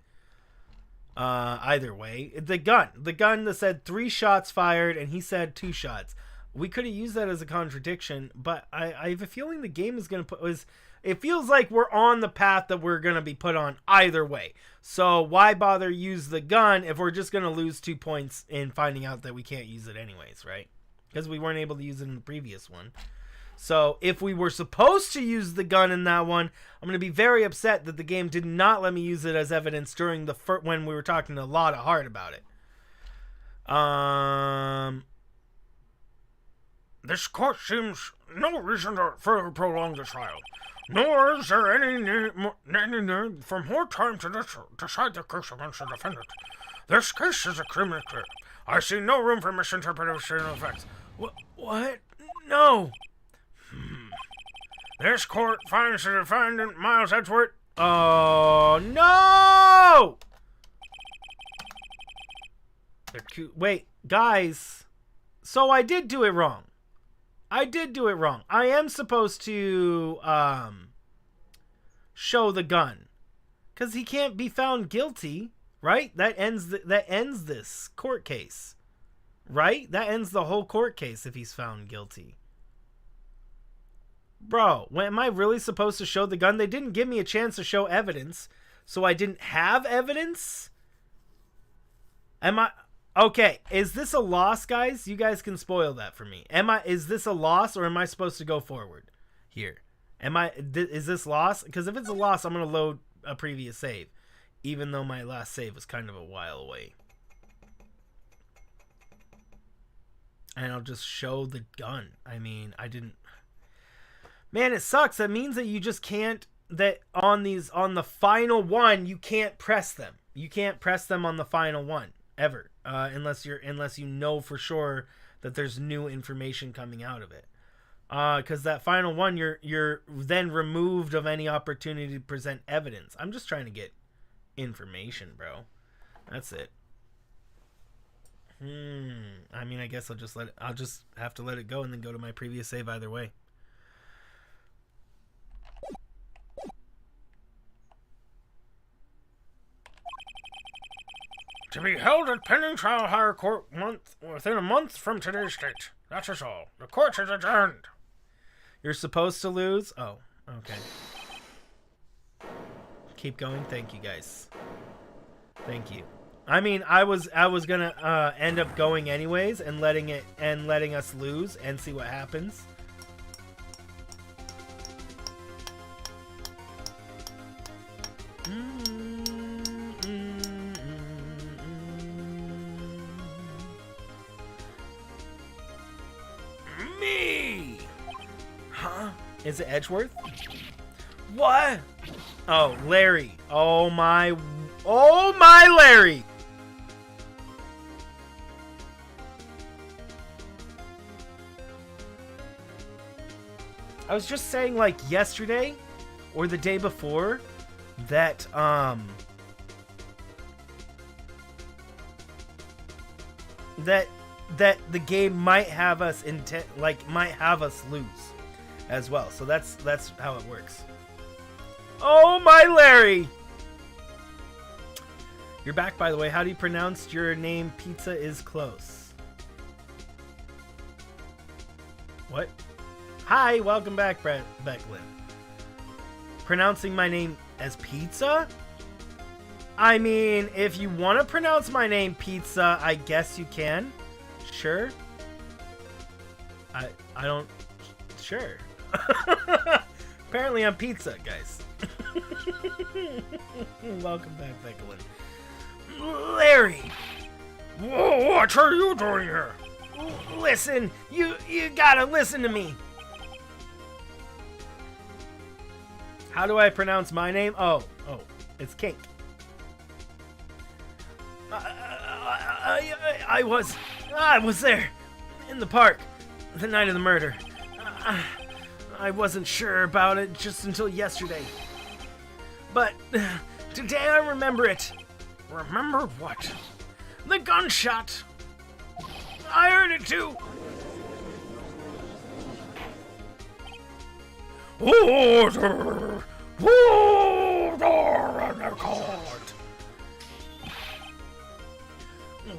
Either way, the gun that said 3 shots fired, and he said 2 shots. We could have used that as a contradiction, but I have a feeling the game is gonna it feels like we're on the path that we're gonna be put on either way. So why bother use the gun if we're just gonna lose 2 points in finding out that we can't use it anyways, right? Because we weren't able to use it in the previous one. So if we were supposed to use the gun in that one, I'm going to be very upset that the game did not let me use it as evidence during when we were talking a lot of heart about it. This court seems no reason to further prolong the trial, nor is there any need for more time to decide the case against the defendant. This case is extremely clear. I see no room for misinterpretation of facts. What? No. This court finds the defendant, Miles Edgeworth. Oh, no! Wait, guys. So I did do it wrong. I am supposed to show the gun. Because he can't be found guilty, right? That ends this court case. Right? That ends the whole court case if he's found guilty. Bro, am I really supposed to show the gun? They didn't give me a chance to show evidence, so I didn't have evidence? Okay, is this a loss, guys? You guys can spoil that for me. Is this a loss, or am I supposed to go forward here? Is this loss? Because if it's a loss, I'm going to load a previous save, even though my last save was kind of a while away. And I'll just show the gun. I mean, I didn't... Man, it sucks. That means that you just can't, that on the final one, you can't press them. You can't press them on the final one ever, unless you know for sure that there's new information coming out of it. Because that final one, you're then removed of any opportunity to present evidence. I'm just trying to get information, bro. That's it. I mean, I guess I'll just have to let it go and then go to my previous save either way. To be held at pending trial higher court within a month from today's date. That is all. The court is adjourned. You're supposed to lose? Oh, okay. Keep going. Thank you, guys. Thank you. I mean, I was gonna end up going anyways and letting us lose and see what happens. Me! Huh? Is it Edgeworth? What? Oh, Larry. Oh my Larry! I was just saying, like, yesterday or the day before that that the game might have us might have us lose as well. So that's how it works. Oh my Larry! You're back, by the way. How do you pronounce your name? Pizza is close. What? Hi, welcome back, Becklin. Pronouncing my name as pizza? I mean, if you want to pronounce my name Pizza, I guess you can. Sure. I don't... Sure. Apparently I'm Pizza, guys. Welcome back, Becklin. Larry! Whoa, what are you doing here? Listen, you gotta listen to me. How do I pronounce my name? Oh, it's Kink. I was there in the park the night of the murder. I wasn't sure about it just until yesterday. But today I remember it. Remember what? The gunshot. I heard it too. Order! Order in the court!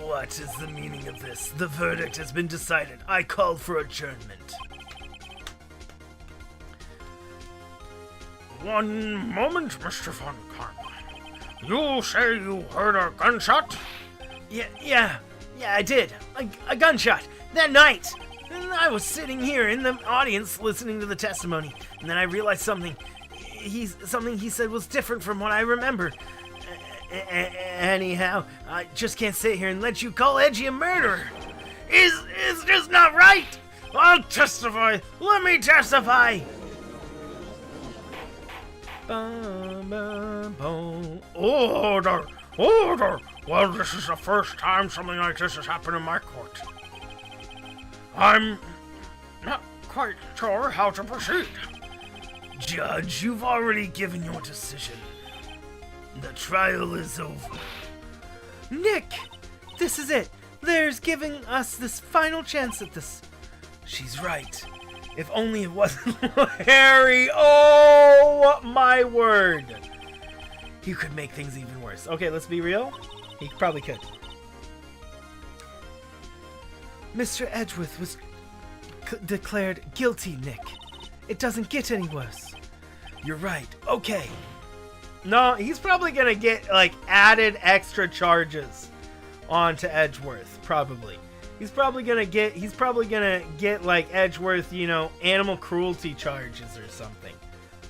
What is the meaning of this? The verdict has been decided. I called for adjournment. One moment, Mr. Von Karma. You say you heard a gunshot? Yeah, I did. A gunshot. That night. And I was sitting here in the audience listening to the testimony. And then I realized something he said was different from what I remember. Anyhow, I just can't sit here and let you call Edgy a murderer. Is just not right. I'll testify. Let me testify. Order! Order! Well, this is the first time something like this has happened in my court. I'm not quite sure how to proceed. Judge, you've already given your decision. The trial is over. Nick! This is it. There's giving us this final chance at this. She's right. If only it wasn't Harry! Oh my word! He could make things even worse. Okay, let's be real. He probably could. Mr. Edgeworth was declared guilty, Nick. It doesn't get any worse. You're right. Okay. No, he's probably gonna get, like, added extra charges onto Edgeworth, probably. He's probably gonna get, like, Edgeworth, you know, animal cruelty charges or something.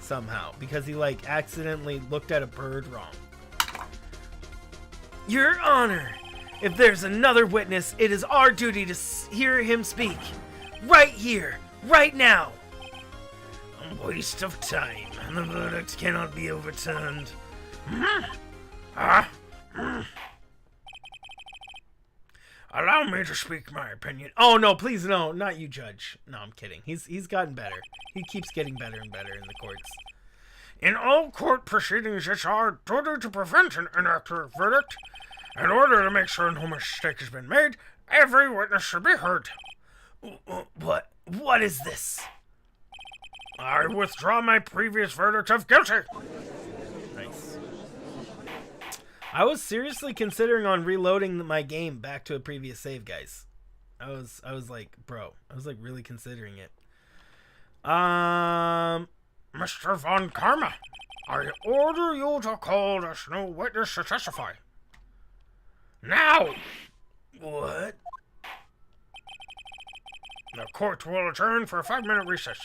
Somehow. Because he, like, accidentally looked at a bird wrong. Your Honor! If there's another witness, it is our duty to hear him speak. Right here. Right now. A waste of time. And the verdict cannot be overturned. Allow me to speak my opinion. Oh, no, please, no. Not you, Judge. No, I'm kidding. He's gotten better. He keeps getting better and better in the courts. In all court proceedings, it's our duty to prevent an inaccurate verdict. In order to make sure no mistake has been made, every witness should be heard. What is this? I withdraw my previous verdict of guilty. Nice. I was seriously considering on reloading my game back to a previous save, guys. I was like, bro, I was like really considering it. Mr. Von Karma, I order you to call this new witness to testify. Now! What? The court will adjourn for a 5-minute recess.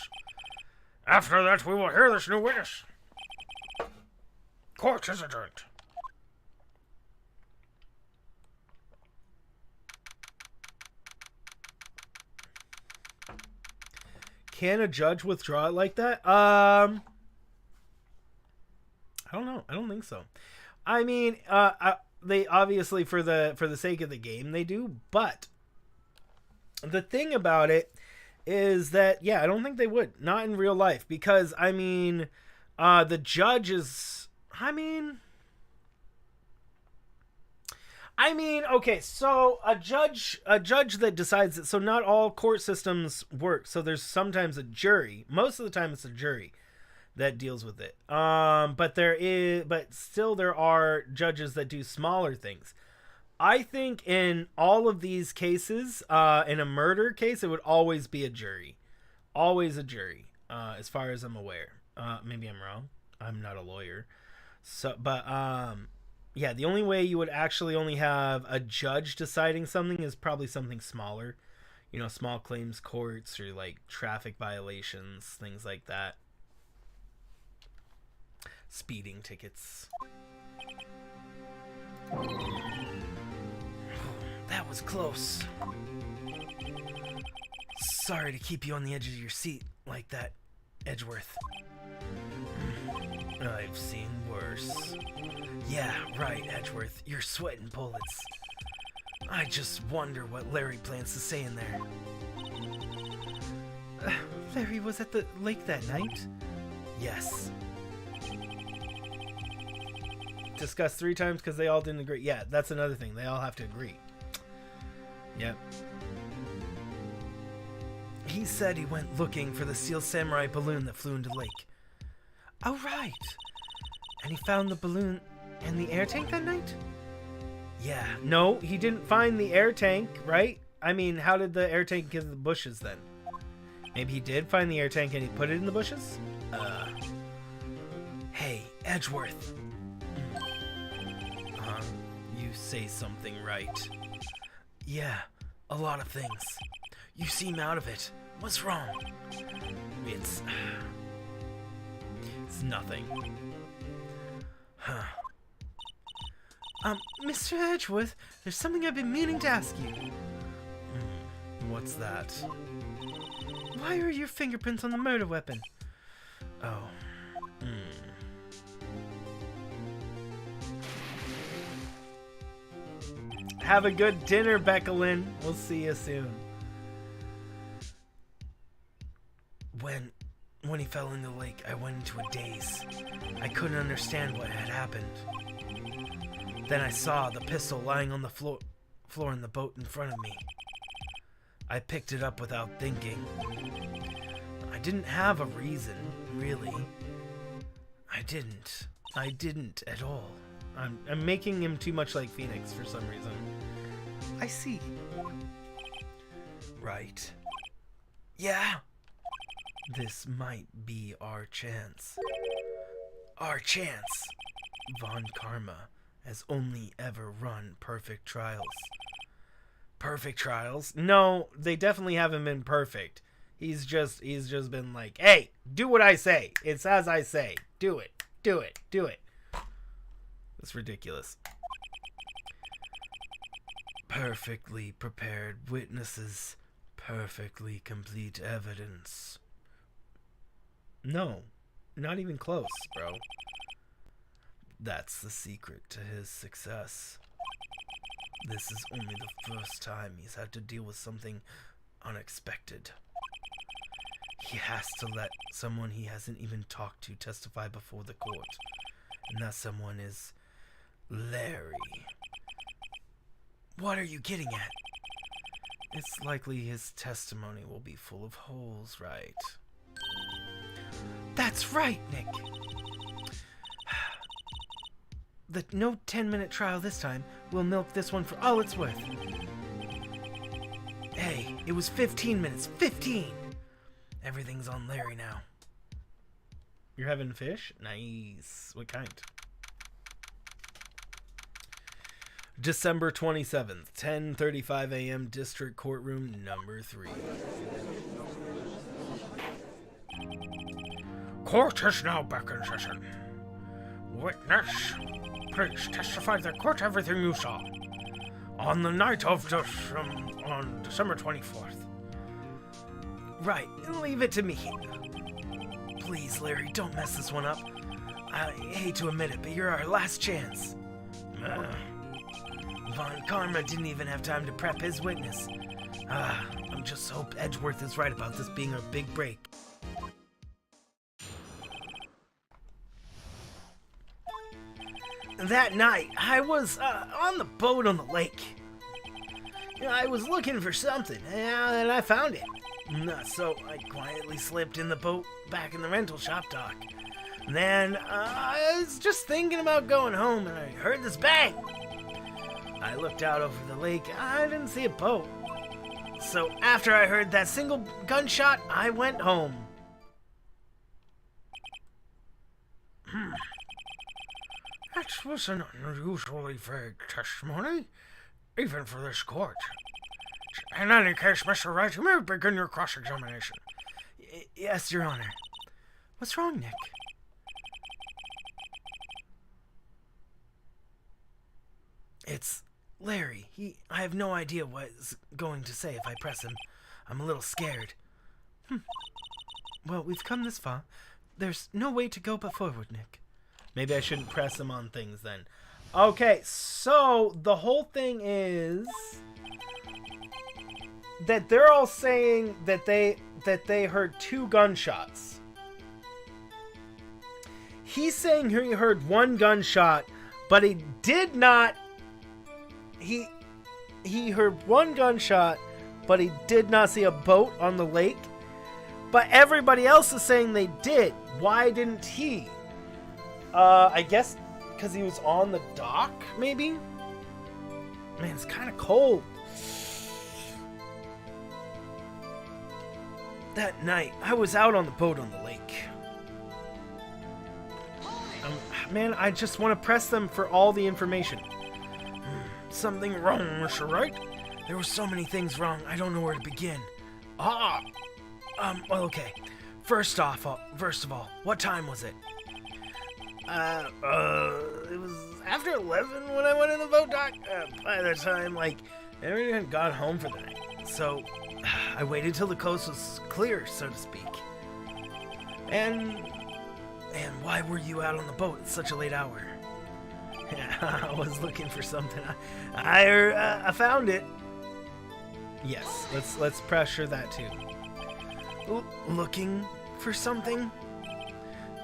After that, we will hear this new witness. Court is adjourned. Can a judge withdraw it like that? I don't know. I don't think so. I mean, they obviously for the sake of the game they do, but the thing about it is that I don't think they would, not in real life, because I mean, the judge is, I mean, okay, so a judge that decides it. So not all court systems work. So there's sometimes a jury. Most of the time it's a jury that deals with it. But still there are judges that do smaller things. I think in all of these cases, in a murder case, it would always be a jury. Always a jury, as far as I'm aware. Maybe I'm wrong. I'm not a lawyer. So, but Yeah, the only way you would actually only have a judge deciding something is probably something smaller. You know, small claims courts or like traffic violations, things like that. Speeding tickets. That was close. Sorry to keep you on the edge of your seat like that, Edgeworth. I've seen worse. Yeah, right, Edgeworth. You're sweating bullets. I just wonder what Larry plans to say in there. Larry was at the lake that night? Yes. Discussed 3 times because they all didn't agree. Yeah, that's another thing. They all have to agree. Yep. He said he went looking for the Steel Samurai balloon that flew into the lake. Oh, right. And he found the balloon and the air tank that night? Yeah. No, he didn't find the air tank, right? I mean, how did the air tank get in the bushes then? Maybe he did find the air tank and he put it in the bushes? Hey, Edgeworth. You say something right. Yeah, a lot of things. You seem out of it. What's wrong? It's nothing. Huh. Mr. Edgeworth, there's something I've been meaning to ask you. What's that? Why are your fingerprints on the murder weapon? Oh. Have a good dinner, Beckelin. We'll see you soon. When he fell in the lake, I went into a daze. I couldn't understand what had happened. Then I saw the pistol lying on the floor in the boat in front of me. I picked it up without thinking. I didn't have a reason, really. I didn't at all. I'm making him too much like Phoenix for some reason. I see. Right. Yeah. This might be our chance. Our chance. Von Karma has only ever run perfect trials. Perfect trials? No, they definitely haven't been perfect. He's just been like, hey, do what I say. It's as I say. Do it. Do it. Do it. It's ridiculous. Perfectly prepared witnesses. Perfectly complete evidence. No, not even close, bro. That's the secret to his success. This is only the first time he's had to deal with something unexpected. He has to let someone he hasn't even talked to testify before the court. And that someone is Larry. What are you getting at? It's likely his testimony will be full of holes, right? That's right, Nick. No 10-minute trial this time. We'll milk this one for all it's worth. Hey, it was 15 minutes. 15! Everything's on Larry now. You're having fish? Nice. What kind? December 27th, 10:35 a.m. District Courtroom Number 3. Court is now back in session. Witness, please testify to the court everything you saw on the night of on December 24th. Right, leave it to me. Please, Larry, don't mess this one up. I hate to admit it, but you're our last chance. Von Karma didn't even have time to prep his witness. I just hope Edgeworth is right about this being our big break. That night, I was on the boat on the lake. I was looking for something, and I found it. So I quietly slipped in the boat back in the rental shop dock. Then I was just thinking about going home, and I heard this bang. I looked out over the lake. I didn't see a boat. So after I heard that single gunshot, I went home. That was an unusually vague testimony, even for this court. In any case, Mr. Wright, you may begin your cross-examination. Yes, Your Honor. What's wrong, Nick? It's Larry. I have no idea what he's going to say if I press him. I'm a little scared. Well, we've come this far. There's no way to go but forward, Nick. Maybe I shouldn't press him on things then. Okay, so the whole thing is that they're all saying that they heard 2 gunshots. He's saying he heard 1 gunshot, but he did not. He heard 1 gunshot, but he did not see a boat on the lake. But everybody else is saying they did. Why didn't he? I guess because he was on the dock, maybe? Man, it's kind of cold. That night, I was out on the boat on the lake. Man, I just want to press them for all the information. Something wrong, Mr. Wright? There were so many things wrong, I don't know where to begin. Well, okay. First of all, what time was it? It was after 11 when I went in the boat dock. By the time, everyone had gone home for the night. So, I waited till the coast was clear, so to speak. And why were you out on the boat at such a late hour? I was looking for something. I found it. Yes, let's pressure that too. Looking for something?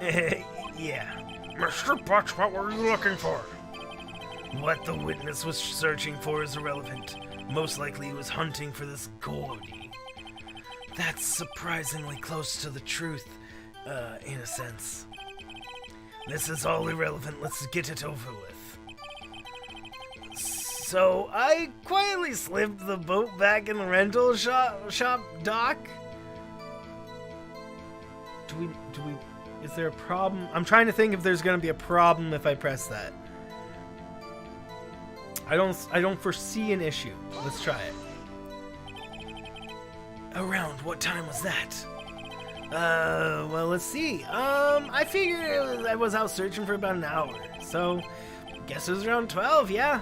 Yeah. Mr. Butch, what were you looking for? What the witness was searching for is irrelevant. Most likely he was hunting for this gold. That's surprisingly close to the truth, in a sense. This is all irrelevant. Let's get it over with. So, I quietly slipped the boat back in the rental shop dock. Do we, is there a problem? I'm trying to think if there's going to be a problem if I press that. I don't foresee an issue. Let's try it. Around what time was that? Well, let's see. I figured I was out searching for about an hour. So, guess it was around 12, yeah.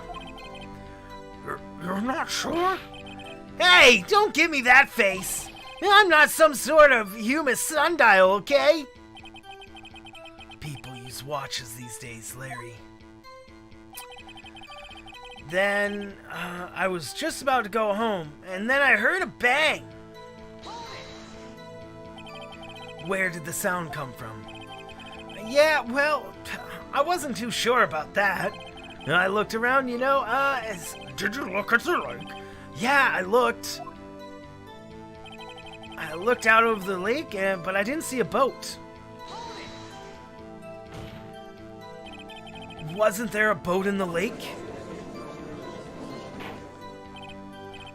You're not sure? Hey, don't give me that face. I'm not some sort of human sundial, okay? People use watches these days, Larry. Then, I was just about to go home, and then I heard a bang. Where did the sound come from? Yeah, well, I wasn't too sure about that. I looked around, Did you look at the lake? Yeah, I looked. I looked out over the lake, but I didn't see a boat. Wasn't there a boat in the lake?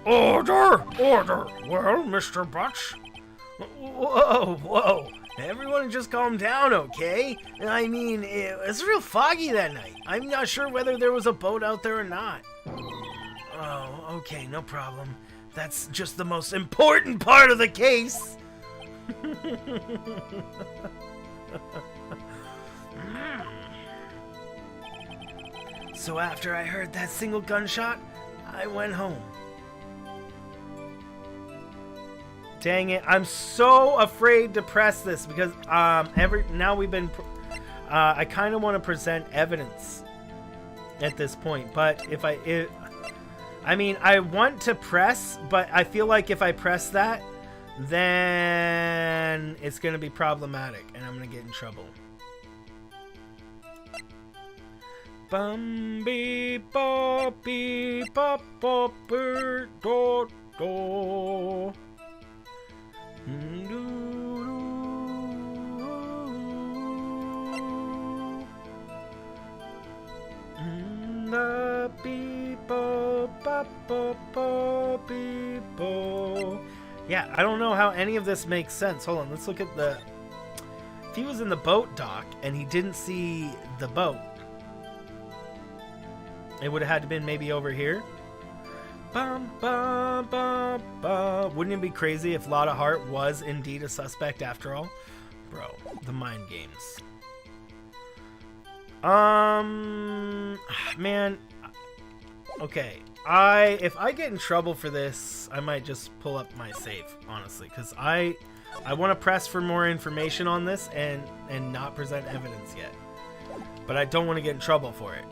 Order! Order! Well, Mr. Butch? Whoa. Everyone just calm down, okay? I mean, it was real foggy that night. I'm not sure whether there was a boat out there or not. Oh, okay, no problem. That's just the most important part of the case. So after I heard that single gunshot, I went home. Dang it, I'm so afraid to press this because now we've been I kind of want to present evidence at this point, but I want to press, but I feel like if I press that, then it's going to be problematic and I'm going to get in trouble. Bum beep bop beep bop bop do do. Yeah, I don't know how any of this makes sense. Hold on, let's look at the... If he was in the boat dock and he didn't see the boat, It would have had to been maybe over here. Bum, bum, bum, bum. Wouldn't it be crazy if Lotta Hart was indeed a suspect after all? Bro, the mind games. Man. Okay. If I get in trouble for this, I might just pull up my save, honestly, because I want to press for more information on this and not present evidence yet. But I don't want to get in trouble for it.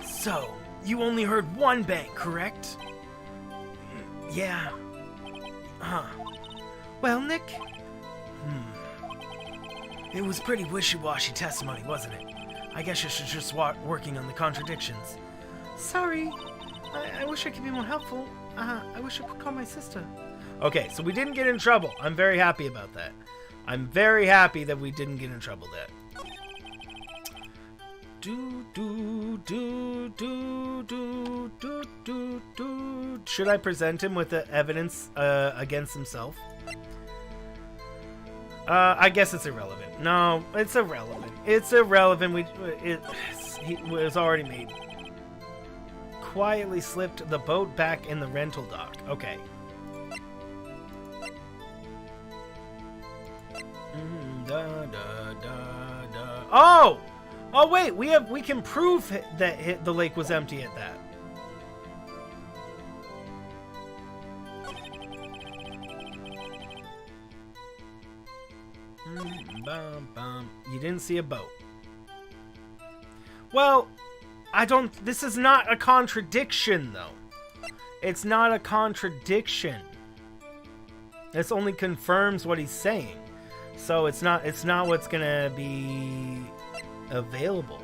So, you only heard one bang, correct? Yeah. Huh. Well, Nick? It was pretty wishy-washy testimony, wasn't it? I guess you should just start working on the contradictions. Sorry. I wish I could be more helpful. I wish I could call my sister. Okay, so we didn't get in trouble. I'm very happy about that. I'm very happy that we didn't get in trouble there. Should I present him with the evidence against himself? I guess it's irrelevant. No, it's irrelevant. It's irrelevant. It was already made. Quietly slipped the boat back in the rental dock. Okay. Oh! Oh wait, we can prove that the lake was empty at that. You didn't see a boat. Well, this is not a contradiction though. It's not a contradiction. This only confirms what he's saying. So it's not what's gonna be available.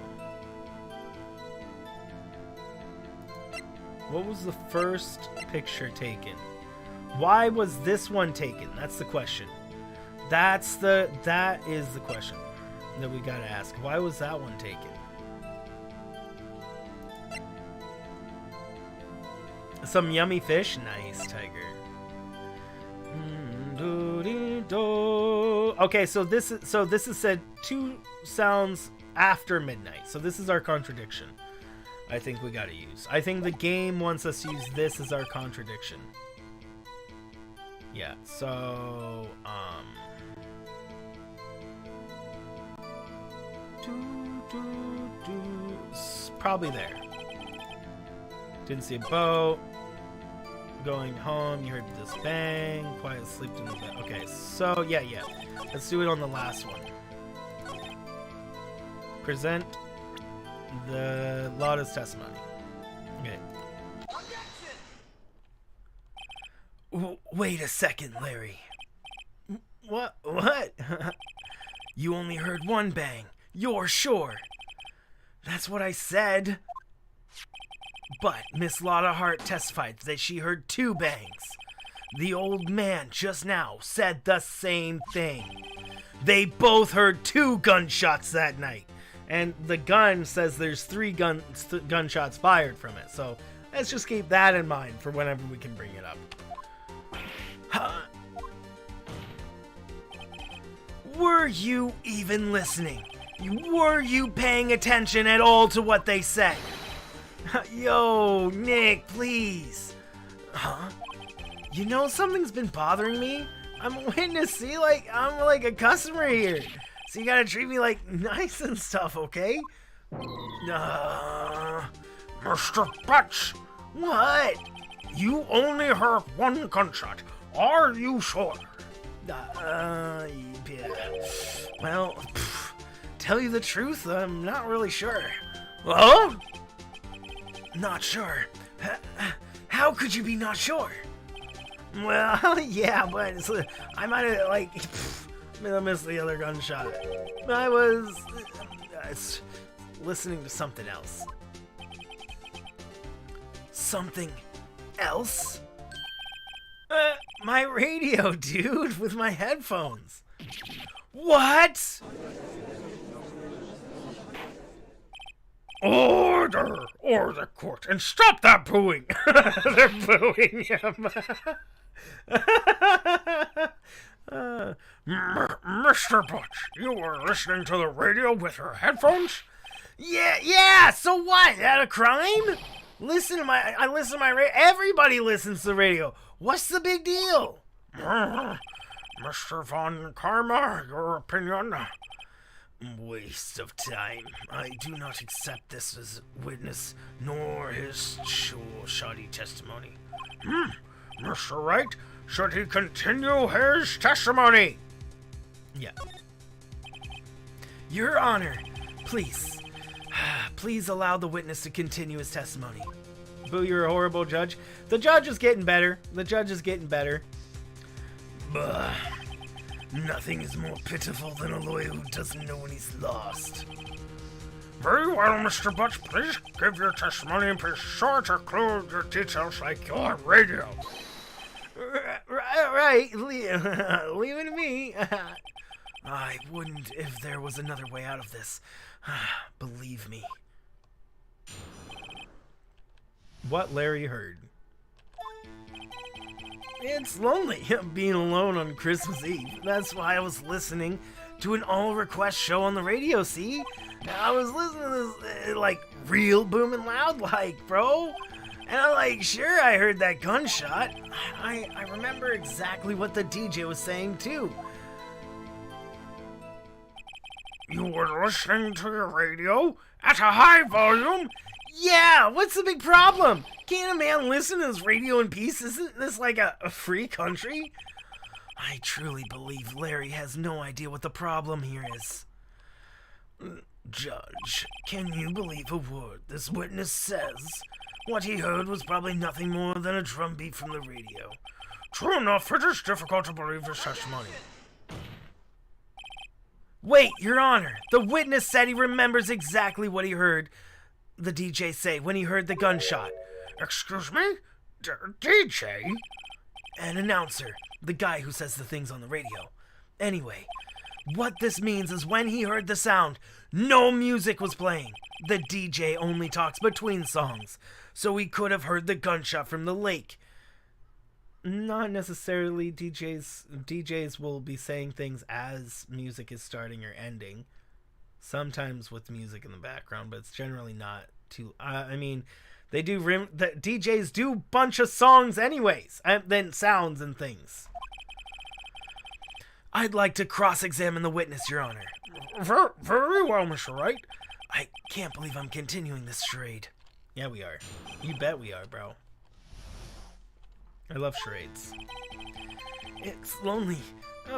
What was the first picture taken? Why was this one taken? That's the question. That is the question that we gotta ask. Why was that one taken? Some yummy fish? Nice, Tiger. Okay, so this is said 2 sounds after midnight. So this is our contradiction. I think we gotta use. I think the game wants us to use this as our contradiction. Yeah, so probably there. Didn't see a boat. Going home, you heard this bang. Quiet slept in the bed. Okay, so yeah. Let's do it on the last one. Present the Lotta's testimony. Okay. Wait a second, Larry. What? You only heard one bang. You're sure. That's what I said. But Miss Lotta Hart testified that she heard 2 bangs. The old man just now said the same thing. They both heard 2 gunshots that night. And the gun says there's 3 gunshots fired from it. So let's just keep that in mind for whenever we can bring it up. Huh? Were you even listening? Were you paying attention at all to what they said? Yo, Nick, please. Huh? You know, something's been bothering me. I'm waiting to see, I'm like a customer here. So you gotta treat me nice and stuff, okay? Mr. Batch, What? you only heard 1 gunshot. Are you sure? Yeah. Well, tell you the truth, I'm not really sure. Huh? Not sure. How could you be not sure? Well, yeah, but I might have missed the other gunshot. I was listening to something else. Something else? My radio, dude, with my headphones. What? Order the court, and stop that booing. They're booing him. Mr. Butch, you were listening to the radio with your headphones? Yeah, so what? Is that a crime? I listen to my radio. Everybody listens to the radio. What's the big deal? Mr. Von Karma, your opinion? Waste of time. I do not accept this as witness, nor his shoddy testimony. Mr. Wright, should he continue his testimony? Yeah. Your Honor, please allow the witness to continue his testimony. Boo, you're a horrible judge. The judge is getting better. Bah. Nothing is more pitiful than a lawyer who doesn't know when he's lost. Very well, Mr. Butch. Please give your testimony and be sure to include your details like your radio. Right. Leave it to me. I wouldn't if there was another way out of this. Believe me. What Larry heard. It's lonely being alone on Christmas Eve. That's why I was listening to an all-request show on the radio, see? I was listening to this, real booming loud, bro. And I'm sure I heard that gunshot. I remember exactly what the DJ was saying, too. You were listening to your radio at a high volume? Yeah, what's the big problem? Can't a man listen to his radio in peace? Isn't this like a free country? I truly believe Larry has no idea what the problem here is. Judge, can you believe a word this witness says? What he heard was probably nothing more than a drumbeat from the radio. True enough, it is difficult to believe his testimony. Wait, Your Honor, the witness said he remembers exactly what he heard the DJ say when he heard the gunshot. Excuse me? DJ? An announcer, the guy who says the things on the radio. Anyway, what this means is when he heard the sound, no music was playing. The DJ only talks between songs, so he could have heard the gunshot from the lake. Not necessarily DJs will be saying things as music is starting or ending. Sometimes with music in the background, but it's generally not too... they do... The DJs do bunch of songs anyways, and then sounds and things. I'd like to cross-examine the witness, Your Honor. Very well, Mr. Wright. I can't believe I'm continuing this charade. Yeah, we are. You bet we are, bro. I love charades. It's lonely.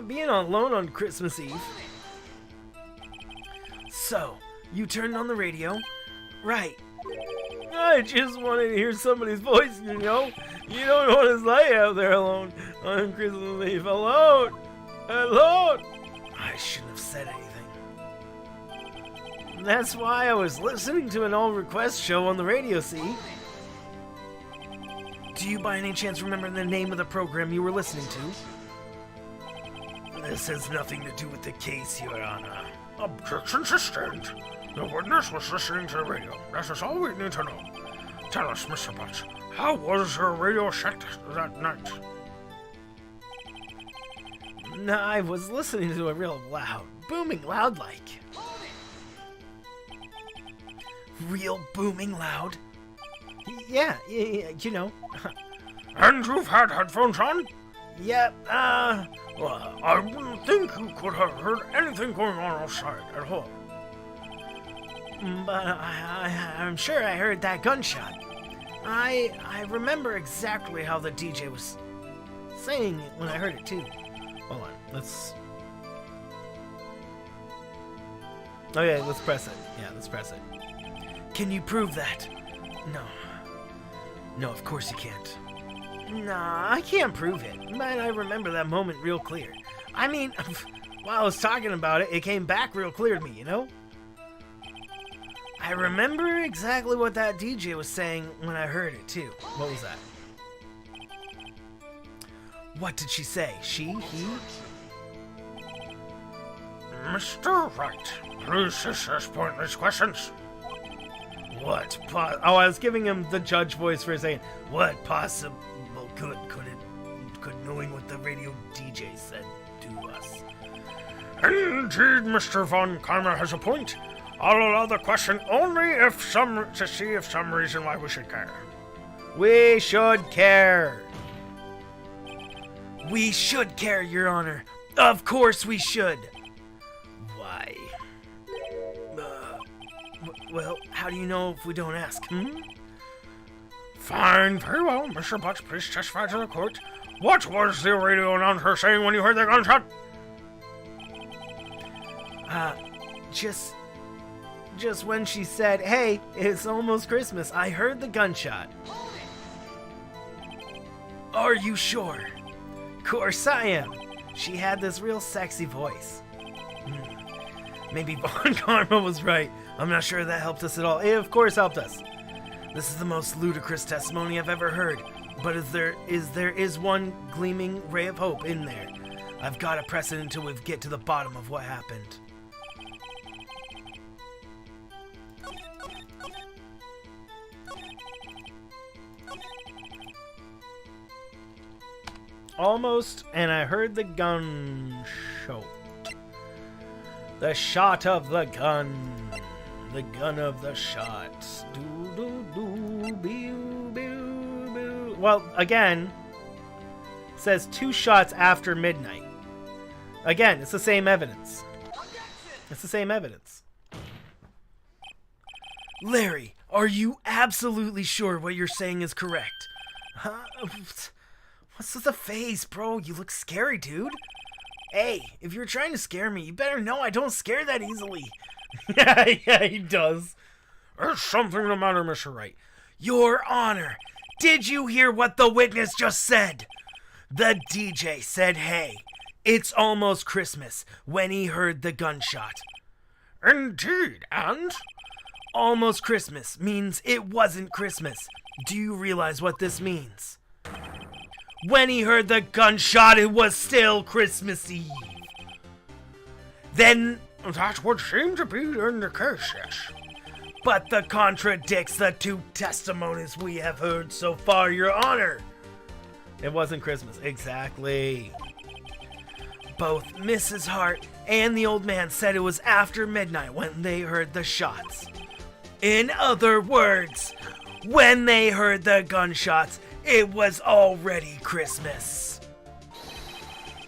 Being alone on Christmas Eve. So, you turned on the radio? Right. I just wanted to hear somebody's voice, you know? You don't know what it's like out there alone on Christmas Eve. Alone! I shouldn't have said anything. That's why I was listening to an all-request show on the radio, see? Do you by any chance remember the name of the program you were listening to? This has nothing to do with the case, Your Honor. Objection sustained. The witness was listening to the radio. That is all we need to know. Tell us, Mr. Butch, how was your radio set that night? I was listening to it real loud. Booming loud like. Real booming loud? Yeah, you know. And you've had headphones on? Yep, Well, I wouldn't think you could have heard anything going on outside at all. But I'm sure I heard that gunshot. I remember exactly how the DJ was saying it when I heard it too. Hold on, let's... Okay, let's press it. Yeah, let's press it. Can you prove that? No, of course you can't. Nah, I can't prove it, but I remember that moment real clear. I mean, while I was talking about it, it came back real clear to me, you know? I remember exactly what that DJ was saying when I heard it, too. What was that? What did she say? She? He? Mr. Wright, please assist pointless questions. What? I was giving him the judge voice for a second. What possible good could knowing what the radio DJ said do us? Indeed, Mr. Von Karma has a point. I'll allow the question only to see if some reason why we should care. We should care. We should care, Your Honor. Of course we should. Why? Well, how do you know if we don't ask? Fine, very well. Mr. Butts, please testify to the court. What was the radio announcer saying when you heard the gunshot? Just when she said, "Hey, it's almost Christmas," I heard the gunshot. Are you sure? Course I am. She had this real sexy voice. Maybe Von Karma was right. I'm not sure that helped us at all. It of course helped us. This is the most ludicrous testimony I've ever heard. But there is one gleaming ray of hope in there. I've got to press it until we get to the bottom of what happened. Almost, and I heard the gun shot. The shot of the gun. The gun of the shot. Well, again, it says 2 shots after midnight. Again, it's the same evidence. It's the same evidence. Larry, are you absolutely sure what you're saying is correct? Huh? What's with the face, bro? You look scary, dude. Hey, if you're trying to scare me, you better know I don't scare that easily. Yeah, he does. There's something the matter, Mr. Wright. Your Honor, did you hear what the witness just said? The DJ said, "Hey, it's almost Christmas," when he heard the gunshot. Indeed, and? Almost Christmas means it wasn't Christmas. Do you realize what this means? When he heard the gunshot, it was still Christmas Eve. Then... That would seem to be in the case, yes. But that contradicts the 2 testimonies we have heard so far, Your Honor. It wasn't Christmas. Exactly. Both Mrs. Hart and the old man said it was after midnight when they heard the shots. In other words, when they heard the gunshots, it was already Christmas.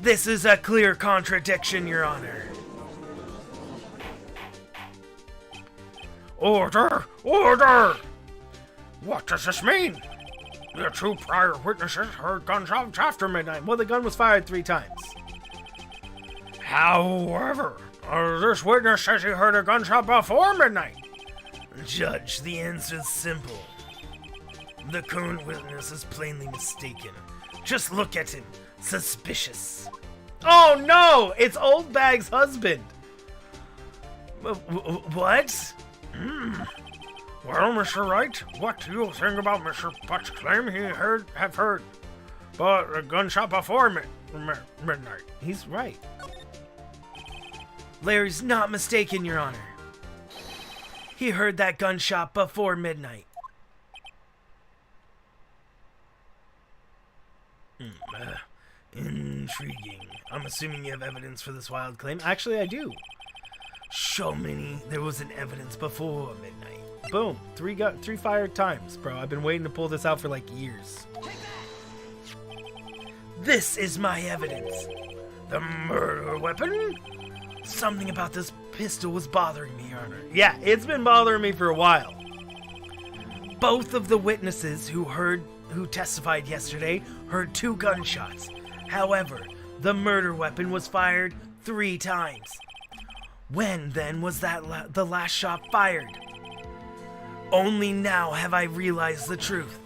This is a clear contradiction, Your Honor. Order! Order! What does this mean? The 2 prior witnesses heard gunshots after midnight. Well, the gun was fired 3 times. However, this witness says he heard a gunshot before midnight. Judge, the answer is simple. The current witness is plainly mistaken. Just look at him. Suspicious. Oh no! It's Old Bag's husband. What? Well, Mr. Wright, what do you think about Mr. Butts' claim he have heard but a gunshot before midnight? He's right. Larry's not mistaken, Your Honor. He heard that gunshot before midnight. Intriguing. I'm assuming you have evidence for this wild claim. Actually, I do. Show me there was an evidence before midnight. Boom. 3 fired times, bro. I've been waiting to pull this out for like years. This is my evidence. The murder weapon? Something about this pistol was bothering me, Your Honor. Yeah, it's been bothering me for a while. Both of the witnesses who testified yesterday heard 2 gunshots. However, the murder weapon was fired 3 times. When, then, was the last shot fired? Only now have I realized the truth.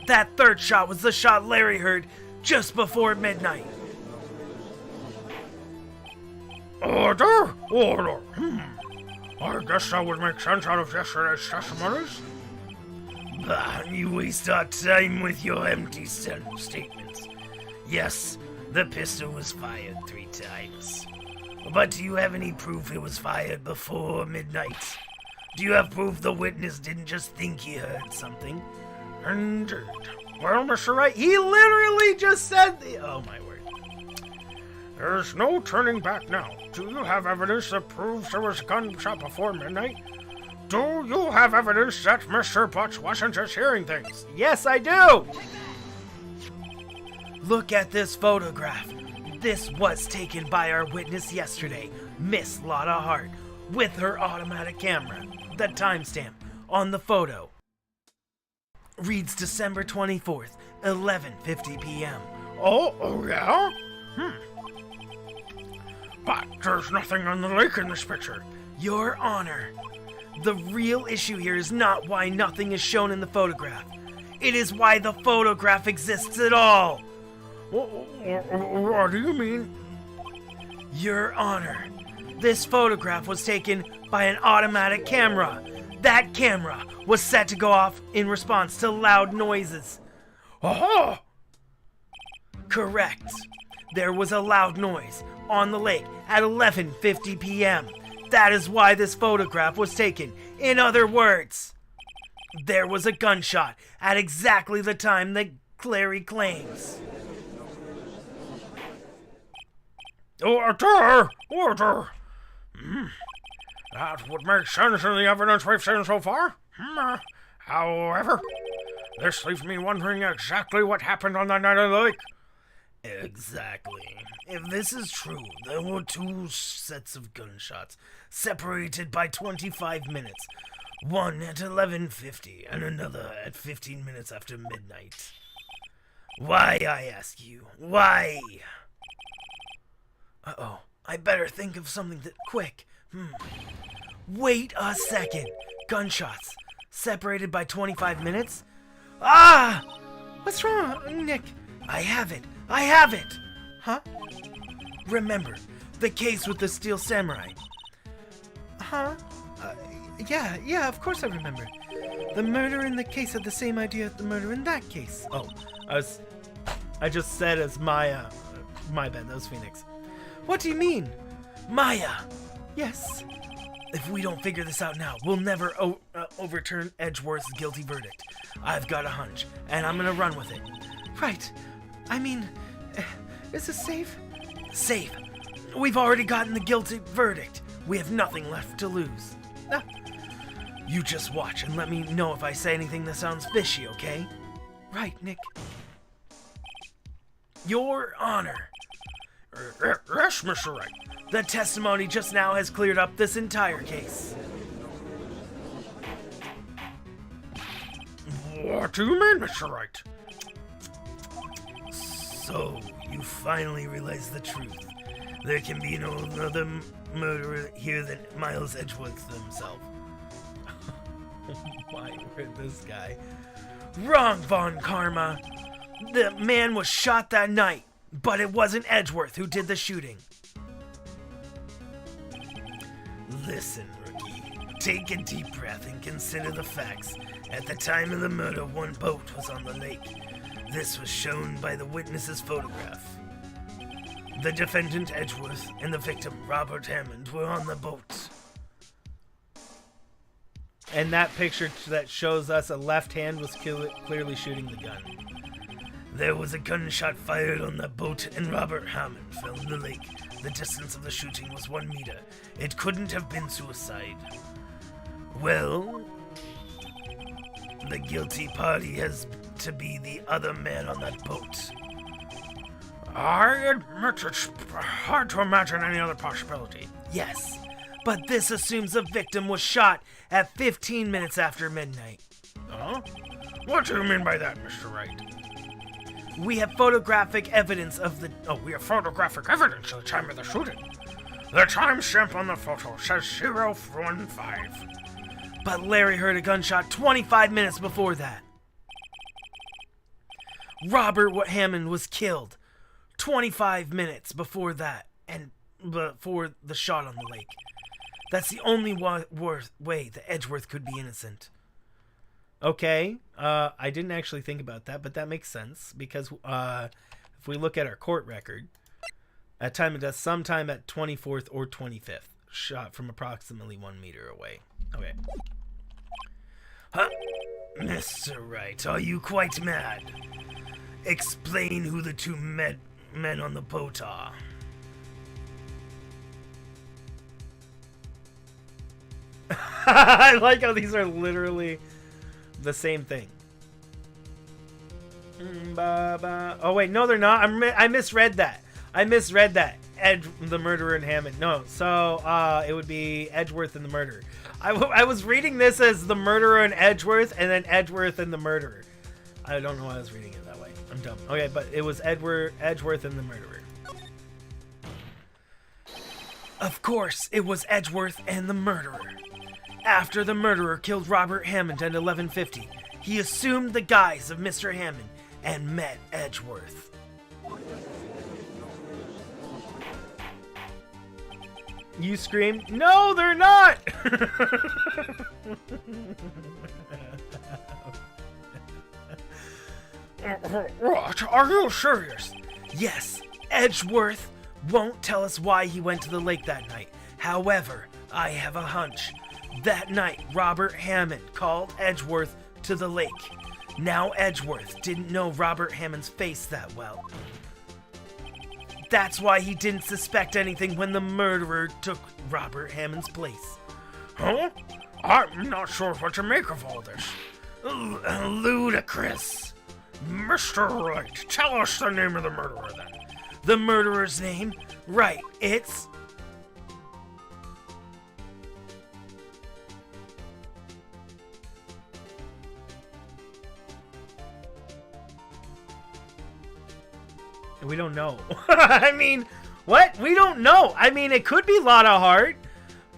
That 3rd shot was the shot Larry heard just before midnight. Order! Order! I guess that would make sense out of yesterday's testimonies. Bah, you waste our time with your empty statements. Yes, the pistol was fired 3 times. But do you have any proof it was fired before midnight? Do you have proof the witness didn't just think he heard something? Indeed. Well, Mr. Wright, He literally just said oh my word. There's no turning back now. Do you have evidence that proves there was a gunshot before midnight? Do you have evidence that Mr. Butch wasn't just hearing things? Yes, I do! Look at this photograph. This was taken by our witness yesterday, Miss Lotta Hart, with her automatic camera. The timestamp on the photo reads December 24th, 11:50 p.m. Oh, yeah? But there's nothing on the lake in this picture. Your Honor, the real issue here is not why nothing is shown in the photograph. It is why the photograph exists at all. What do you mean? Your Honor, this photograph was taken by an automatic camera. That camera was set to go off in response to loud noises. Oh! Correct. There was a loud noise on the lake at 11:50 p.m. That is why this photograph was taken. In other words, there was a gunshot at exactly the time that Clary claims. Order! Order! That would make sense in the evidence we've seen so far. However, this leaves me wondering exactly what happened on that night of the lake. Exactly. If this is true, there were two sets of gunshots, separated by 25 minutes. One at 11:50 and another at 15 minutes after midnight. Why, I ask you? Why? Uh-oh. I better think of something quick. Wait a second. Gunshots. Separated by 25 minutes? Ah! What's wrong, Nick? I have it. Huh? Remember, the case with the Steel Samurai. Huh? Yeah, of course I remember. The murder in the case had the same idea as the murder in that case. Oh, I just said as Maya. My bad, that was Phoenix. What do you mean? Maya! Yes. If we don't figure this out now, we'll never overturn Edgeworth's guilty verdict. I've got a hunch, and I'm gonna run with it. Right. I mean, is this safe? Safe. We've already gotten the guilty verdict. We have nothing left to lose. You just watch and let me know if I say anything that sounds fishy, okay? Right, Nick. Your Honor. Yes, Mr. Wright. The testimony just now has cleared up this entire case. What do you mean, Mr. Wright? So, you finally realize the truth. There can be no other murderer here than Miles Edgeworth himself. My word, this guy. Wrong, Von Karma. The man was shot that night, but it wasn't Edgeworth who did the shooting. Listen, rookie. Take a deep breath and consider the facts. At the time of the murder, one boat was on the lake. This was shown by the witness's photograph. The defendant, Edgeworth, and the victim, Robert Hammond, were on the boat. And that picture that shows us a left hand was clearly shooting the gun. There was a gunshot fired on the boat, and Robert Hammond fell in the lake. The distance of the shooting was 1 meter. It couldn't have been suicide. Well, the guilty party has to be the other man on that boat. I admit it's hard to imagine any other possibility. Yes, but this assumes the victim was shot at 15 minutes after midnight. Huh? What do you mean by that, Mr. Wright? We have photographic evidence of the... We have photographic evidence of the time of the shooting. The timestamp on the photo says 015. But Larry heard a gunshot 25 minutes before that. Robert Hammond was killed 25 minutes before that, and before the shot on the lake. That's the only way that Edgeworth could be innocent. Okay, I didn't actually think about that, but that makes sense, because if we look at our court record, at time of death, sometime at 24th or 25th, shot from approximately 1 meter away. Okay. Huh? Mr. Wright, are you quite mad? Explain who the two men on the boat are. I like how these are literally the same thing. Oh wait, no, they're not. I misread that. The murderer and Hammond. No, so it would be Edgeworth and the murderer. I was reading this as the murderer and Edgeworth, and then Edgeworth and the murderer. I don't know why I was reading it that way. I'm dumb. Okay, but it was Edgeworth and the murderer. Of course, it was Edgeworth and the murderer. After the murderer killed Robert Hammond at 11:50, he assumed the guise of Mr. Hammond and met Edgeworth. You scream, "No, they're not!" What? Are you serious? Yes, Edgeworth won't tell us why he went to the lake that night. However, I have a hunch. That night, Robert Hammond called Edgeworth to the lake. Now Edgeworth didn't know Robert Hammond's face that well. That's why he didn't suspect anything when the murderer took Robert Hammond's place. Huh? I'm not sure what to make of all this. Ludicrous. Mr. Wright, tell us the name of the murderer then. The murderer's name? Right, it's... We don't know. I mean, what? We don't know. I mean, it could be Lotta Hart,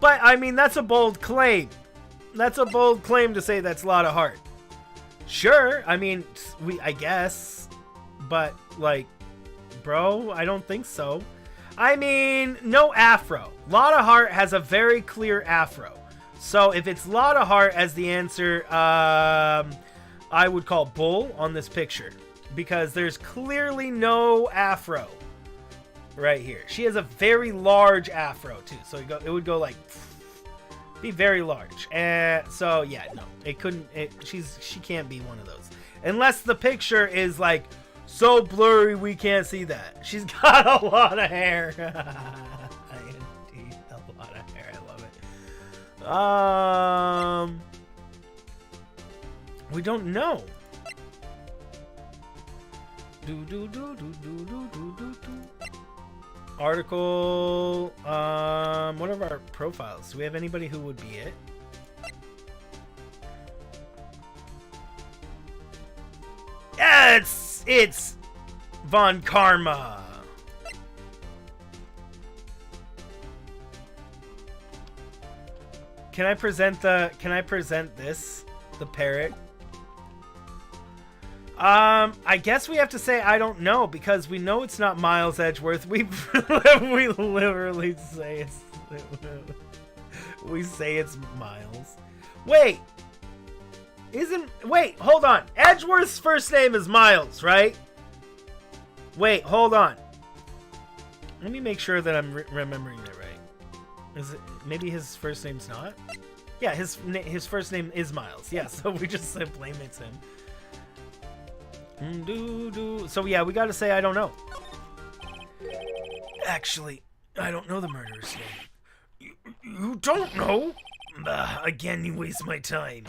but I mean, that's a bold claim. That's a bold claim to say that's Lotta Hart. Sure, I mean, I guess, but like, bro, I don't think so. I mean, no afro. Lotta Hart has a very clear afro. So if it's Lotta Hart as the answer, I would call bull on this picture. Because there's clearly no afro right here. She has a very large afro too, so it would go like be very large. So yeah, no, it couldn't. She can't be one of those unless the picture is like so blurry we can't see that. She's got a lot of hair. Indeed, a lot of hair. I love it. We don't know. Article. What are our profiles? Do we have anybody who would be it? Yeah, it's Von Karma. Can I present this? The parrot? I guess we have to say I don't know because we know it's not Miles Edgeworth. We literally say it's Miles. Wait, hold on. Edgeworth's first name is Miles, right? Wait, hold on. Let me make sure that I'm remembering that right. Is it maybe his first name's not? Yeah, his first name is Miles. Yeah, so we just blame it's him. So yeah, we gotta say I don't know. Actually, I don't know the murderer's name. You don't know? Again, you waste my time.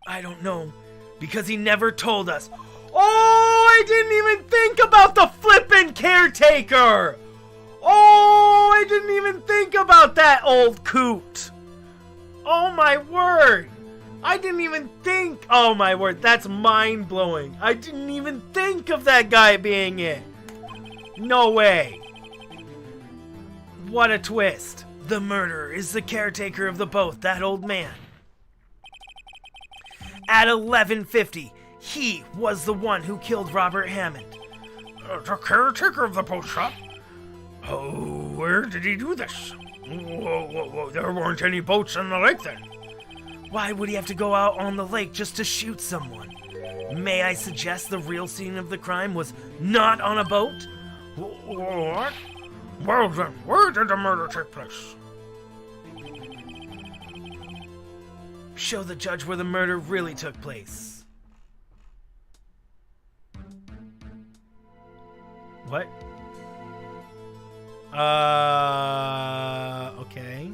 I don't know, because he never told us. Oh, I didn't even think about the flippin' caretaker! Oh, I didn't even think about that old coot! Oh my word! I didn't even think. Oh my word, that's mind-blowing. I didn't even think of that guy being it. No way. What a twist. The murderer is the caretaker of the boat, that old man. At 11:50, he was the one who killed Robert Hammond. The caretaker of the boat shop? Oh, where did he do this? Whoa, there weren't any boats in the lake then. Why would he have to go out on the lake just to shoot someone? May I suggest the real scene of the crime was not on a boat? What? Well then, where did the murder take place? Show the judge where the murder really took place. What? Okay.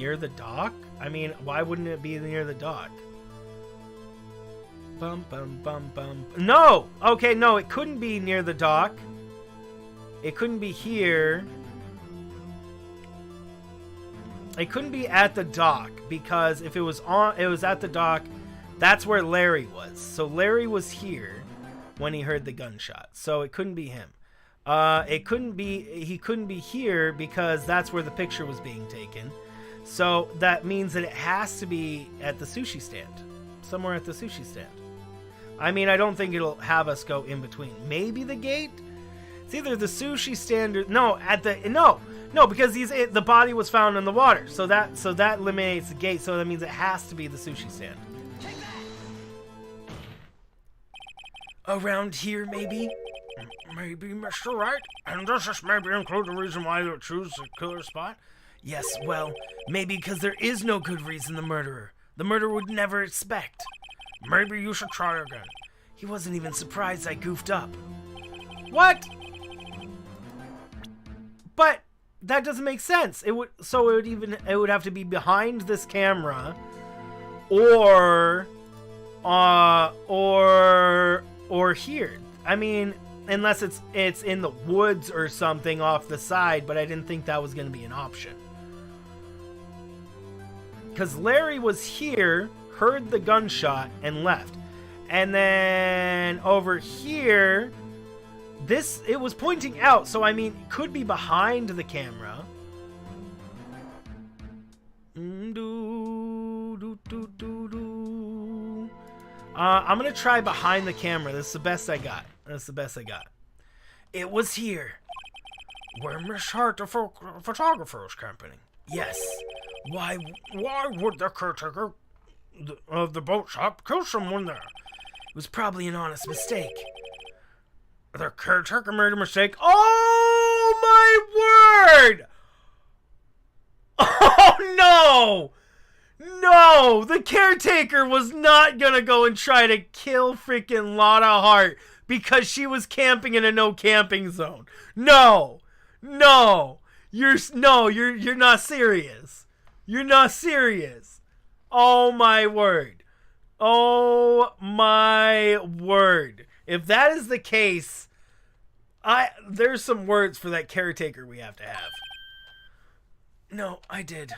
near the dock? I mean, why wouldn't it be near the dock? Bum, bum, bum, bum. No! Okay, no, it couldn't be near the dock. It couldn't be here. It couldn't be at the dock, because if it was at the dock, that's where Larry was. So Larry was here when he heard the gunshot. So it couldn't be him. He couldn't be here because that's where the picture was being taken. So that means that it has to be at the sushi stand. Somewhere at the sushi stand. I mean, I don't think it'll have us go in between. Maybe the gate? It's either the sushi stand or... No, because the body was found in the water. So that eliminates the gate. So that means it has to be the sushi stand. Around here, maybe? Maybe, Mr. Wright. And does this maybe include the reason why you choose the killer spot? Yes, well, maybe because there is no good reason the murderer would never expect. Maybe you should try again. He wasn't even surprised I goofed up. What? But that doesn't make sense. It would have to be behind this camera, or here. I mean, unless it's in the woods or something off the side, but I didn't think that was going to be an option. Because Larry was here, heard the gunshot, and left. And then over here, it was pointing out, so I mean, it could be behind the camera. I'm going to try behind the camera. This is the best I got. It was here. Where Miss Hart, the photographer, is camping. Yes. Why would the caretaker of the boat shop kill someone there? It was probably an honest mistake. The caretaker made a mistake? Oh, my word! Oh, no! No! The caretaker was not gonna go and try to kill freaking Lotta Hart because she was camping in a no camping zone. No! No! You're not serious. You're not serious. Oh, my word. Oh, my word. If that is the case, there's some words for that caretaker we have to have. No, I did.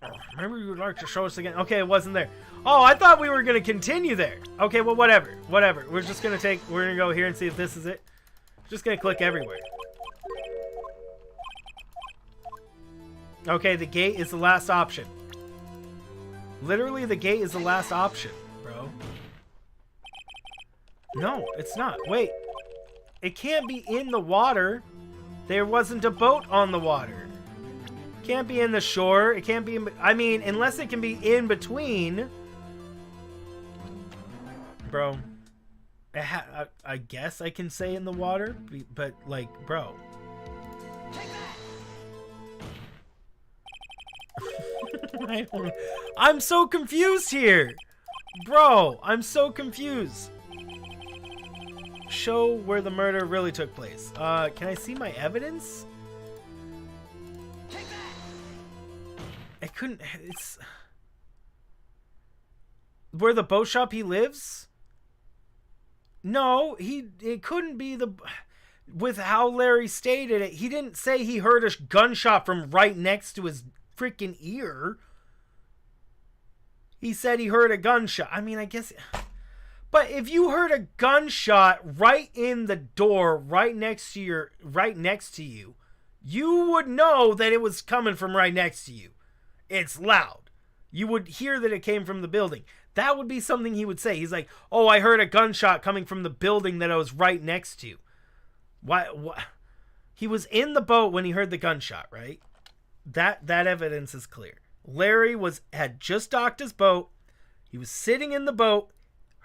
Oh, maybe you'd like to show us again. Okay, it wasn't there. Oh, I thought we were going to continue there. Okay, well, whatever. We're going to go here and see if this is it. Just going to click everywhere. Okay, the gate is the last option. Literally, the gate is the last option, bro. No, it's not. Wait. It can't be in the water. There wasn't a boat on the water. It can't be in the shore. It can't be in... I mean, unless it can be in between. Bro. I guess I can say in the water. But, like, bro. I'm so confused here. Bro, I'm so confused. Show where the murder really took place. Can I see my evidence? I couldn't... It's... Where the boat shop he lives? No, it couldn't be the... With how Larry stated it, he didn't say he heard a gunshot from right next to his freaking ear. He said he heard a gunshot. I mean, I guess... But if you heard a gunshot right in the door, right next to you, you would know that it was coming from right next to you. It's loud. You would hear that it came from the building. That would be something he would say. He's like, "Oh, I heard a gunshot coming from the building that I was right next to." Why? He was in the boat when he heard the gunshot, right? That evidence is clear. Larry had just docked his boat. He was sitting in the boat.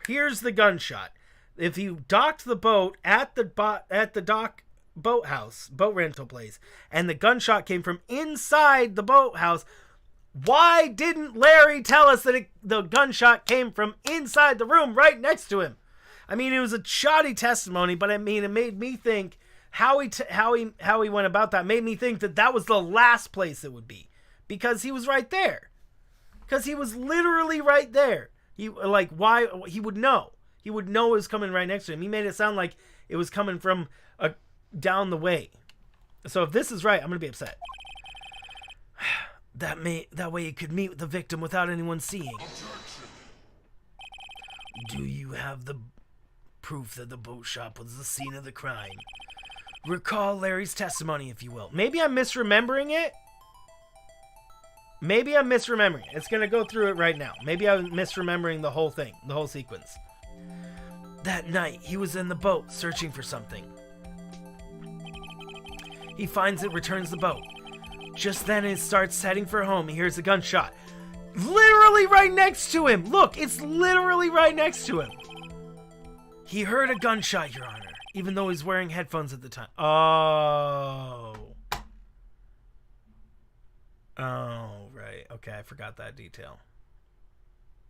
Here's the gunshot. If he docked the boat at the dock boat rental place, and the gunshot came from inside the boathouse, why didn't Larry tell us that the gunshot came from inside the room right next to him? I mean, it was a shoddy testimony, but I mean, it made me think how he went about that made me think that was the last place it would be. because he was right there. Because he was literally right there. Why he would know. He would know it was coming right next to him. He made it sound like it was coming from down the way. So if this is right, I'm going to be upset. That way you could meet the victim without anyone seeing. Do you have the proof that the boat shop was the scene of the crime? Recall Larry's testimony, if you will. Maybe I'm misremembering it. It's going to go through it right now. Maybe I'm misremembering the whole thing, the whole sequence. That night, he was in the boat searching for something. He finds it, returns the boat. Just then, it starts heading for home. He hears a gunshot. Literally right next to him. Look, it's literally right next to him. He heard a gunshot, Your Honor, even though he's wearing headphones at the time. Oh, right. Okay, I forgot that detail.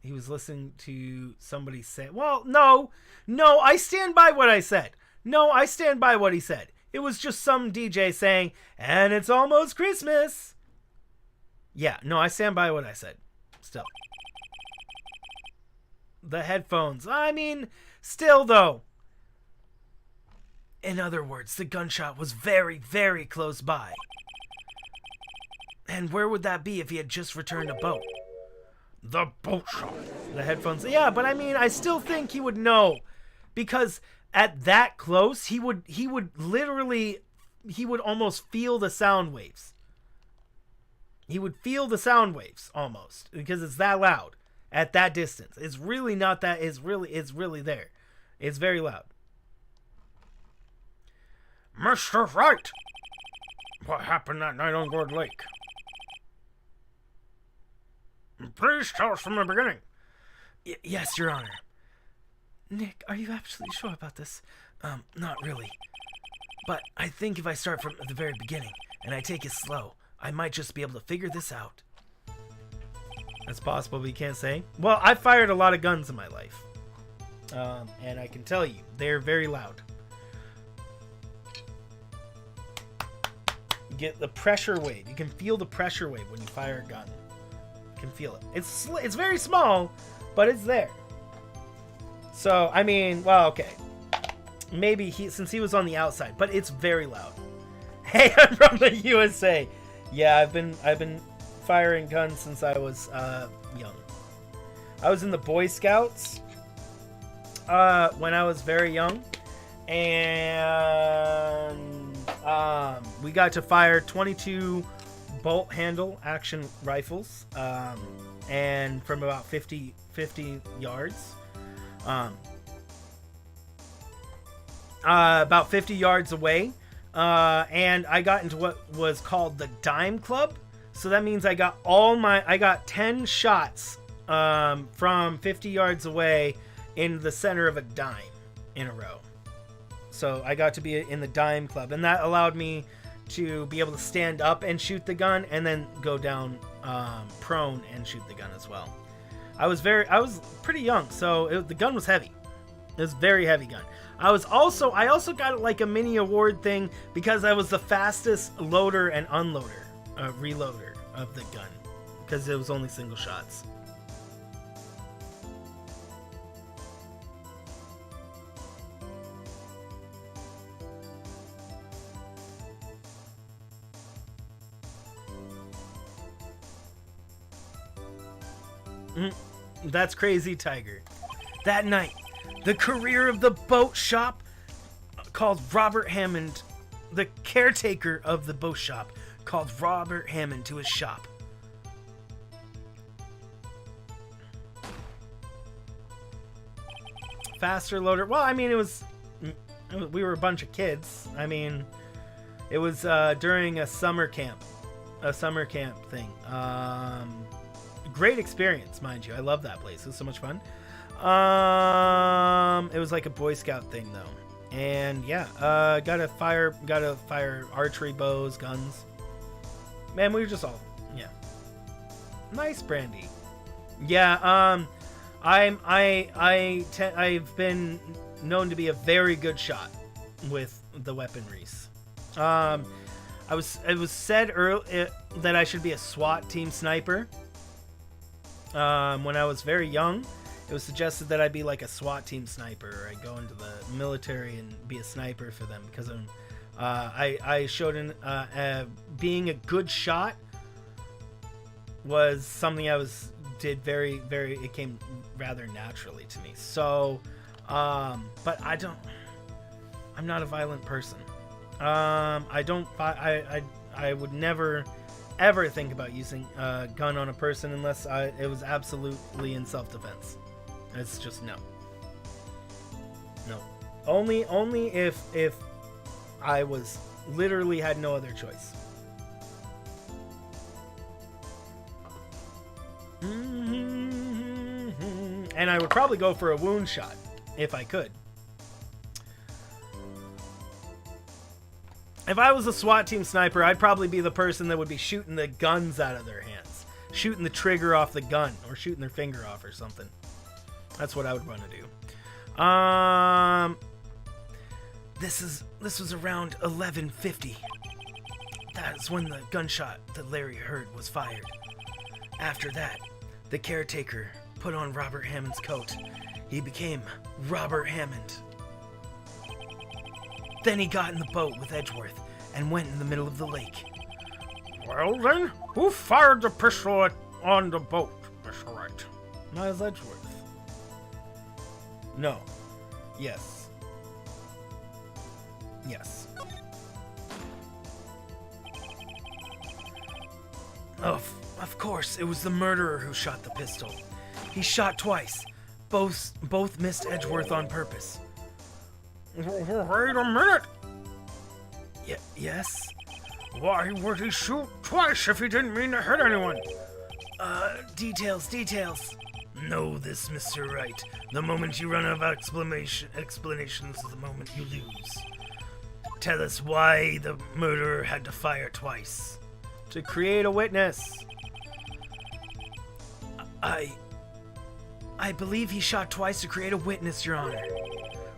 He was listening to somebody say, well, no, I stand by what I said. No, I stand by what he said. It was just some DJ saying, and it's almost Christmas. Yeah, no, I stand by what I said. Still. The headphones. I mean, still though. In other words, the gunshot was very, very close by. And where would that be if he had just returned a boat? The boat shop. The headphones. Yeah, but I mean, I still think he would know. Because at that close, he would almost feel the sound waves. He would feel the sound waves almost because it's that loud at that distance. It's really not that. It's really there. It's very loud. Mr. Wright, what happened that night on Gourd Lake? Please tell us from the beginning. Yes, Your Honor. Nick, are you absolutely sure about this? Not really. But I think if I start from the very beginning and I take it slow, I might just be able to figure this out. That's possible, but you can't say. Well, I've fired a lot of guns in my life. And I can tell you, they're very loud. You get the pressure wave. You can feel the pressure wave when you fire a gun. You can feel it. It's very small, but it's there. So, I mean, well, okay. Maybe since he was on the outside, but it's very loud. Hey, I'm from the USA. Yeah, I've been firing guns since I was young. I was in the Boy Scouts when I was very young, and we got to fire 22 bolt handle action rifles, and from about 50 yards. About 50 yards away, and I got into what was called the dime club. So that means I got 10 shots from 50 yards away in the center of a dime in a row. So I got to be in the dime club, and that allowed me to be able to stand up and shoot the gun, and then go down prone and shoot the gun as well. I was pretty young, so the gun was heavy. It was a very heavy gun. I also got like a mini award thing because I was the fastest loader and unloader, reloader of the gun, because it was only single shots. That's crazy, Tiger. That night, the career of the boat shop called Robert Hammond, the caretaker of the boat shop called Robert Hammond to his shop. Faster loader. Well, I mean, we were a bunch of kids. I mean, it was during a summer camp thing. Great experience, mind you. I love that place. It was so much fun. It was like a Boy Scout thing though. And yeah, gotta fire archery bows, guns. Man, we were just all, yeah. Nice, Brandy. Yeah, I've been known to be a very good shot with the weaponries. It was said that I should be a SWAT team sniper. When I was very young, it was suggested that I'd be like a SWAT team sniper, or I'd go into the military and be a sniper for them, because I showed being a good shot was something did very, very, it came rather naturally to me. So, but I'm not a violent person. I would never ever think about using a gun on a person unless it was absolutely in self-defense. It's just no. Only if I was literally had no other choice. And I would probably go for a wound shot if I could. If I was a SWAT team sniper, I'd probably be the person that would be shooting the guns out of their hands, shooting the trigger off the gun, or shooting their finger off or something. That's what I would want to do. This was around 11:50. That's when the gunshot that Larry heard was fired. After that, the caretaker put on Robert Hammond's coat. He became Robert Hammond. Then he got in the boat with Edgeworth and went in the middle of the lake. Well then, who fired the pistol on the boat, Mr. Wright? Miles Edgeworth. No. Yes. Yes. Of course, it was the murderer who shot the pistol. He shot twice. Both missed Edgeworth on purpose. Wait a minute. Yes? Why would he shoot twice if he didn't mean to hit anyone? Details. Know this, Mr. Wright. The moment you run out of explanations is the moment you lose. Tell us why the murderer had to fire twice. To create a witness. I believe he shot twice to create a witness, Your Honor.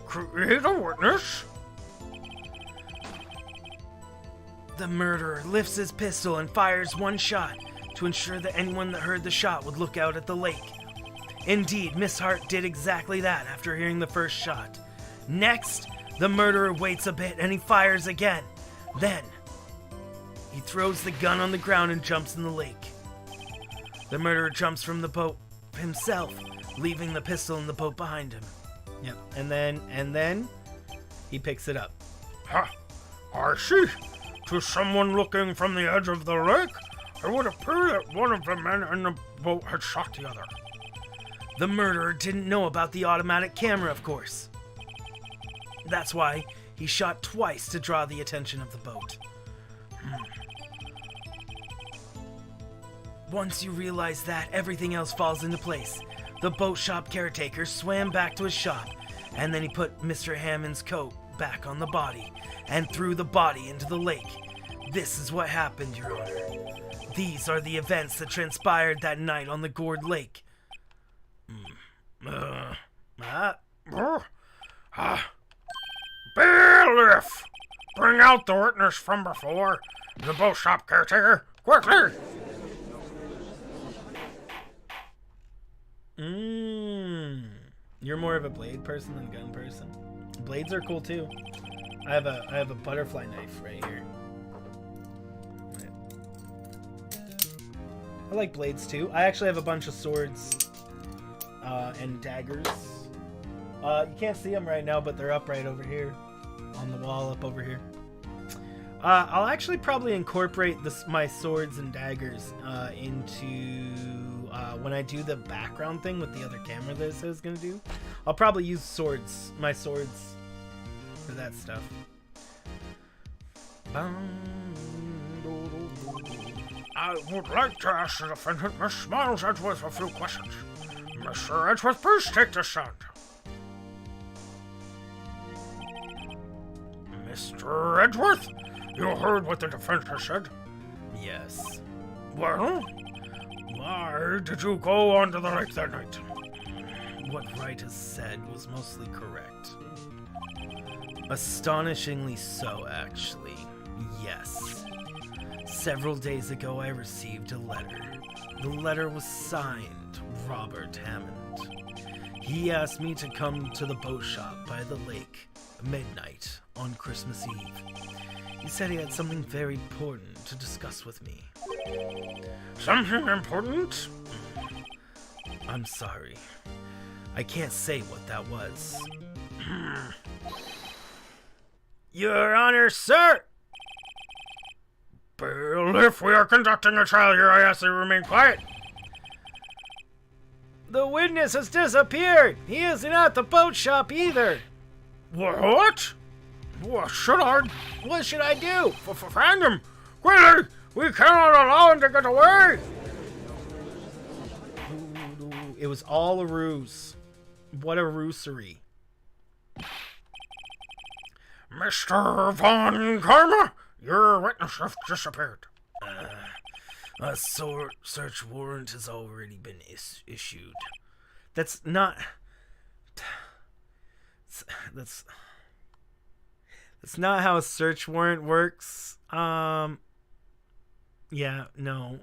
Create a witness? The murderer lifts his pistol and fires one shot to ensure that anyone that heard the shot would look out at the lake. Indeed, Miss Hart did exactly that after hearing the first shot. Next, the murderer waits a bit and he fires again. Then, he throws the gun on the ground and jumps in the lake. The murderer jumps from the boat himself, leaving the pistol in the boat behind him. Yep. And then he picks it up. Ha! I see. To someone looking from the edge of the lake, it would appear that one of the men in the boat had shot the other. The murderer didn't know about the automatic camera, of course. That's why he shot twice to draw the attention of the boat. Once you realize that, everything else falls into place. The boat shop caretaker swam back to his shop, and then he put Mr. Hammond's coat back on the body, and threw the body into the lake. This is what happened, Your Honor. These are the events that transpired that night on the Gourd Lake. Bailiff! Bring out the witness from before. The boat shop caretaker, quickly! You're more of a blade person than gun person. Blades are cool too. I have a butterfly knife right here. I like blades too. I actually have a bunch of swords and daggers. You can't see them right now, but they're up right over here on the wall up over here. I'll actually probably incorporate my swords and daggers into when I do the background thing with the other camera that I said I was going to do. I'll probably use my swords for that stuff. I would like to ask the defendant, Miss Miles Edgeworth, a few questions. Mr. Edgeworth, please take the stand. Mr. Edgeworth, you heard what the defendant said? Yes. Well, why did you go onto the lake that night? What Wright has said was mostly correct. Astonishingly so, actually. Yes. Several days ago, I received a letter. The letter was signed Robert Hammond. He asked me to come to the boat shop by the lake midnight on Christmas Eve. He said he had something very important to discuss with me. Something important? I'm sorry. I can't say what that was. Your Honor, sir! Bill, if we are conducting a trial here, I ask that you remain quiet. The witness has disappeared! He isn't at the boat shop either! What? What should I do? Find him! Quickly! We cannot allow him to get away! It was all a ruse. What a roosery. Mr. Von Karma, your witness has disappeared. A search warrant has already been issued. That's not how a search warrant works. Yeah, no.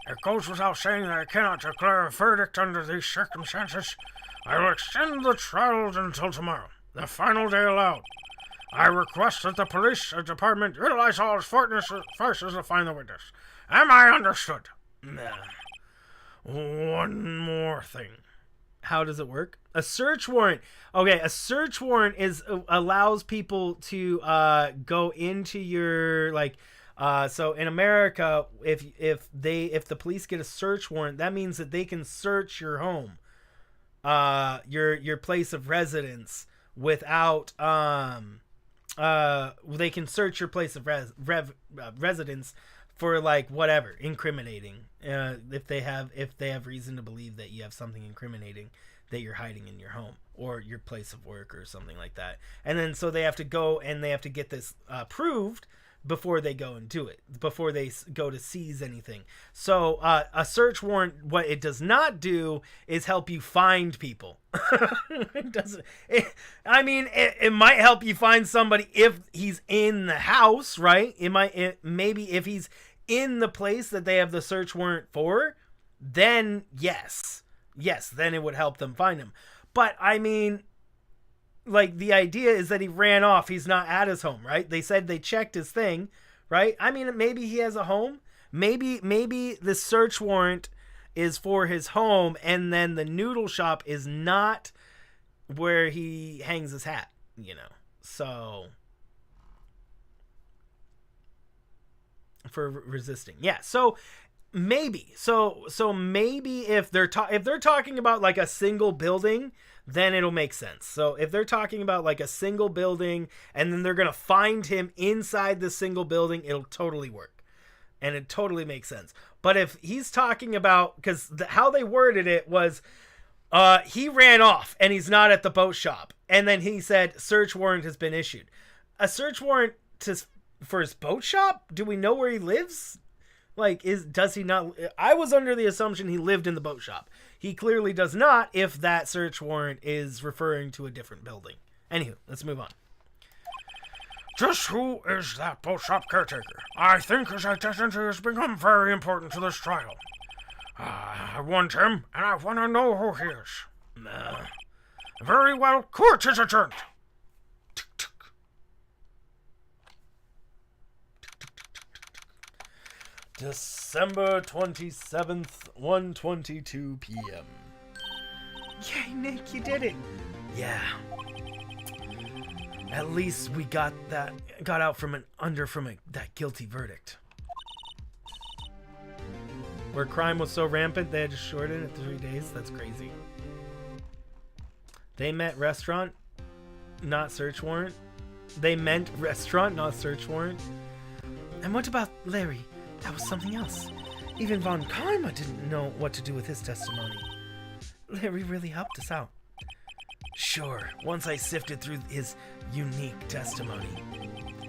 It goes without saying that I cannot declare a verdict under these circumstances. I will extend the trial until tomorrow, the final day allowed. I request that the police department utilize all its forces to find the witness. Am I understood? One more thing. How does it work? A search warrant. Okay, a search warrant allows people to go into your so in America, if the police get a search warrant, that means that they can search your home, your place of residence without they can search your place of residence for whatever incriminating, if they have reason to believe that you have something incriminating that you're hiding in your home or your place of work or something like that. And then so they have to go and they have to get this proved before they go and do it, before they go to seize anything. So a search warrant, what it does not do is help you find people. It doesn't. It might help you find somebody if he's in the house, right? Maybe if he's in the place that they have the search warrant for, then yes, then it would help them find him. But the idea is that he ran off. He's not at his home, right? They said they checked his thing, right? Maybe he has a home. Maybe the search warrant is for his home, and then the noodle shop is not where he hangs his hat, So for resisting, yeah. So maybe, so maybe if they're talking about a single building, then it'll make sense. So if they're talking about a single building and then they're going to find him inside the single building, it'll totally work. And it totally makes sense. But if he's talking about, because how they worded it was, he ran off and he's not at the boat shop. And then he said, search warrant has been issued. A search warrant for his boat shop? Do we know where he lives? Does he not? I was under the assumption he lived in the boat shop. He clearly does not if that search warrant is referring to a different building. Anywho, let's move on. Just who is that boat shop caretaker? I think his identity has become very important to this trial. I want him, and I want to know who he is. Very well, court is adjourned. December 27th, 1:22 p.m. Yay, Nick, you did it! Yeah. At least we got out from that guilty verdict. Where crime was so rampant, they had to shorten it 3 days. That's crazy. They meant restaurant, not search warrant. They meant restaurant, not search warrant. And what about Larry? That was something else. Even Von Karma didn't know what to do with his testimony. Larry really helped us out. Sure, once I sifted through his unique testimony.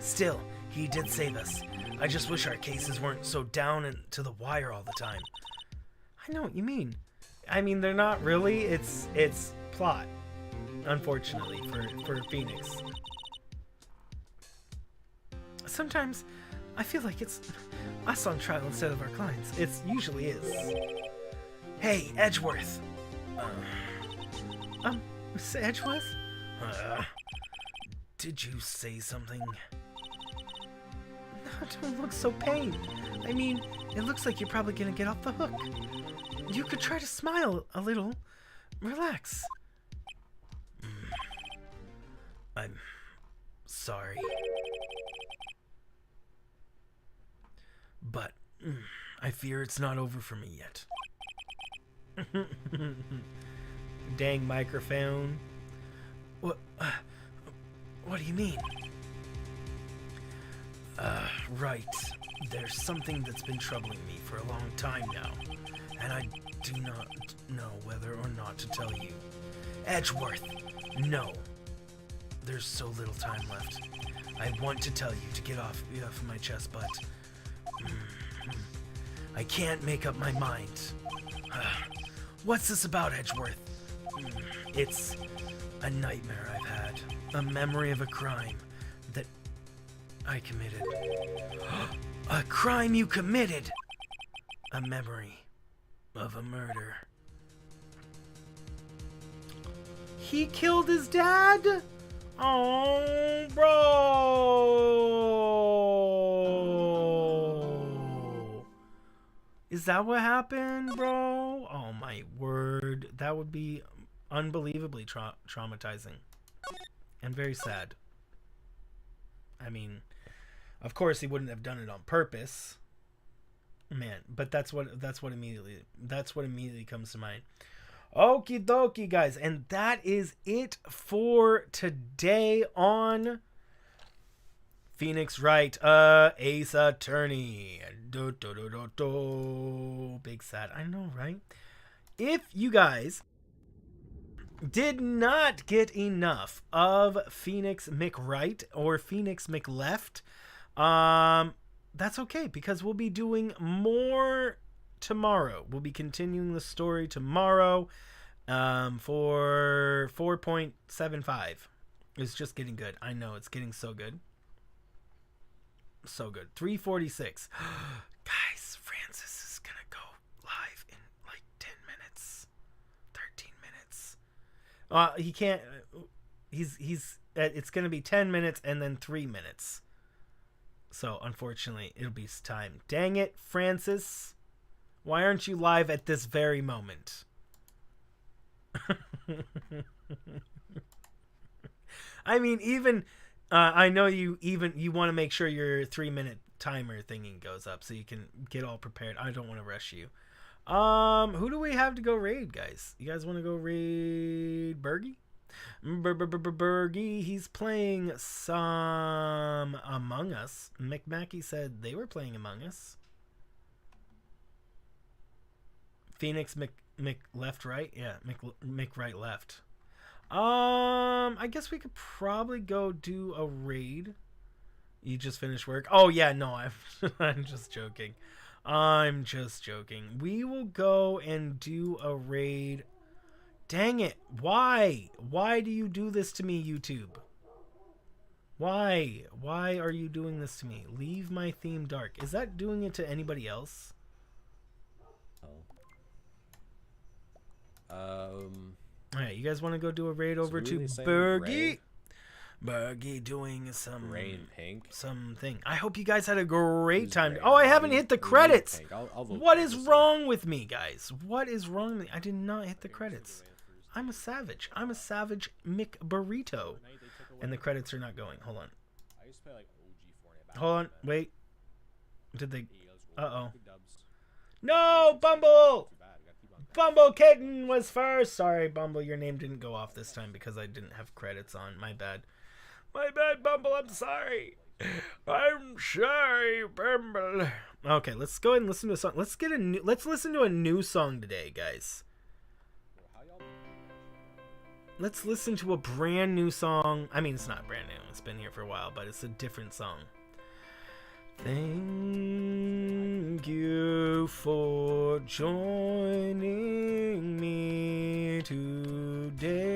Still, he did save us. I just wish our cases weren't so down and to the wire all the time. I know what you mean. They're not really. It's plot, unfortunately, for Phoenix. Sometimes I feel like it's us on trial instead of our clients. It usually is. Hey, Edgeworth. Edgeworth? Did you say something? No, don't look so pained. I mean, it looks like you're probably gonna get off the hook. You could try to smile a little. Relax. I'm sorry. But I fear it's not over for me yet. Dang microphone. What do you mean? Right. There's something that's been troubling me for a long time now, and I do not know whether or not to tell you. Edgeworth, no. There's so little time left. I want to tell you to get off my chest, but I can't make up my mind. What's this about, Edgeworth? It's a nightmare I've had. A memory of a crime that I committed. A crime you committed! A memory of a murder. He killed his dad? Oh, bro. Is that what happened, bro? Oh, my word. That would be unbelievably traumatizing. And very sad. I mean, of course he wouldn't have done it on purpose. Man, but that's what immediately comes to mind. Okie dokie, guys, and that is it for today on Phoenix Wright, Ace Attorney. Big sad, I know, right? If you guys did not get enough of Phoenix McWright or Phoenix McLeft, that's okay, because we'll be doing more tomorrow. We'll be continuing the story tomorrow for 4.75. It's just getting good. I know, it's getting so good. So good. 3:46. Guys, Francis is gonna go live in like 10 minutes. 13 minutes. He can't. He's. It's gonna be 10 minutes and then 3 minutes. So unfortunately, it'll be time. Dang it, Francis. Why aren't you live at this very moment? I mean, even I know you want to make sure your 3-minute timer thingy goes up so you can get all prepared. I don't want to rush you. Who do we have to go raid, guys? You guys want to go raid Bergie? Bergie, he's playing some Among Us. McMackey said they were playing Among Us. Phoenix left, right? Yeah, right, left. I guess we could probably go do a raid. You just finished work? Oh yeah, no, I'm just joking. I'm just joking. We will go and do a raid. Dang it. Why? Why do you do this to me, YouTube? Why? Why are you doing this to me? Leave my theme dark. Is that doing it to anybody else? Alright, you guys want to go do a raid over to Bergie? Bergie doing some something. I hope you guys had a great time. Oh, I haven't hit the credits. What is wrong with me, guys? What is wrong with me? I did not hit the credits. I'm a savage. I'm a savage McBurrito. And the credits are not going. Hold on. Hold on. Wait. Did they... Uh-oh. No, Bumble! BumbbleKitten was first. Sorry, Bumble, your name didn't go off this time because I didn't have credits on. My bad. My bad, Bumble. I'm sorry. I'm sorry, Bumble. Okay, let's go ahead and listen to a song. Let's listen to a new song today, guys. Let's listen to a brand new song. I mean, it's not brand new. It's been here for a while, but it's a different song. Thank you for joining me today.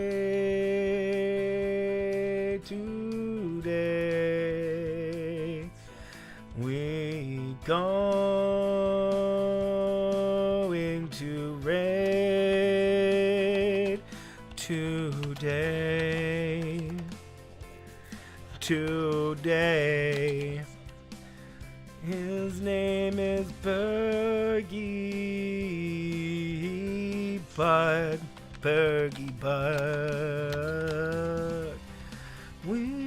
going to raid today. Today. His name is Bergie Bud. Bergie Bud. We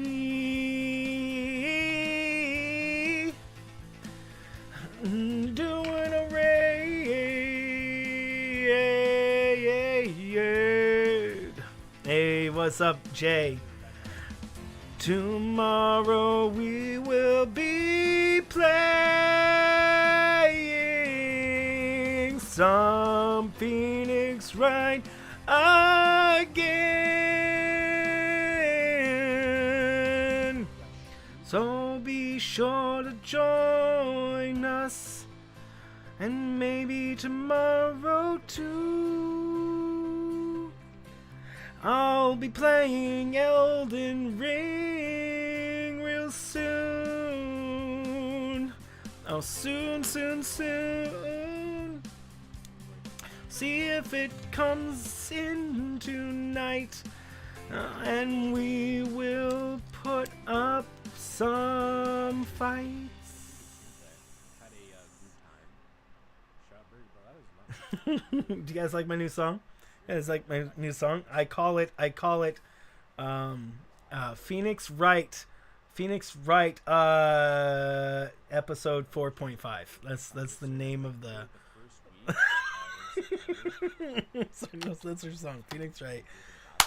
doing a raid. Hey, what's up, Jay? Tomorrow we will be playing some Phoenix Wright again. So be sure to join us, and maybe tomorrow too. I'll be playing Elden Ring real soon. Oh, soon. See if it comes in tonight, and we will put up some fights. Do you guys like my new song? It's like my new song. I call it Phoenix Wright episode 4.5. That's the name of the that's her song. Phoenix Wright.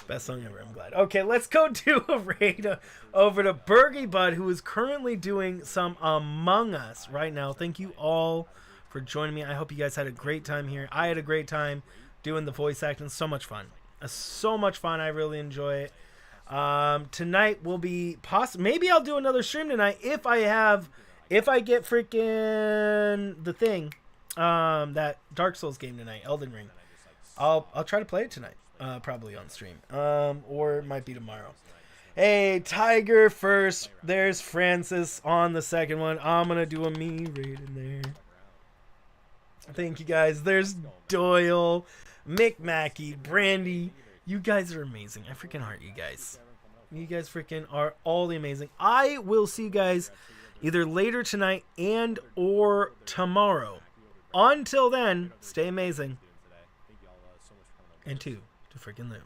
Best song ever. I'm glad. Okay, let's go do a raid over to Bergie Bud, who is currently doing some Among Us right now. Thank you all for joining me. I hope you guys had a great time here. I had a great time doing the voice acting. So much fun. I really enjoy it. Tonight will be maybe I'll do another stream tonight if I get freaking the thing, that Dark Souls game tonight, Elden Ring. I'll try to play it tonight, probably on stream, or it might be tomorrow. Hey, Tiger first. There's Francis on the second one. I'm gonna do a me raid in there. Thank you guys. There's Doyle, Mick Mackey, Brandy. You guys are amazing. I freaking heart you guys. You guys freaking are all the amazing. I will see you guys either later tonight and or tomorrow. Until then, stay amazing. And to freaking live.